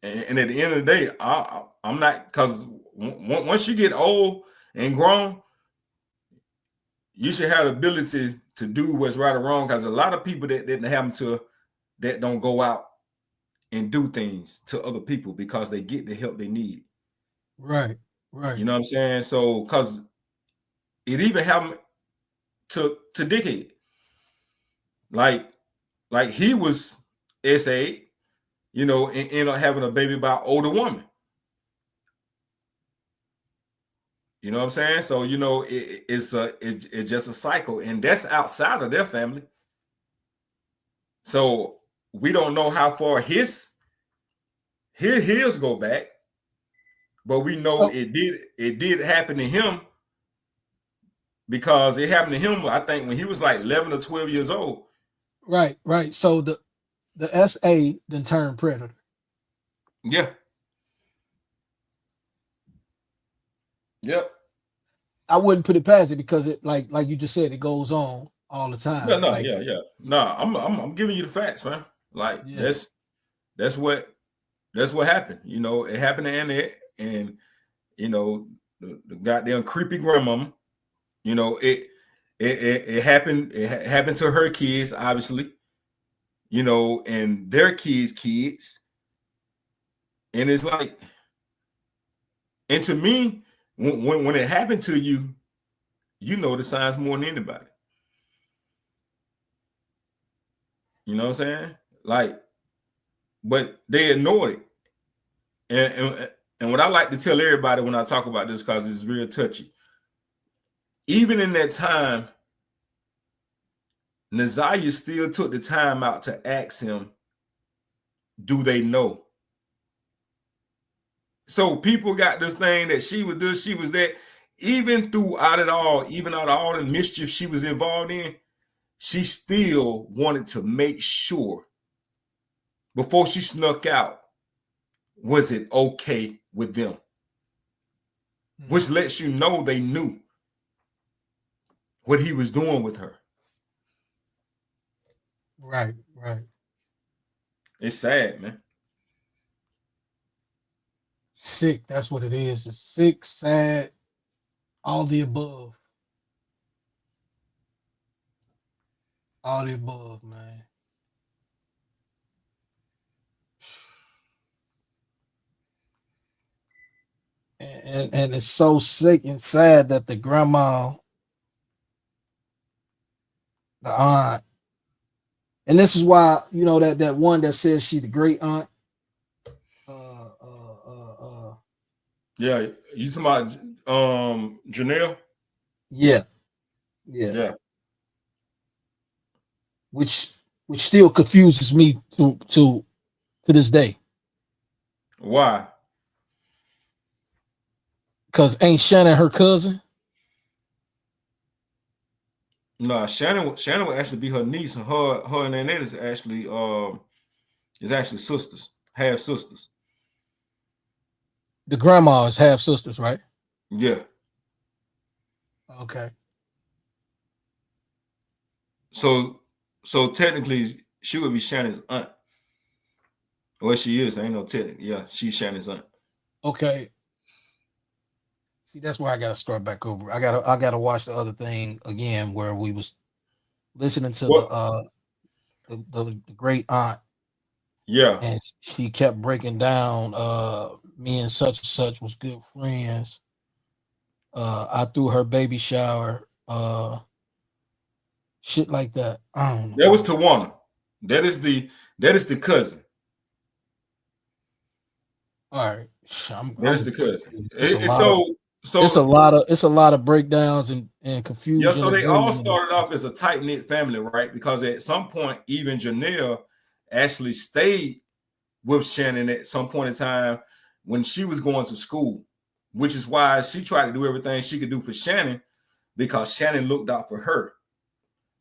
and at the end of the day, I'm not, because once you get old and grown, you should have the ability to do what's right or wrong. Because a lot of people that didn't happen to, that don't go out and do things to other people because they get the help they need. Right. Right. You know what I'm saying? So, because it even happened to Dickhead. Like he was SA, and end up having a baby by an older woman. You know what I'm saying? So, it's just a cycle, and that's outside of their family. So we don't know how far his go back, but we know it did happen to him, because it happened to him, I think, when he was like 11 or 12 years old. Right. Right. So the SA then turned predator. Yeah. Yep. I wouldn't put it past it, because it, like you just said, it goes on all the time. No, I'm giving you the facts, man. Like, that's what happened. It happened to Annette, and the goddamn creepy grandmama. It happened to her kids, obviously. And their kids. And it's like, and to me, when it happened to you, you know the signs more than anybody. You know what I'm saying? Like, but they ignored it. And what I like to tell everybody when I talk about this, because it's real touchy, even in that time, Nazaya still took the time out to ask him, do they know? So people got this thing that she was this, she was that. Even throughout it all, even out of all the mischief she was involved in, she still wanted to make sure before she snuck out, was it okay with them? Which lets you know they knew what he was doing with her. Right. Right. It's sad, man. Sick. That's what it is. It's sick, sad, all the above. All the above, man. And it's so sick and sad that the grandma, the aunt, and this is why, that one that says she's the great aunt. Yeah, you talking about Janelle? Yeah. Which still confuses me to this day. Why? Because ain't Shannon her cousin? No, Shannon would actually be her niece, and her and Annette is actually sisters, half sisters. The grandma is half sisters, right? Yeah. Okay. So technically she would be Shannon's aunt. Well, she is. I ain't no technically. Yeah, she's Shannon's aunt. Okay. See, that's where I gotta start back over. I gotta watch the other thing again, where we was listening to the great aunt. Yeah. And she kept breaking down, me and such was good friends. I threw her baby shower, shit like that. I don't know. That was Tawana. That is the cousin. All right. That is the cousin. So it's a lot of breakdowns and confusion. Yeah, so they all and- started off as a tight-knit family, right? Because at some point, even Janelle actually stayed with Shannon at some point in time when she was going to school, which is why she tried to do everything she could do for Shannon because Shannon looked out for her.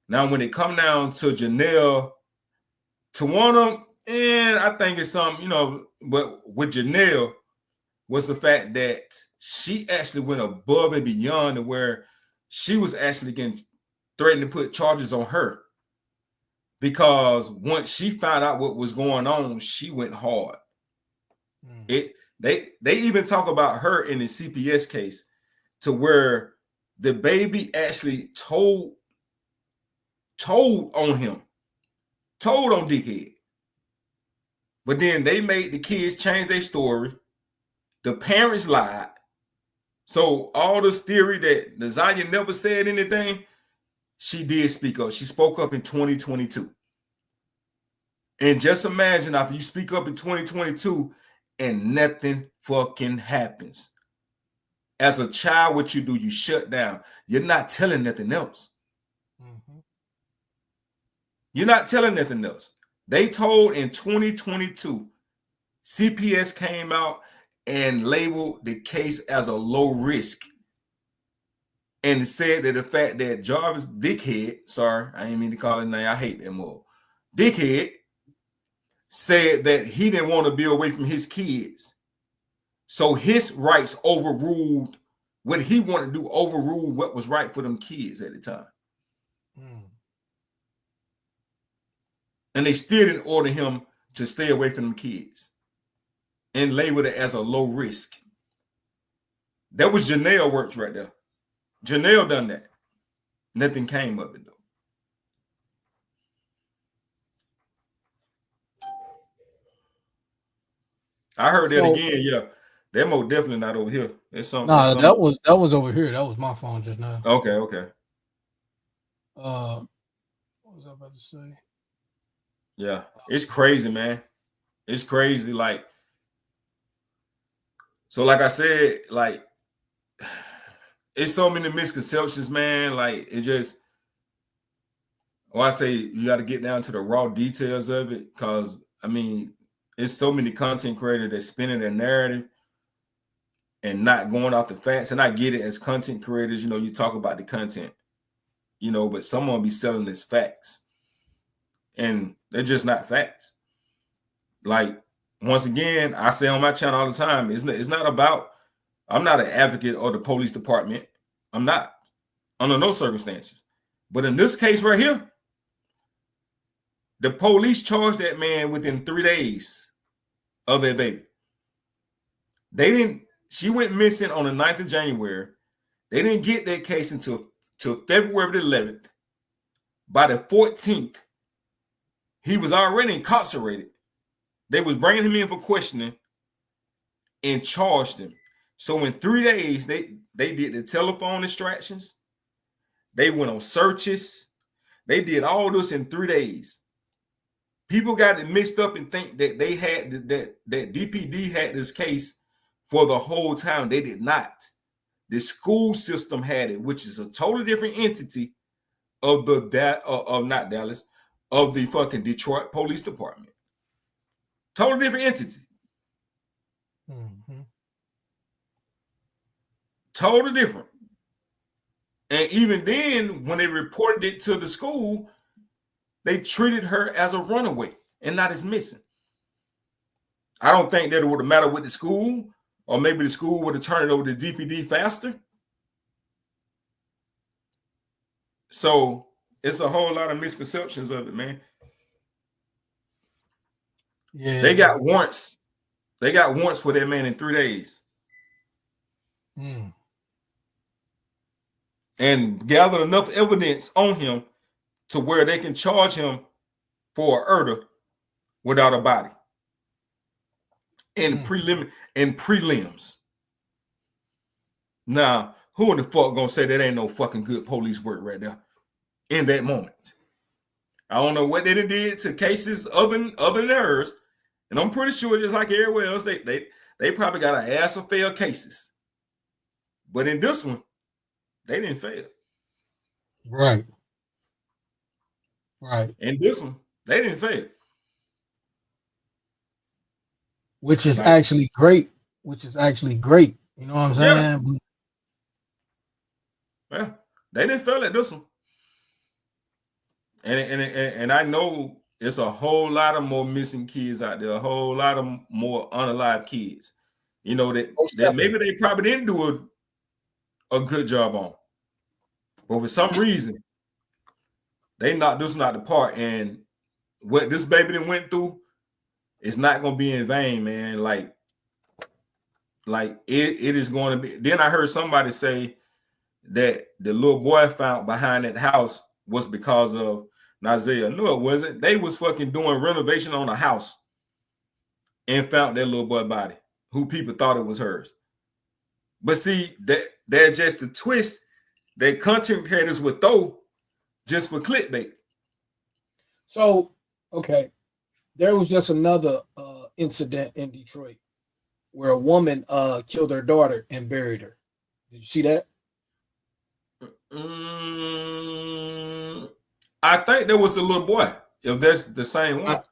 Now, when it come down to Janelle, to one of them, and I think it's something, but with Janelle was the fact that she actually went above and beyond to where she was actually getting threatened to put charges on her because once she found out what was going on, she went hard. They even talk about her in the CPS case to where the baby actually told on him, told on Dickhead. But then they made the kids change their story. The parents lied. So all this theory that Nazaya never said anything, she did speak up. She spoke up in 2022. And just imagine after you speak up in 2022 and nothing fucking happens. As a child, what you do, you shut down. You're not telling nothing else. You're not telling nothing else. They told in 2022, CPS came out and labeled the case as a low risk and said that the fact that Jarvis Dickhead, sorry, I didn't mean to call his name, I hate that move. Dickhead said that he didn't want to be away from his kids. So his rights overruled what he wanted to do, overruled what was right for them kids at the time. And they still didn't order him to stay away from them kids and labeled it as a low risk. That was Janelle works right there. Janelle done that. Nothing came of it though. I heard that again. Yeah, that most definitely not over here. It's something. Nah, that was over here. That was my phone just now. Okay. What was I about to say? Yeah, it's crazy, man. It's crazy. Like, so like I said, like, it's so many misconceptions, man. Like, it just, I say you got to get down to the raw details of it because, I mean, it's so many content creators that spinning their narrative and not going off the facts. And I get it as content creators, you talk about the content, but someone be selling this facts. And they're just not facts. Like, once again, I say on my channel all the time, it's not about, I'm not an advocate of the police department. I'm not, under no circumstances. But in this case right here, the police charged that man within 3 days of their baby. She went missing on the 9th of January. They didn't get that case until February the 11th. By the 14th, he was already incarcerated. They was bringing him in for questioning and charged him. So in 3 days, they did the telephone extractions. They went on searches. They did all this in 3 days. People got it mixed up and think that they had that DPD had this case for the whole time. They did not. The school system had it, which is a totally different entity of not Dallas, of the fucking Detroit Police Department. Totally different entity. Totally different. And even then, when they reported it to the school, they treated her as a runaway and not as missing. I don't think that it would have mattered with the school, or maybe the school would have turned it over to DPD faster. So it's a whole lot of misconceptions of it, man. Yeah. They got warrants. They got warrants for that man in 3 days. And gathered enough evidence on him to where they can charge him for a murder without a body. In prelims. Now, who in the fuck gonna say that ain't no fucking good police work right there in that moment? I don't know what they did to cases other than theirs, and I'm pretty sure just like everywhere else, they probably got an ass of failed cases. But in this one, they didn't fail. Right. Right. In this one, they didn't fail. Which is actually great. Which is actually great. You know what I'm saying? Yeah, they didn't fail at this one. And I know it's a whole lot of more missing kids out there, a whole lot of more unalive kids. You know, that maybe they probably didn't do a good job on. But for some reason, they knocked this one out the park. And what this baby done went through, it's not gonna be in vain, man. Like it is going to be. Then I heard somebody say that the little boy found behind that house was because of Nazia. No, it wasn't. They was fucking doing renovation on a house and found that little boy body, who people thought it was hers. But see, that's just the twist that content creators would throw just for clickbait. So, okay, there was just another incident in Detroit where a woman killed her daughter and buried her. Did you see that? I think that was the little boy. If that's the same one,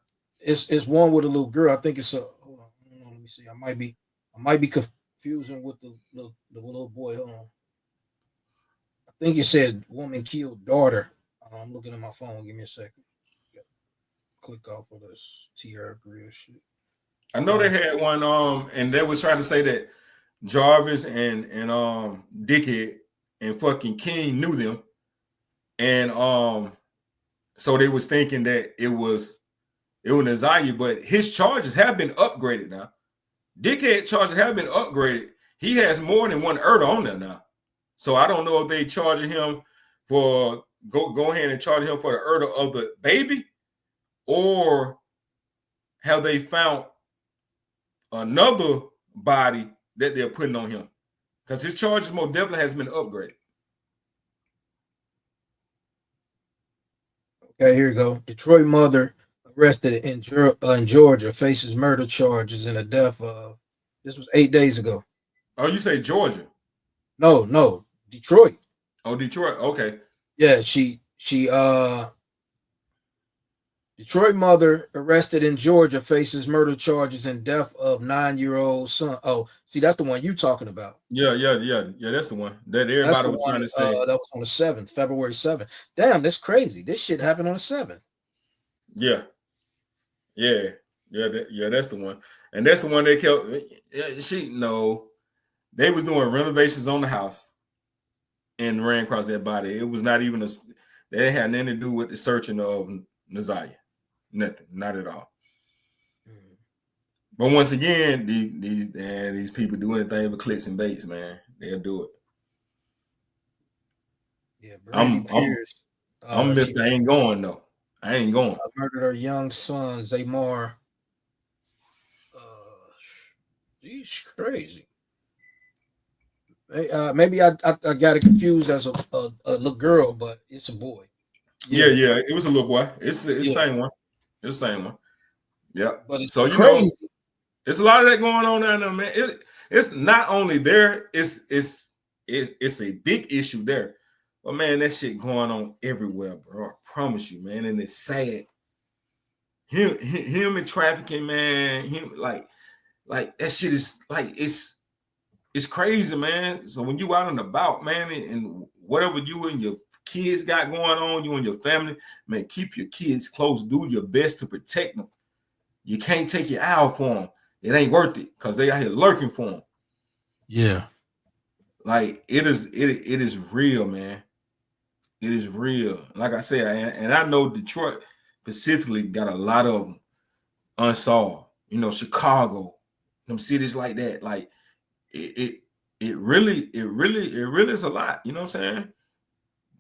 it's one with a little girl. I think it's a. Hold on, let me see. I might be confusing with the little boy. Hold on. I think it said woman killed daughter. I'm looking at my phone. Give me a second. Click off of this Tierra Grill shit. I know they had one. And they was trying to say that Jarvis and Dickhead and fucking King knew them, and so they was thinking that it was Nazaya, but his charges have been upgraded now. Dickhead charges have been upgraded. He has more than one murder on there now. So I don't know if they charging him for go ahead and charge him for the murder of the baby, or have they found another body that they're putting on him? Because his charges most definitely has been upgraded. Okay, here you go. Detroit mother arrested in Georgia faces murder charges in a death of. This was 8 days ago. Oh, you say Georgia? No, Detroit. Oh, Detroit. Okay. Yeah, she Detroit mother arrested in Georgia faces murder charges and death of 9-year-old son. Oh, see, that's the one you talking about. Yeah. That's the one that everybody was trying to say. That was on the 7th, February 7th. Damn, that's crazy. This shit happened on the 7th. Yeah. That's the one, and that's the one they kept. They was doing renovations on the house and ran across that body. It was not even they had nothing to do with the searching of Nazaya. Nothing, not at all. But once again, these people do anything for clicks and baits, man. They'll do it. Yeah, Brandy Pierce. I'm Mr. Ain't going though. I ain't going. Murdered her young son, Zaymar. She's crazy. Maybe I got it confused as a little girl, but it's a boy. Yeah, it was a little boy. It's the same one. It's the same one. Yeah. But it's so crazy. It's a lot of that going on down there, man. It's not only there. It's a big issue there, but man, that shit going on everywhere, bro. I promise you, man, and it's sad. Human trafficking, man. Like that shit is like it's crazy, man. So when you out and about, man, and whatever you and your kids got going on, you and your family, man, keep your kids close. Do your best to protect them. You can't take your eye off for them. It ain't worth it because they out here lurking for them. Yeah. Like it is real, man. It is real. Like I said, and I know Detroit specifically got a lot of them unsolved. You know, Chicago, them cities like that. Like it really is a lot. You know what I'm saying?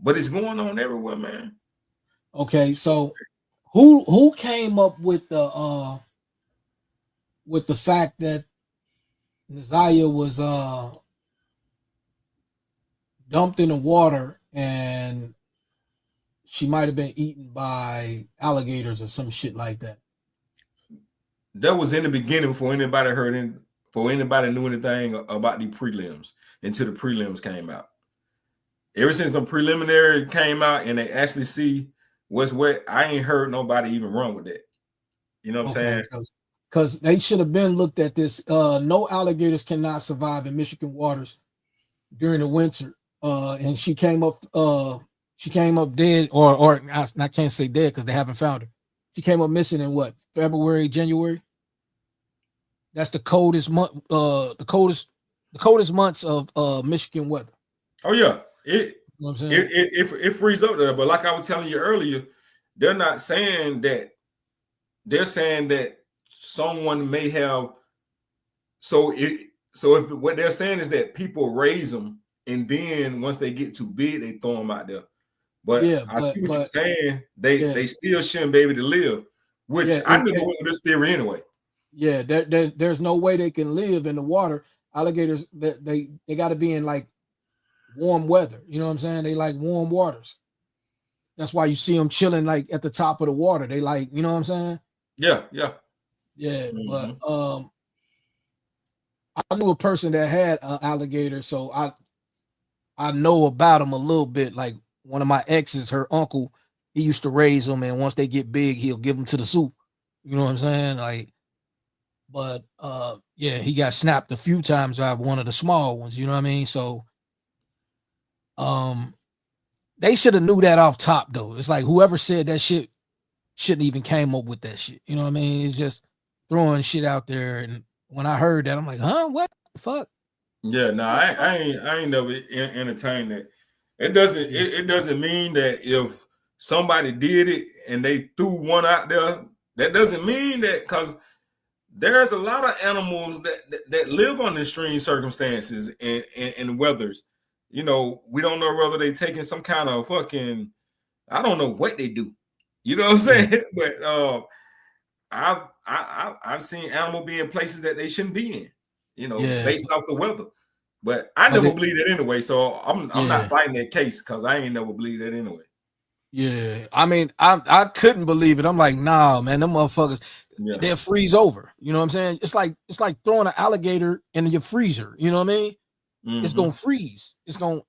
But it's going on everywhere, man. Okay, so who came up with the fact that Nazaya was dumped in the water and she might have been eaten by alligators or some shit like that? That was in the beginning before anybody before anybody knew anything about the prelims until the prelims came out. Ever since the preliminary came out and they actually see what's what, I ain't heard nobody even run with that. You know what I'm saying? Because they should have been looked at this. No alligators cannot survive in Michigan waters during the winter. And she came up dead, or I can't say dead because they haven't found her. She came up missing in what, February, January? That's the coldest month, the coldest months of Michigan weather. Oh yeah. You know what I'm saying? It frees up there. But like I was telling you earlier, they're not saying that. They're saying that someone may have. So if what they're saying is that people raise them, and then once they get too big, they throw them out there. But Yeah, I see what but you're saying. They still shouldn't be able to live, which Yeah, I never went with this theory anyway. Yeah, there's no way they can live in the water. Alligators, that they got to be in like warm weather. You know what I'm saying? They like warm waters. That's why you see them chilling like at the top of the water. They like, you know what I'm saying? Yeah. Yeah. But I knew a person that had an alligator, so I know about them a little bit. Like one of my exes, her uncle, he used to raise them, and once they get big, he'll give them to the zoo. You know what I'm saying? Like, but yeah, he got snapped a few times by one of the small ones. You know what I mean? So, they should have knew that off top though. It's like whoever said that shit shouldn't even came up with that shit. You know what I mean? It's just throwing shit out there. And when I heard that, I'm like, huh? What the fuck? Yeah, no, I ain't never entertained that. It doesn't mean that if somebody did it and they threw one out there, that doesn't mean that, because there's a lot of animals that live under extreme circumstances and weathers. You know, we don't know whether they taking some kind of fucking, I don't know what they do. You know what I'm saying? But I've seen animal be in places that they shouldn't be in, you know, based off the weather. But I never believed it anyway. So I'm not fighting that case because I ain't never believed that anyway. Yeah. I mean, I couldn't believe it. I'm like, nah, man, them motherfuckers, they'll freeze over. You know what I'm saying? It's like throwing an alligator in your freezer. You know what I mean? It's gonna freeze. It's not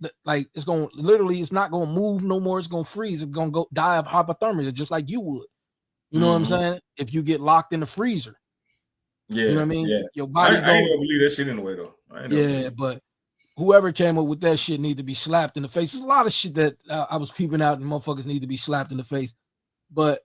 gonna move no more. It's gonna freeze. It's gonna go die of hypothermia, just like you would. You know what I'm saying? If you get locked in the freezer. Yeah, you know what I mean? Yeah. Your body I ain't never believe that shit anyway though. But whoever came up with that shit need to be slapped in the face. There's a lot of shit that I was peeping out, and motherfuckers need to be slapped in the face. But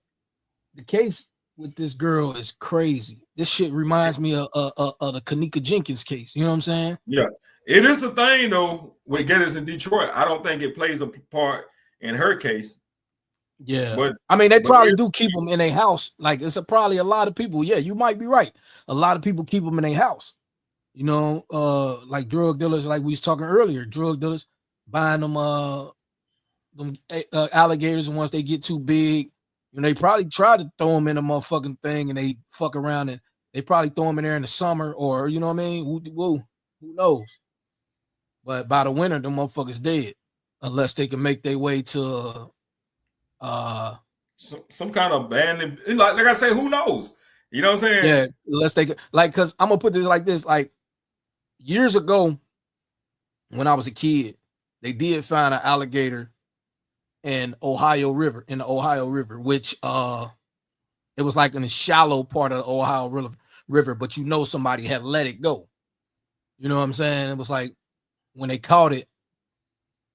the case with this girl is crazy. This shit reminds me of the Kanika Jenkins case. You know what I'm saying? Yeah, it is a thing though with Gettys in Detroit. I don't think it plays a part in her case. Yeah, but I mean, they probably do keep them in a house. Like probably a lot of people. Yeah, you might be right. A lot of people keep them in a house. You know, like drug dealers, like we was talking earlier. Drug dealers buying them alligators, and once they get too big, you know, they probably try to throw them in a motherfucking thing, and they fuck around, and they probably throw them in there in the summer, or you know what I mean? Who knows? But by the winter, the motherfuckers dead, unless they can make their way to some kind of abandoned, like I say, who knows? You know what I'm saying? Yeah, unless they like, because I'm gonna put this like this: like years ago, when I was a kid, they did find an alligator in the Ohio River, which it was like in the shallow part of the Ohio River, but you know somebody had let it go. You know what I'm saying? It was like when they caught it,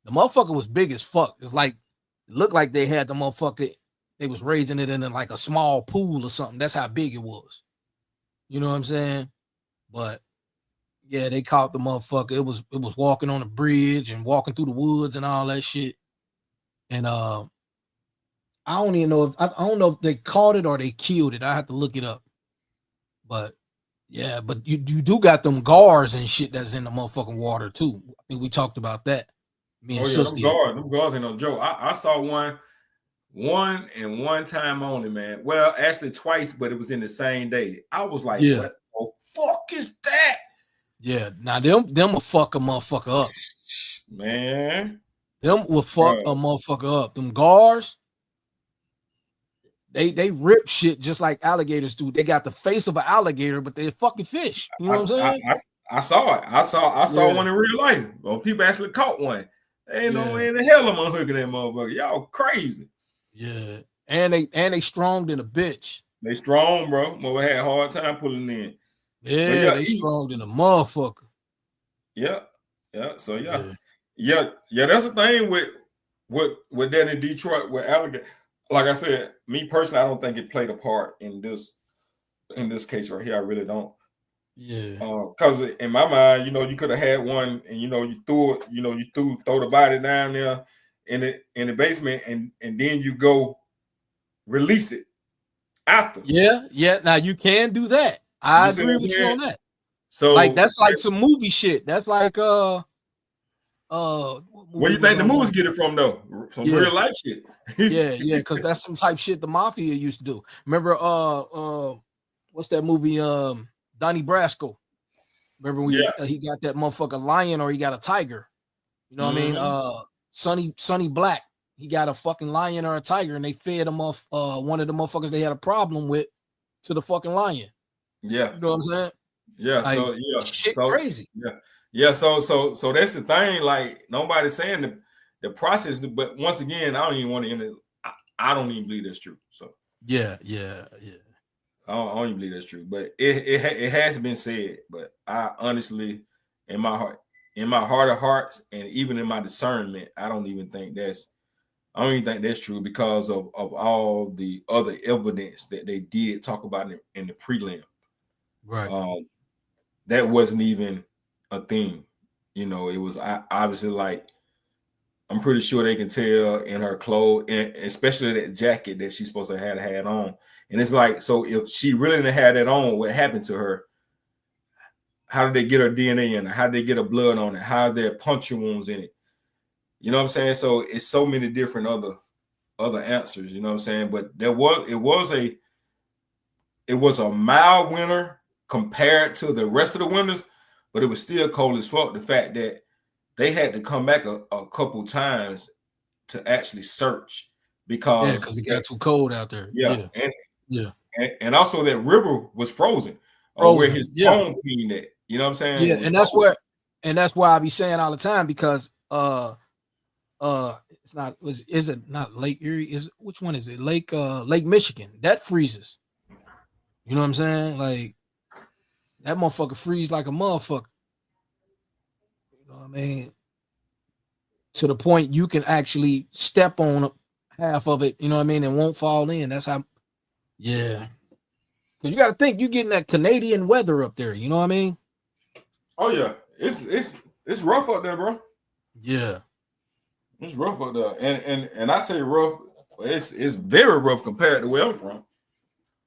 the motherfucker was big as fuck. It's like it looked like they had the motherfucker. They was raising it in like a small pool or something. That's how big it was. You know what I'm saying? But yeah, they caught the motherfucker. It was walking on the bridge and walking through the woods and all that shit. And I don't even know I don't know if they caught it or they killed it. I have to look it up. But yeah, but you do got them guards and shit that's in the motherfucking water too. I think we talked about that. Me and them guards ain't no joke. I saw one and one time only, man. Well, actually twice, but it was in the same day. I was like, what the fuck is that? Yeah, now them will fuck a motherfucker up. Man. Them will fuck a motherfucker up. Them guards, They rip shit just like alligators do. They got the face of an alligator, but they're fucking fish. You know what I'm saying? I saw it. I saw Yeah. one in real life. Well, people actually caught one. They ain't no Yeah. way in the hell I'm unhooking that motherfucker. Y'all crazy. Yeah. And they strong than a bitch. They strong, bro. Mother had a hard time pulling in. Yeah, they strong than a motherfucker. Yeah. So yeah. That's the thing with that in Detroit with alligator. Like I said, me personally, I don't think it played a part in this case right here. I really don't. Yeah. Because in my mind, you could have had one, and you threw it, throw the body down there in the basement, and then you go release it after. Yeah. Now you can do that. I agree with you on that. So like that's like some movie shit. That's like where you think the movies get it from though? From real life shit. yeah, because that's some type shit the mafia used to do. Remember what's that movie? Donnie Brasco. Remember when he got that motherfucker lion or he got a tiger? You know what I mean? Sonny Black. He got a fucking lion or a tiger, and they fed him off one of the motherfuckers they had a problem with to the fucking lion. Yeah. You know what I'm saying? Yeah. Like, shit crazy. Yeah. So that's the thing. Like nobody's saying the process, but once again, I don't even want to end it. I don't even believe that's true. So yeah. I don't even believe that's true, but it has been said. But I honestly, in my heart of hearts, and even in my discernment, I don't even think that's true because of all the other evidence that they did talk about in the prelim. Right. That wasn't even a thing. It was obviously like, I'm pretty sure they can tell in her clothes, and especially that jacket that she's supposed to have had on. And it's like, so if she really didn't have that on, what happened to her? How did they get her DNA in it? How did they get her blood on it? How are there puncture wounds in it? You know what I'm saying? So it's so many different other answers. You know what I'm saying? But it was a mild winter compared to the rest of the winters, but it was still cold as fuck. The fact that they had to come back a couple times to actually search because it got too cold out there. And also that river was frozen. Where his phone cleaned at. You know what I'm saying? Yeah, and that's why I be saying all the time, because it's not, is it not Lake Erie? Which one is it? Lake Michigan. That freezes. You know what I'm saying? Like that motherfucker freeze like a motherfucker. You know what I mean? To the point you can actually step on half of it, you know what I mean, and won't fall in. That's how. Yeah. Because you got to think, you're getting that Canadian weather up there. You know what I mean? Oh yeah, it's rough up there, bro. Yeah, it's rough up there, and I say rough. It's very rough compared to where I'm from.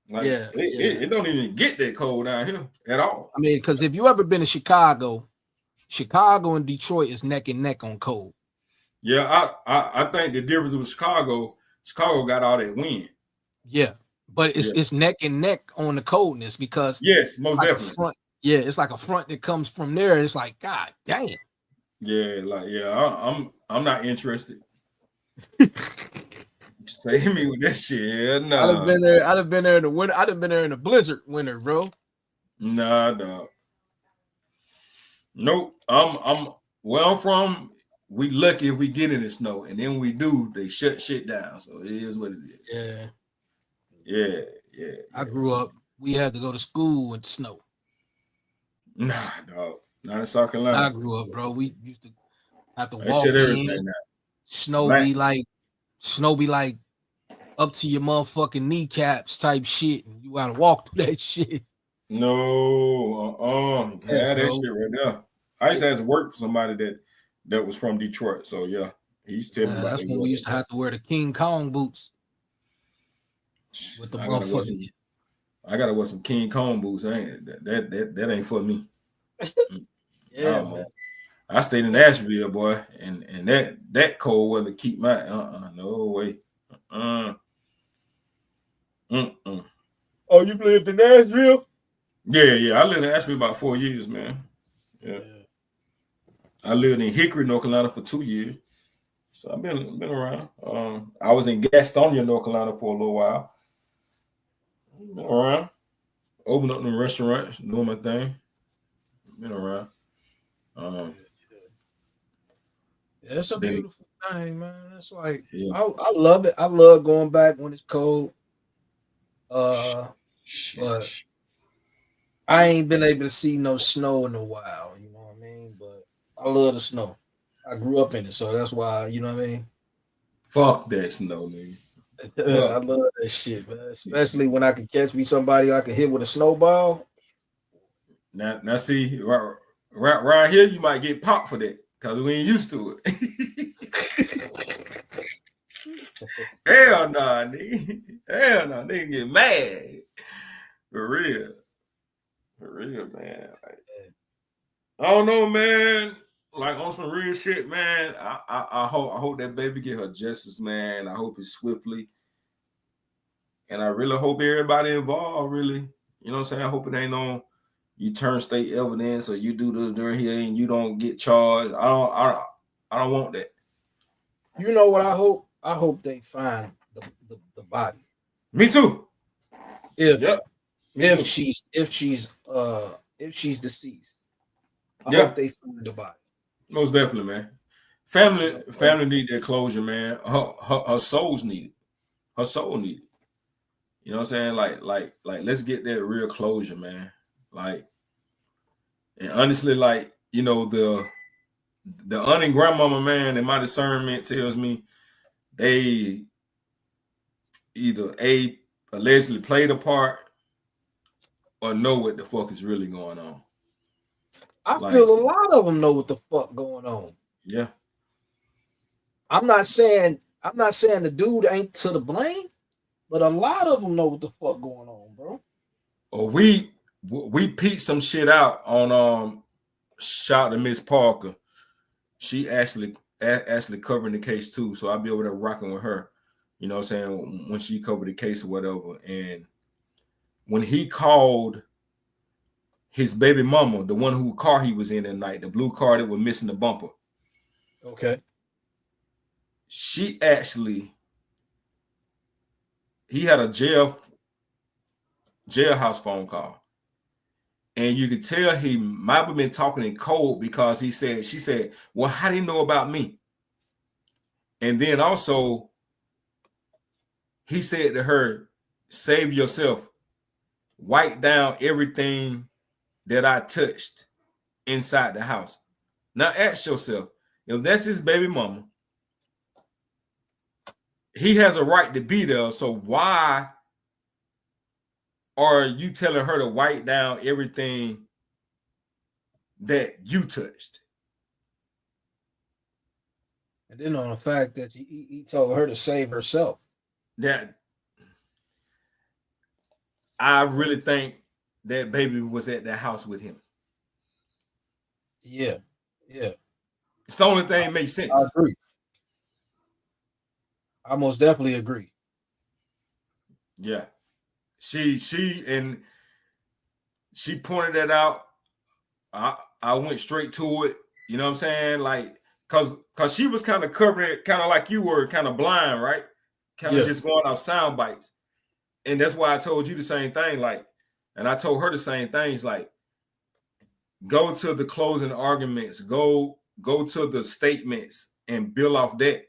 Like, it don't even get that cold down here at all. I mean, because if you ever been to Chicago and Detroit is neck and neck on cold. Yeah, I think the difference with Chicago got all that wind. Yeah, but it's neck and neck on the coldness, because yes, most like definitely. It's like a front that comes from there. It's like, God damn. Yeah, I'm not interested. Save me with that shit. No, I'd have been there in the winter. I'd have been there in the blizzard winter, bro. Nah, dog. Nope. I'm where I'm from. We lucky if we get in the snow, and then we do, they shut shit down. So it is what it is. Yeah. I grew up. We had to go to school with snow. Nah, dog. Not in South Carolina. I grew up, bro. We used to have to walk shit in. Snow be like up to your motherfucking kneecaps type shit, and you gotta walk through that shit. No, that shit right there. I used to have to work for somebody that was from Detroit. So yeah, he used to tell me about that's when we used to have to wear the King Kong boots with the motherfucking. I gotta wear some King Kong boots. That ain't for me. Man. I stayed in Nashville, boy, and that cold weather keep my no way. Oh, you lived in Nashville? Yeah. I lived in Nashville about 4 years, man. Yeah. I lived in Hickory, North Carolina for 2 years. So I've been around. I was in Gastonia, North Carolina for a little while. Been around. Open up them restaurants, doing my thing. Been around. Yeah, it's a Then, beautiful thing, man. It's like yeah. I love it. I love going back when it's cold. But I ain't been able to see no snow in a while. You know what I mean? But I love the snow. I grew up in it, so that's why. You know what I mean? Fuck that snow, nigga. I love that shit, man. Especially when I can catch me somebody I can hit with a snowball. Now see, right here, you might get popped for that because we ain't used to it. Hell no, nigga. Hell no, nigga get mad. For real. For real, man. Like, I don't know, man. Like on some real shit, man. I hope that baby get her justice, man. I hope it's swiftly. And I really hope everybody involved, really. You know what I'm saying? I hope it ain't on you turn state evidence or you do this during here and you don't get charged. I don't want that. You know what I hope? I hope they find the body. Me too. If she's deceased. I hope they find the body. Most definitely, man. Family need that closure, man. Her soul's needed. Her soul needed. You know what I'm saying? Like, let's get that real closure, man. Like, and honestly, like, you know, the aunt and grandmama, man, in my discernment tells me they either allegedly played a part or know what the fuck is really going on. I feel a lot of them know what the fuck going on. Yeah. I'm not saying the dude ain't to the blame, but a lot of them know what the fuck going on, bro. Or we peeped some shit out on shout to Miss Parker. She actually covering the case too, so I'll be over there rocking with her. You know what I'm saying? When she covered the case or whatever. And when he called his baby mama, the one whose car he was in that night, the blue car that was missing the bumper. Okay. He had a jailhouse phone call. And you could tell he might have been talking in code because she said, well, how do you know about me? And then also he said to her, save yourself, wipe down everything that I touched inside the house. Now ask yourself, if that's his baby mama, he has a right to be there. So why are you telling her to wipe down everything that you touched? And then on the fact that he told her to save herself. That I really think that baby was at that house with him. Yeah. It's the only thing that makes sense. I agree. I most definitely agree. Yeah. She pointed that out. I went straight to it. You know what I'm saying? Like, cause she was kind of covering it, kind of like you were, kind of blind, right? Kind of just going off sound bites. And that's why I told you the same thing. Like, and I told her the same things. Like, go to the closing arguments, go to the statements and build off that.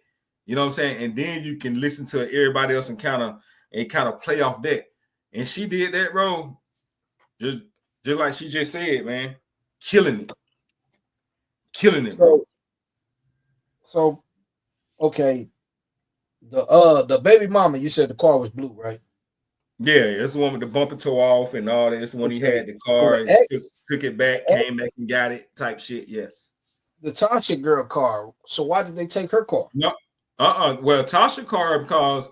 You know what I'm saying? And then you can listen to everybody else and kind of play off that. And she did that, bro. Just like she just said, man. Killing it, bro. So okay. The baby mama, you said the car was blue, right? Yeah, it's the one with the bumper tore off and all that. It's the one he had the car, took it back, came back and got it, type shit. Yeah. The Tasha girl car. So why did they take her car? No, Well, Tasha car, because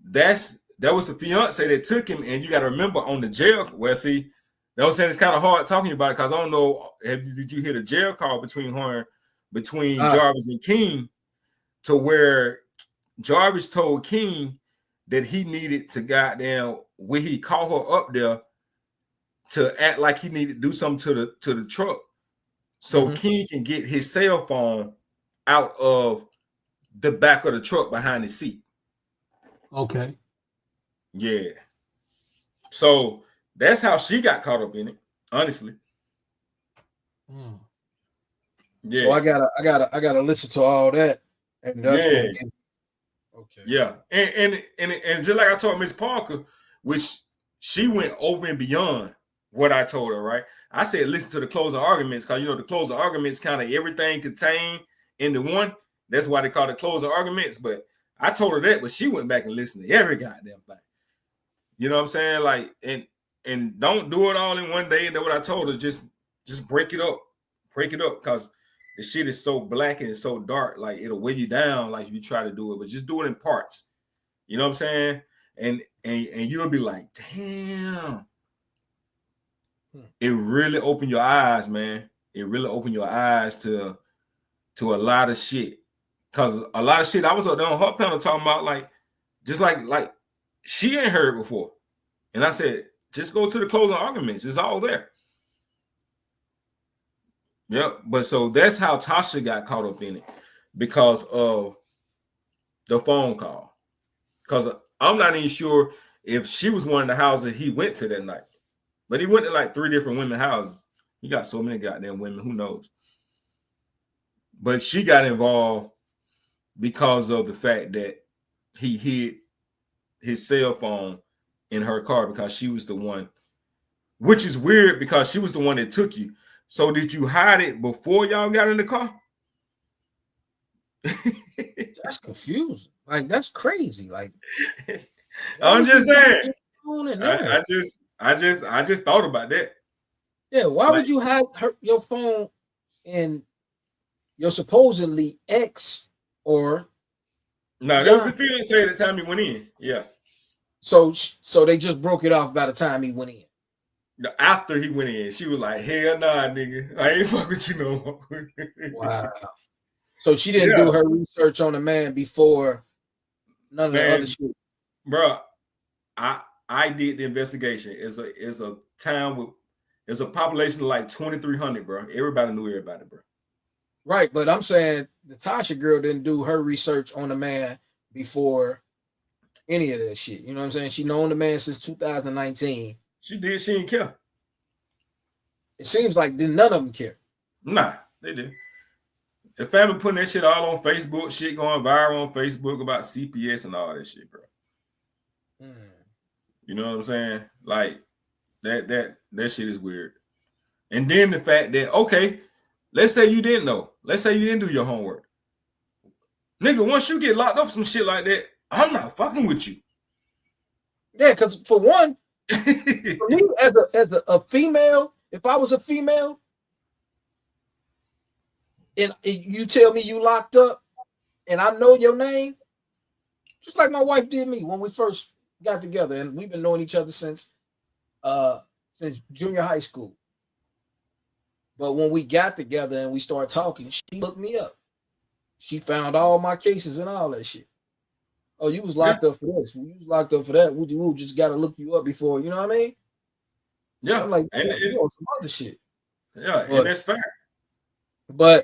that was the fiance that took him, and you got to remember on the jail. Well, see, that was saying it's kind of hard talking about it because I don't know. Did you hear the jail call between Jarvis and King, to where Jarvis told King that he needed to goddamn when he called her up there to act like he needed to do something to the truck, so King can get his cell phone out of the back of the truck behind the seat. Okay. Yeah. So that's how she got caught up in it, honestly. Yeah. So I gotta listen to all that, and that's gonna get okay. Yeah, and just like I told Miss Parker, which she went over and beyond what I told her. Right, I said listen to the closing arguments because the closing arguments kind of everything contained into one. That's why they call it closing arguments. But I told her that, but she went back and listened to every goddamn thing. You know what I'm saying? Like, and don't do it all in one day. And that's what I told her. Just break it up, because the shit is so black and it's so dark. Like it'll weigh you down. Like if you try to do it, but just do it in parts. You know what I'm saying? And you'll be like, damn. It really opened your eyes, man. It really opened your eyes to a lot of shit. Cause a lot of shit I was up there on her panel talking about, like, just like she ain't heard before. And I said, just go to the closing arguments. It's all there. Yep. But so that's how Tasha got caught up in it, because of the phone call. Because I'm not even sure if she was one of the houses he went to that night. But he went to like 3 different women houses. He got so many goddamn women, who knows? But she got involved because of the fact that he hid his cell phone in her car because she was the one, which is weird because she was the one that took you. So did you hide it before y'all got in the car? That's confusing. Like that's crazy. Like I'm just saying. I just thought about that. Yeah, why would you hide your phone in your supposedly ex or? No, there was a fiance at the time he went in. Yeah. So they just broke it off by the time he went in. After he went in, she was like, "Hell nah, nigga, I ain't fuck with you no more." Wow. So she didn't do her research on the man before none of the other shit. Bro, I did the investigation. It's a town with a population of like 2,300, bro. Everybody knew everybody, bro. Right, but I'm saying the Tasha girl didn't do her research on the man before any of that shit. You know what I'm saying? She known the man since 2019. She did. She didn't care. It seems like none of them care. Nah, they did. The family putting that shit all on Facebook, shit going viral on Facebook about CPS and all that shit, bro. You know what I'm saying? Like that shit is weird. And then the fact that, okay, let's say you didn't know. Let's say you didn't do your homework. Nigga, once you get locked up some shit like that, I'm not fucking with you. Yeah, because for one, for me as a female, if I was a female, and you tell me you locked up, and I know your name, just like my wife did me when we first got together, and we've been knowing each other since junior high school. But when we got together and we started talking, she looked me up. She found all my cases and all that shit. Oh, you was locked up for this. You was locked up for that. We just got to look you up before, you know what I mean? Yeah. I'm like, you know, some other shit. Yeah, and that's fair. But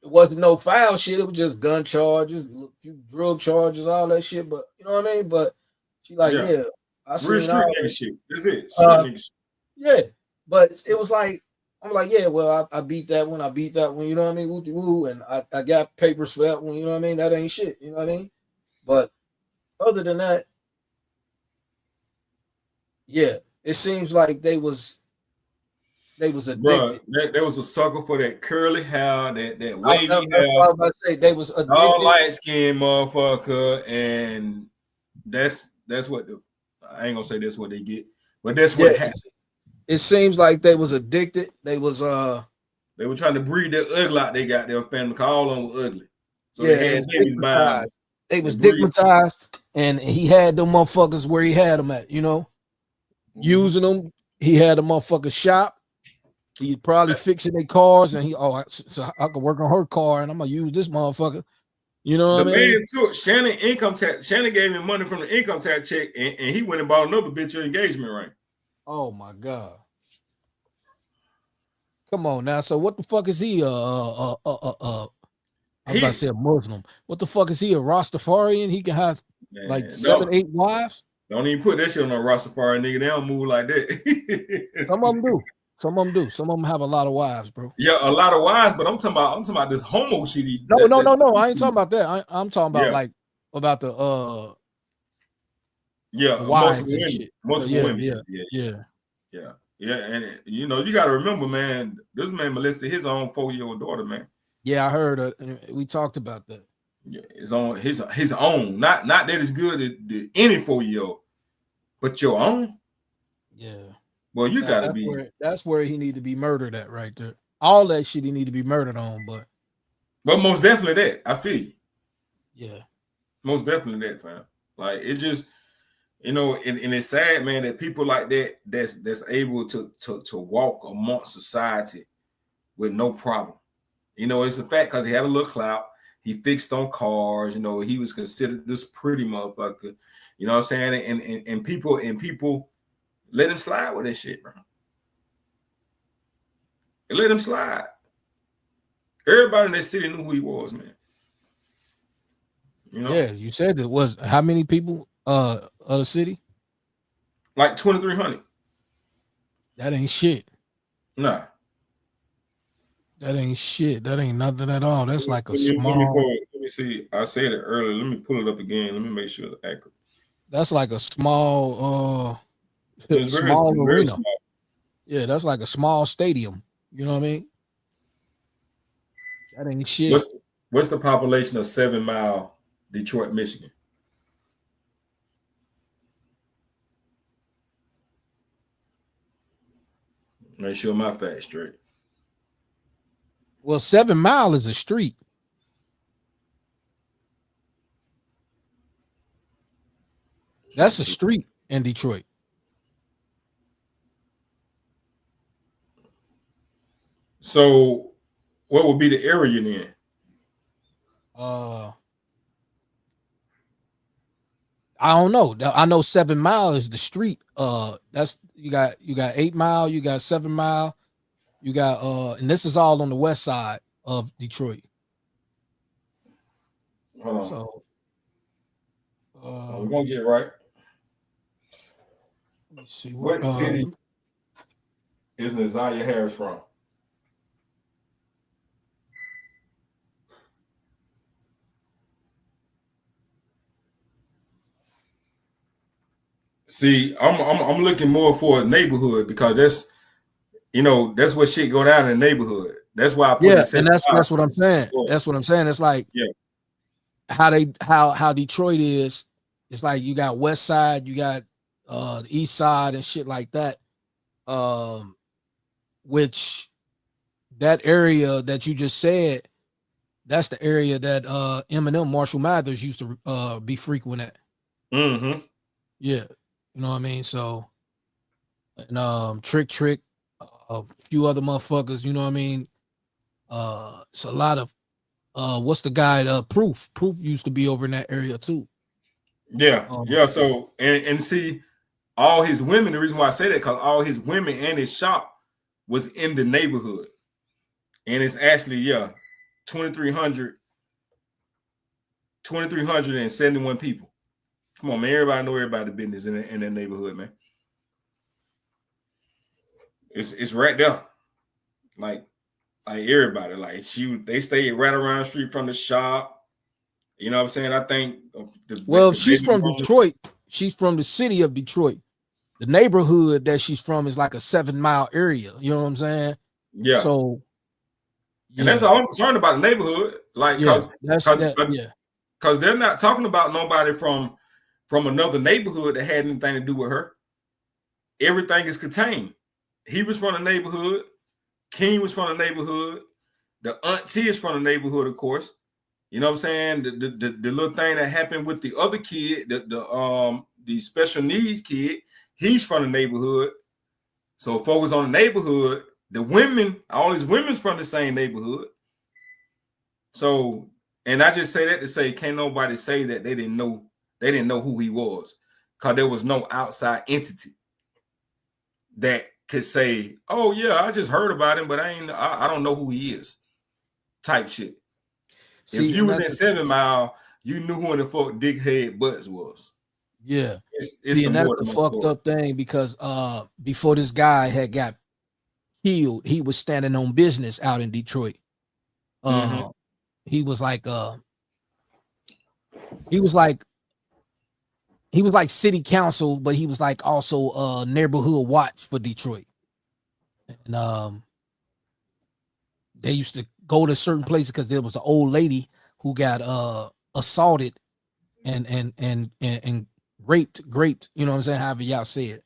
it wasn't no foul shit. It was just gun charges, a few drug charges, all that shit. But you know what I mean? But she like, yeah, I real seen street all nigga shit. That's it. Yeah, but it was like, I'm like, yeah, well, I beat that one. I beat that one. You know what I mean? Woo-de-woo. And I got papers for that one. You know what I mean? That ain't shit. You know what I mean? But other than that, yeah, it seems like they was addicted. Bro, there was a sucker for that curly hair, that wavy hair. That's what I was about to say. They was addicted. All light skinned motherfucker, and that's what I ain't gonna say that's what they get, but that's what happens. It seems like they was addicted. They was they were trying to breed that ugly out they got their family, because all of them were ugly. So yeah, they had babies bound. They was stigmatized, and he had them motherfuckers where he had them at, you know, using them. He had a motherfucker shop. He's probably fixing their cars, and so I can work on her car, and I'm gonna use this motherfucker. You know what I mean? Man took Shannon income tax. Shannon gave him money from the income tax check, and he went and bought another bitch your engagement ring. Oh my god! Come on now. So what the fuck is he? I was about to say a Muslim. What the fuck is he? A Rastafarian? He can have like 7, 8 wives. Don't even put that shit on a Rastafari nigga. They don't move like that. Some of them do. Some of them do. Some of them have a lot of wives, bro. Yeah, a lot of wives, but I'm talking about this homo shit. No. I ain't talking about that. I'm talking about like about the wives multiple and women. shit. Multiple women. Yeah. And you know, you got to remember, man, this man molested his own 4-year-old daughter, man. Yeah, I heard. We talked about that. Yeah, his own. Not that it's good at any 4-year-old, but your own. Yeah. Well, you got to be. That's where he need to be murdered at, right there. All that shit he need to be murdered on, but most definitely that. I feel you. Yeah. Most definitely that, fam. Like it just, you know, and it's sad, man, that people like that that's able to walk amongst society with no problem. You know, it's a fact because he had a little clout. He fixed on cars. You know, he was considered this pretty motherfucker. You know what I'm saying? And people let him slide with that shit, bro. They let him slide. Everybody in that city knew who he was, man. You know? Yeah, you said it was how many people of the city? Like 2,300. That ain't shit. Nah. That ain't shit. That ain't nothing at all. That's like a Let small. me see. I said it earlier. Let me pull it up again. Let me make sure it's accurate. That's like a small It's very arena. small. Yeah, that's like a small stadium. You know what I mean? That ain't shit. What's the population of 7 Mile, Detroit, Michigan? Make sure my facts straight. Well, 7 Mile is a street. That's a street in Detroit. So what would be the area then? I don't know. I know 7 Mile is the street. That's you got 8 Mile, you got 7 Mile, you got and this is all on the west side of Detroit. Hold on. So we're gonna get it right. Let me see what city is Nazaria Harris from? See, I'm looking more for a neighborhood because that's, you know, that's what shit go down in the neighborhood. That's why I put yeah, and that's what I'm saying. That's what I'm saying. It's like how Detroit is. It's like you got west side, you got the east side and shit like that. Which that area that you just said, that's the area that Eminem, Marshall Mathers used to be frequent at. Mm-hmm. Yeah, you know what I mean. So, and Trick, a few other motherfuckers. You know what I mean. It's a lot of what's the guy? Proof used to be over in that area too. Yeah. So and see, all his women. The reason why I say that because all his women and his shop was in the neighborhood, and it's actually 2,371 people. Come on, man. Everybody know everybody business in that neighborhood, man. It's right there. Like everybody. Like they stayed right around the street from the shop. You know what I'm saying? I think she's from Detroit. She's from the city of Detroit. The neighborhood that she's from is like a 7 Mile area. You know what I'm saying? Yeah. So and that's all I'm concerned about, the neighborhood. Like because they're not talking about nobody from another neighborhood that had anything to do with her. Everything is contained. He was from the neighborhood. King was from the neighborhood. The auntie is from the neighborhood, of course. You know what I'm saying? The little thing that happened with the other kid, the special needs kid, he's from the neighborhood. So focus on the neighborhood. The women, all these women's from the same neighborhood. So, and I just say that to say, can't nobody say that they didn't know who he was, because there was no outside entity that could say, "Oh yeah, I just heard about him, but I don't know who he is." Type shit. See, if you was in 7 Mile, you knew who in the fuck Dickhead Butts was. Yeah. It's See, the and that's more the than my fucked story. up thing because before this guy had got killed, he was standing on business out in Detroit. Mhm. He was like he was like he was like city council, but he was like also neighborhood watch for Detroit. And they used to go to certain places because there was an old lady who got assaulted and raped, you know what I'm saying? However y'all say it.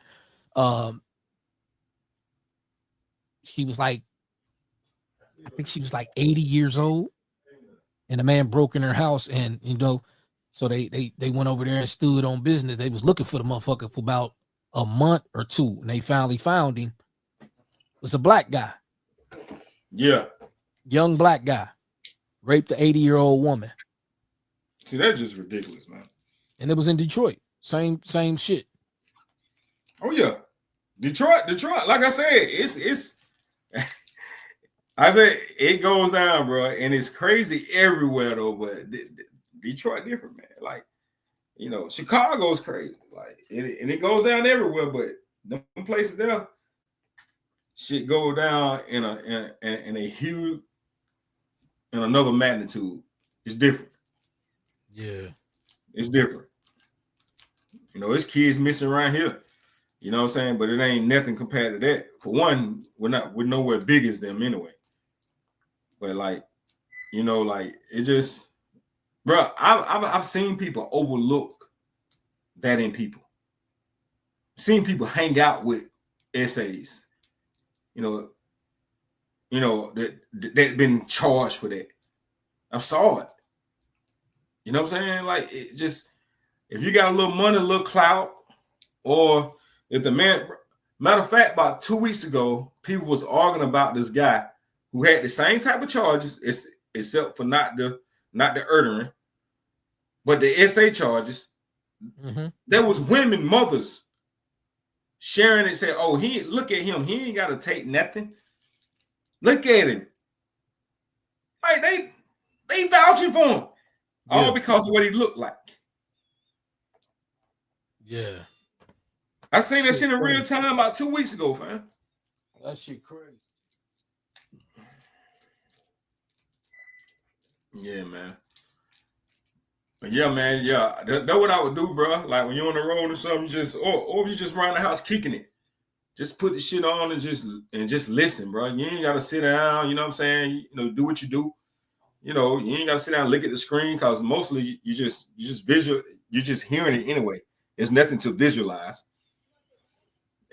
She was like, I think she was like 80 years old, and a man broke in her house, and so they went over there and stood on business. They was looking for the motherfucker for about a month or two, and they finally found him. It was a black guy, Yeah. young black guy, raped the 80-year-old woman. See, that's just ridiculous, man. And it was in Detroit. Same shit. Oh yeah. Detroit. Like I said, it's I said it goes down, bro, and it's crazy everywhere though. But Detroit different, man. Like, Chicago's crazy, like, and it goes down everywhere. But them places there, shit go down in a huge, in another magnitude. It's different. Yeah, it's different. It's kids missing around here. You know what I'm saying? But it ain't nothing compared to that. For one, we're nowhere big as them anyway. But like, like it just, bro, I've seen people overlook that in people. Seen people hang out with essays, that been charged for that. I saw it. You know what I'm saying? Like, it just, if you got a little money, a little clout, or if the man, matter of fact, about 2 weeks ago, people was arguing about this guy who had the same type of charges, except for not the ordering, but the essay charges. Mm-hmm. There was women, mothers, sharing it, say, "Oh, look at him. He ain't got to take nothing. Look at him." Like, they vouching for him, all because of what he looked like. Yeah. I seen that shit in real time about 2 weeks ago, fam. That shit crazy. Yeah, man. But yeah, man, yeah. That's what I would do, bro. Like, when you're on the road or something, or if you just around the house kicking it, just put the shit on and just listen, bro. You ain't gotta sit down, you know what I'm saying? Do what you do. You ain't gotta sit down and look at the screen, because mostly you just you're just hearing it anyway. There's nothing to visualize.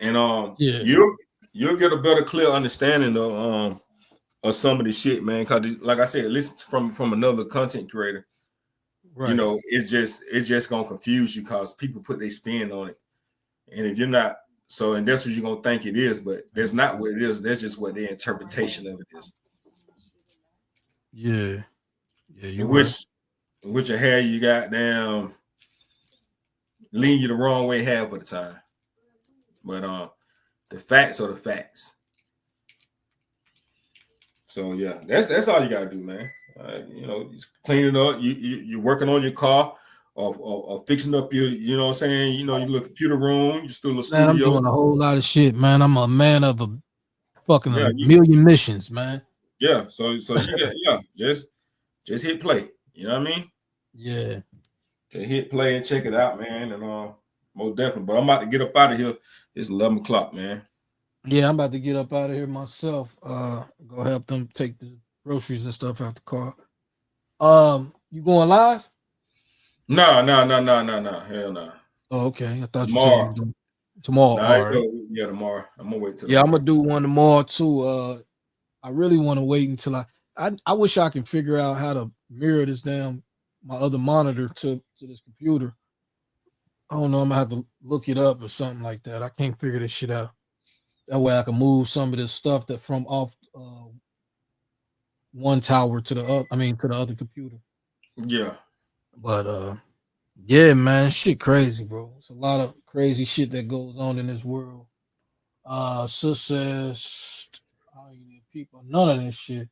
And you'll get a better, clear understanding of some of the shit, man. Cause like I said, listen from another content creator. Right. It's just gonna confuse you because people put their spin on it. And if you're not, and that's what you're gonna think it is, but that's not what it is. That's just what their interpretation of it is. Yeah. Yeah, you which your hair you got down lean you the wrong way half of the time. But the facts are the facts. So yeah, that's all you gotta do, man. Just cleaning up. You're working on your car, or fixing up your, you know what I'm saying. Your little computer room, your little studio. Man, I'm doing a whole lot of shit, man. I'm a man of a fucking you- million missions, man. Yeah. So you got just hit play. You know what I mean? Yeah. Okay, hit play and check it out, man. And most definitely. But I'm about to get up out of here. It's 11 o'clock, man. Yeah, I'm about to get up out of here myself. Go help them take the groceries and stuff out the car. You going live? No. Hell no. Oh, okay. I thought Tomorrow. you said you were doing tomorrow. Nah, All right. yeah, tomorrow. I'm gonna wait till. Yeah, I'm gonna do one tomorrow too. I really want to wait until I wish I can figure out how to mirror this my other monitor to this computer. I don't know. I'm gonna have to look it up or something like that. I can't figure this shit out. That way I can move some of this stuff that from off one tower to the other. I mean, to the other computer. Yeah. But yeah, man, shit crazy, bro. It's a lot of crazy shit that goes on in this world. Sis says, I don't need people, none of this shit.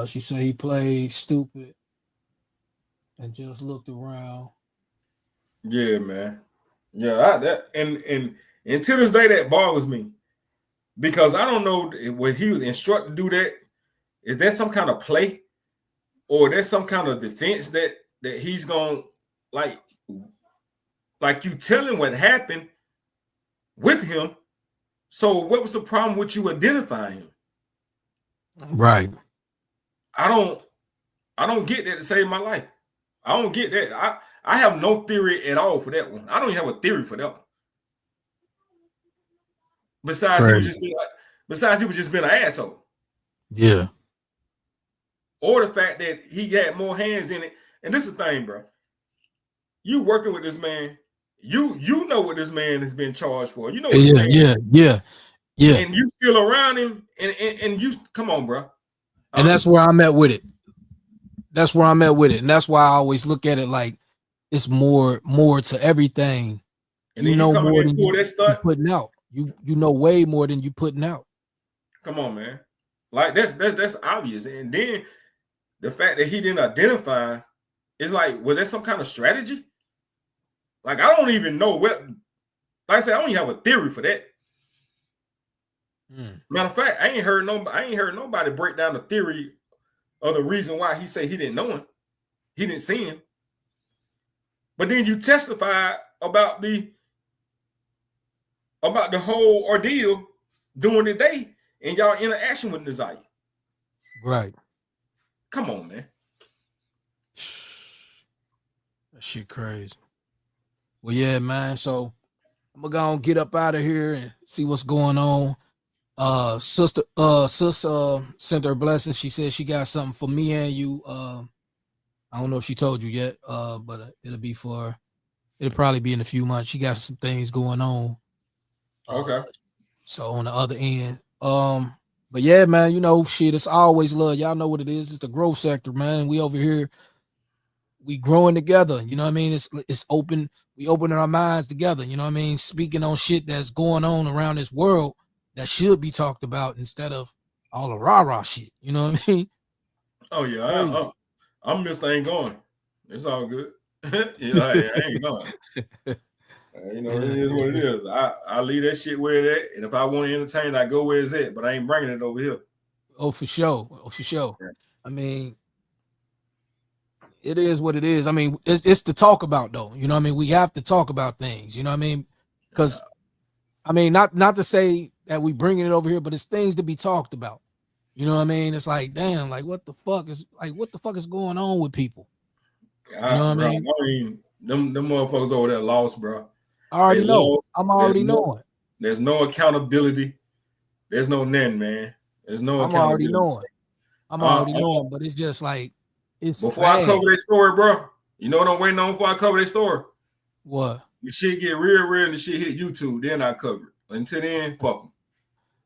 She said he played stupid and just looked around. Yeah, man. Yeah, and to this day that bothers me because I don't know when he was instructed to do that. Is there some kind of play, or there's some kind of defense that he's gonna like you tell him what happened with him? So what was the problem with you identifying him? Right. I don't get that to save my life. I don't get that. I have no theory at all for that one. I don't even have a theory for that one. Besides, he was just being an asshole. Yeah. Or the fact that he had more hands in it. And this is the thing, bro. You working with this man, you know what this man has been charged for. You know what Yeah. And you still around him, and you come on, bro. And that's where I'm at with it. That's where I'm at with it. And that's why I always look at it like it's more to everything. And you then know you more in than for that stunt. you putting out. You know way more than you putting out. Come on, man. Like that's obvious. And then the fact that he didn't identify is like, was there some kind of strategy? Like, I don't even know what. Like I said, I don't even have a theory for that. Matter of fact, I ain't heard nobody break down the theory of the reason why he said he didn't know him, he didn't see him. But then you testify about the whole ordeal during the day and y'all interaction with Nasiah. Right. Come on, man. That shit crazy. Well, yeah, man. So I'm gonna go and get up out of here and see what's going on. Sister sent her blessings. She said she got something for me and you. I don't know if she told you yet, but it'll probably be in a few months. She got some things going on. Okay. So on the other end. But yeah, man, you know, shit, it's always love. Y'all know what it is. It's the growth sector, man. We over here, we growing together. You know what I mean? It's open. We opening our minds together. You know what I mean? Speaking on shit that's going on around this world that should be talked about instead of all the rah-rah shit. You know what I mean? Oh yeah, I'm Mr. Ain't Going. It's all good. I ain't going. You know, it is what it is. I leave that shit where it at, and if I want to entertain, I go where it's at. But I ain't bringing it over here. Oh, for sure. I mean, it is what it is. I mean, it's to talk about though. You know what I mean? We have to talk about things. You know what I mean? Because I mean, not to say that we bringing it over here, but it's things to be talked about. You know what I mean? It's like, damn, like what the fuck is going on with people? You know what I mean? Them motherfuckers over there lost, bro. I already know. I'm already knowing. There's no accountability. There's no nothing, man. There's no accountability. I'm already knowing, but it's just like it's before sad. I cover that story, bro. You know what I'm waiting on before I cover that story? What? The shit get real, and the shit hit YouTube, then I cover it. Until then, fuck them.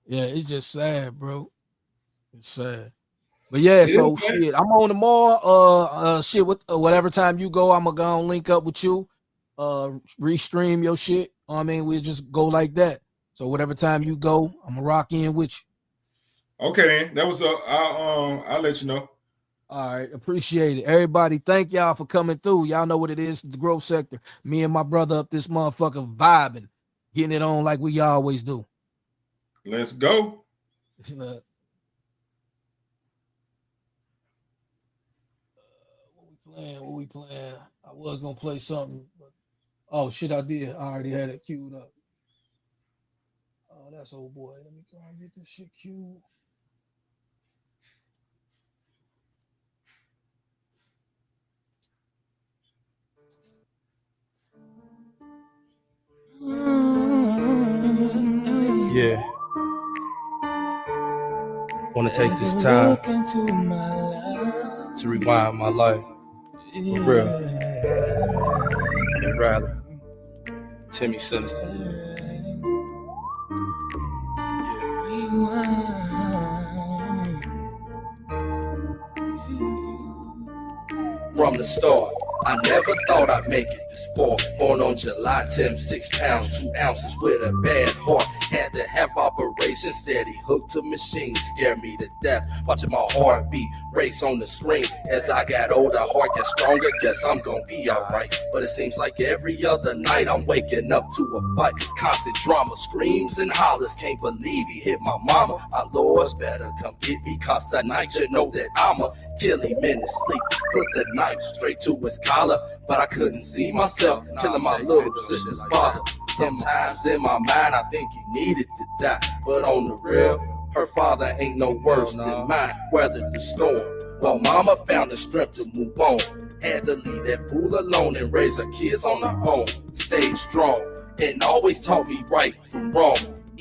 Yeah, it's just sad, bro. It's sad. But yeah, so shit, I'm on tomorrow. Shit, with whatever time you go, I'm gonna go and link up with you. Restream your shit. I mean, we'll just go like that. So whatever time you go, I'm gonna rock in with you. Okay, then. That was I'll let you know. All right, appreciate it. Everybody, thank y'all for coming through. Y'all know what it is, the growth sector. Me and my brother up this motherfucker vibing, getting it on like we always do. Let's go. What we playing? I was gonna play something, but oh shit, I did. I already had it queued up. Oh, that's old boy. Let me go and get this shit queued. Yeah. Want to take this time to rewind my life. For real. And Riley. Timmy Sinister. From the start, I never thought I'd make it this far. Born on July 10th, 6 pounds, 2 ounces with a bad heart. Had to have operation steady, hooked to machine, scare me to death. Watching my heartbeat race on the screen. As I got older, heart got stronger, guess I'm gonna be alright. But it seems like every other night I'm waking up to a fight. Constant drama, screams and hollers, can't believe he hit my mama. Our Lord's better come get me, cause tonight you know that I'ma kill him in his sleep. Put the knife straight to his collar, but I couldn't see myself killing my little sister's father. Sometimes in my mind I think he needed to die, but on the real, her father ain't no worse than mine. Weathered the storm, while mama found the strength to move on. Had to leave that fool alone and raise her kids on her own. Stayed strong and always taught me right from wrong,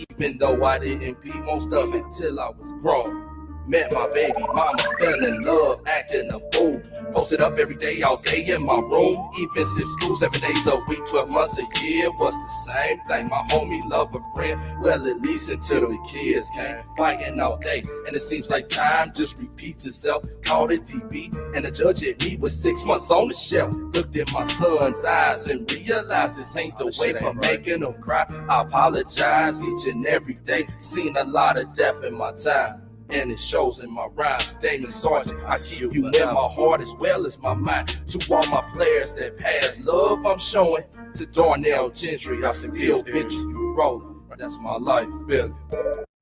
even though I didn't be most of it till I was grown. Met my baby mama, fell in love, acting a fool. Posted up every day, all day in my room. Even skipped school 7 days a week, 12 months a year was the same thing. My homie loved a friend, well at least until the kids came. Fighting all day, and it seems like time just repeats itself. Called it TV, and the judge hit me with 6 months on the shelf. Looked in my son's eyes and realized this ain't the way for making them cry. I apologize each and every day. Seen a lot of death in my time, and it shows in my rhymes. Damon Sargent, I keep you in my heart as well as my mind. To all my players that passed, love I'm showing. To Darnell Gentry, I still picture you rolling. That's my life, Billy.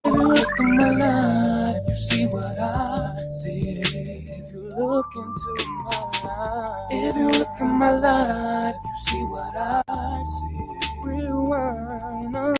If you look in my life, you see what I see. If you look into my life, if you look in my life, you see what I see. Rewind.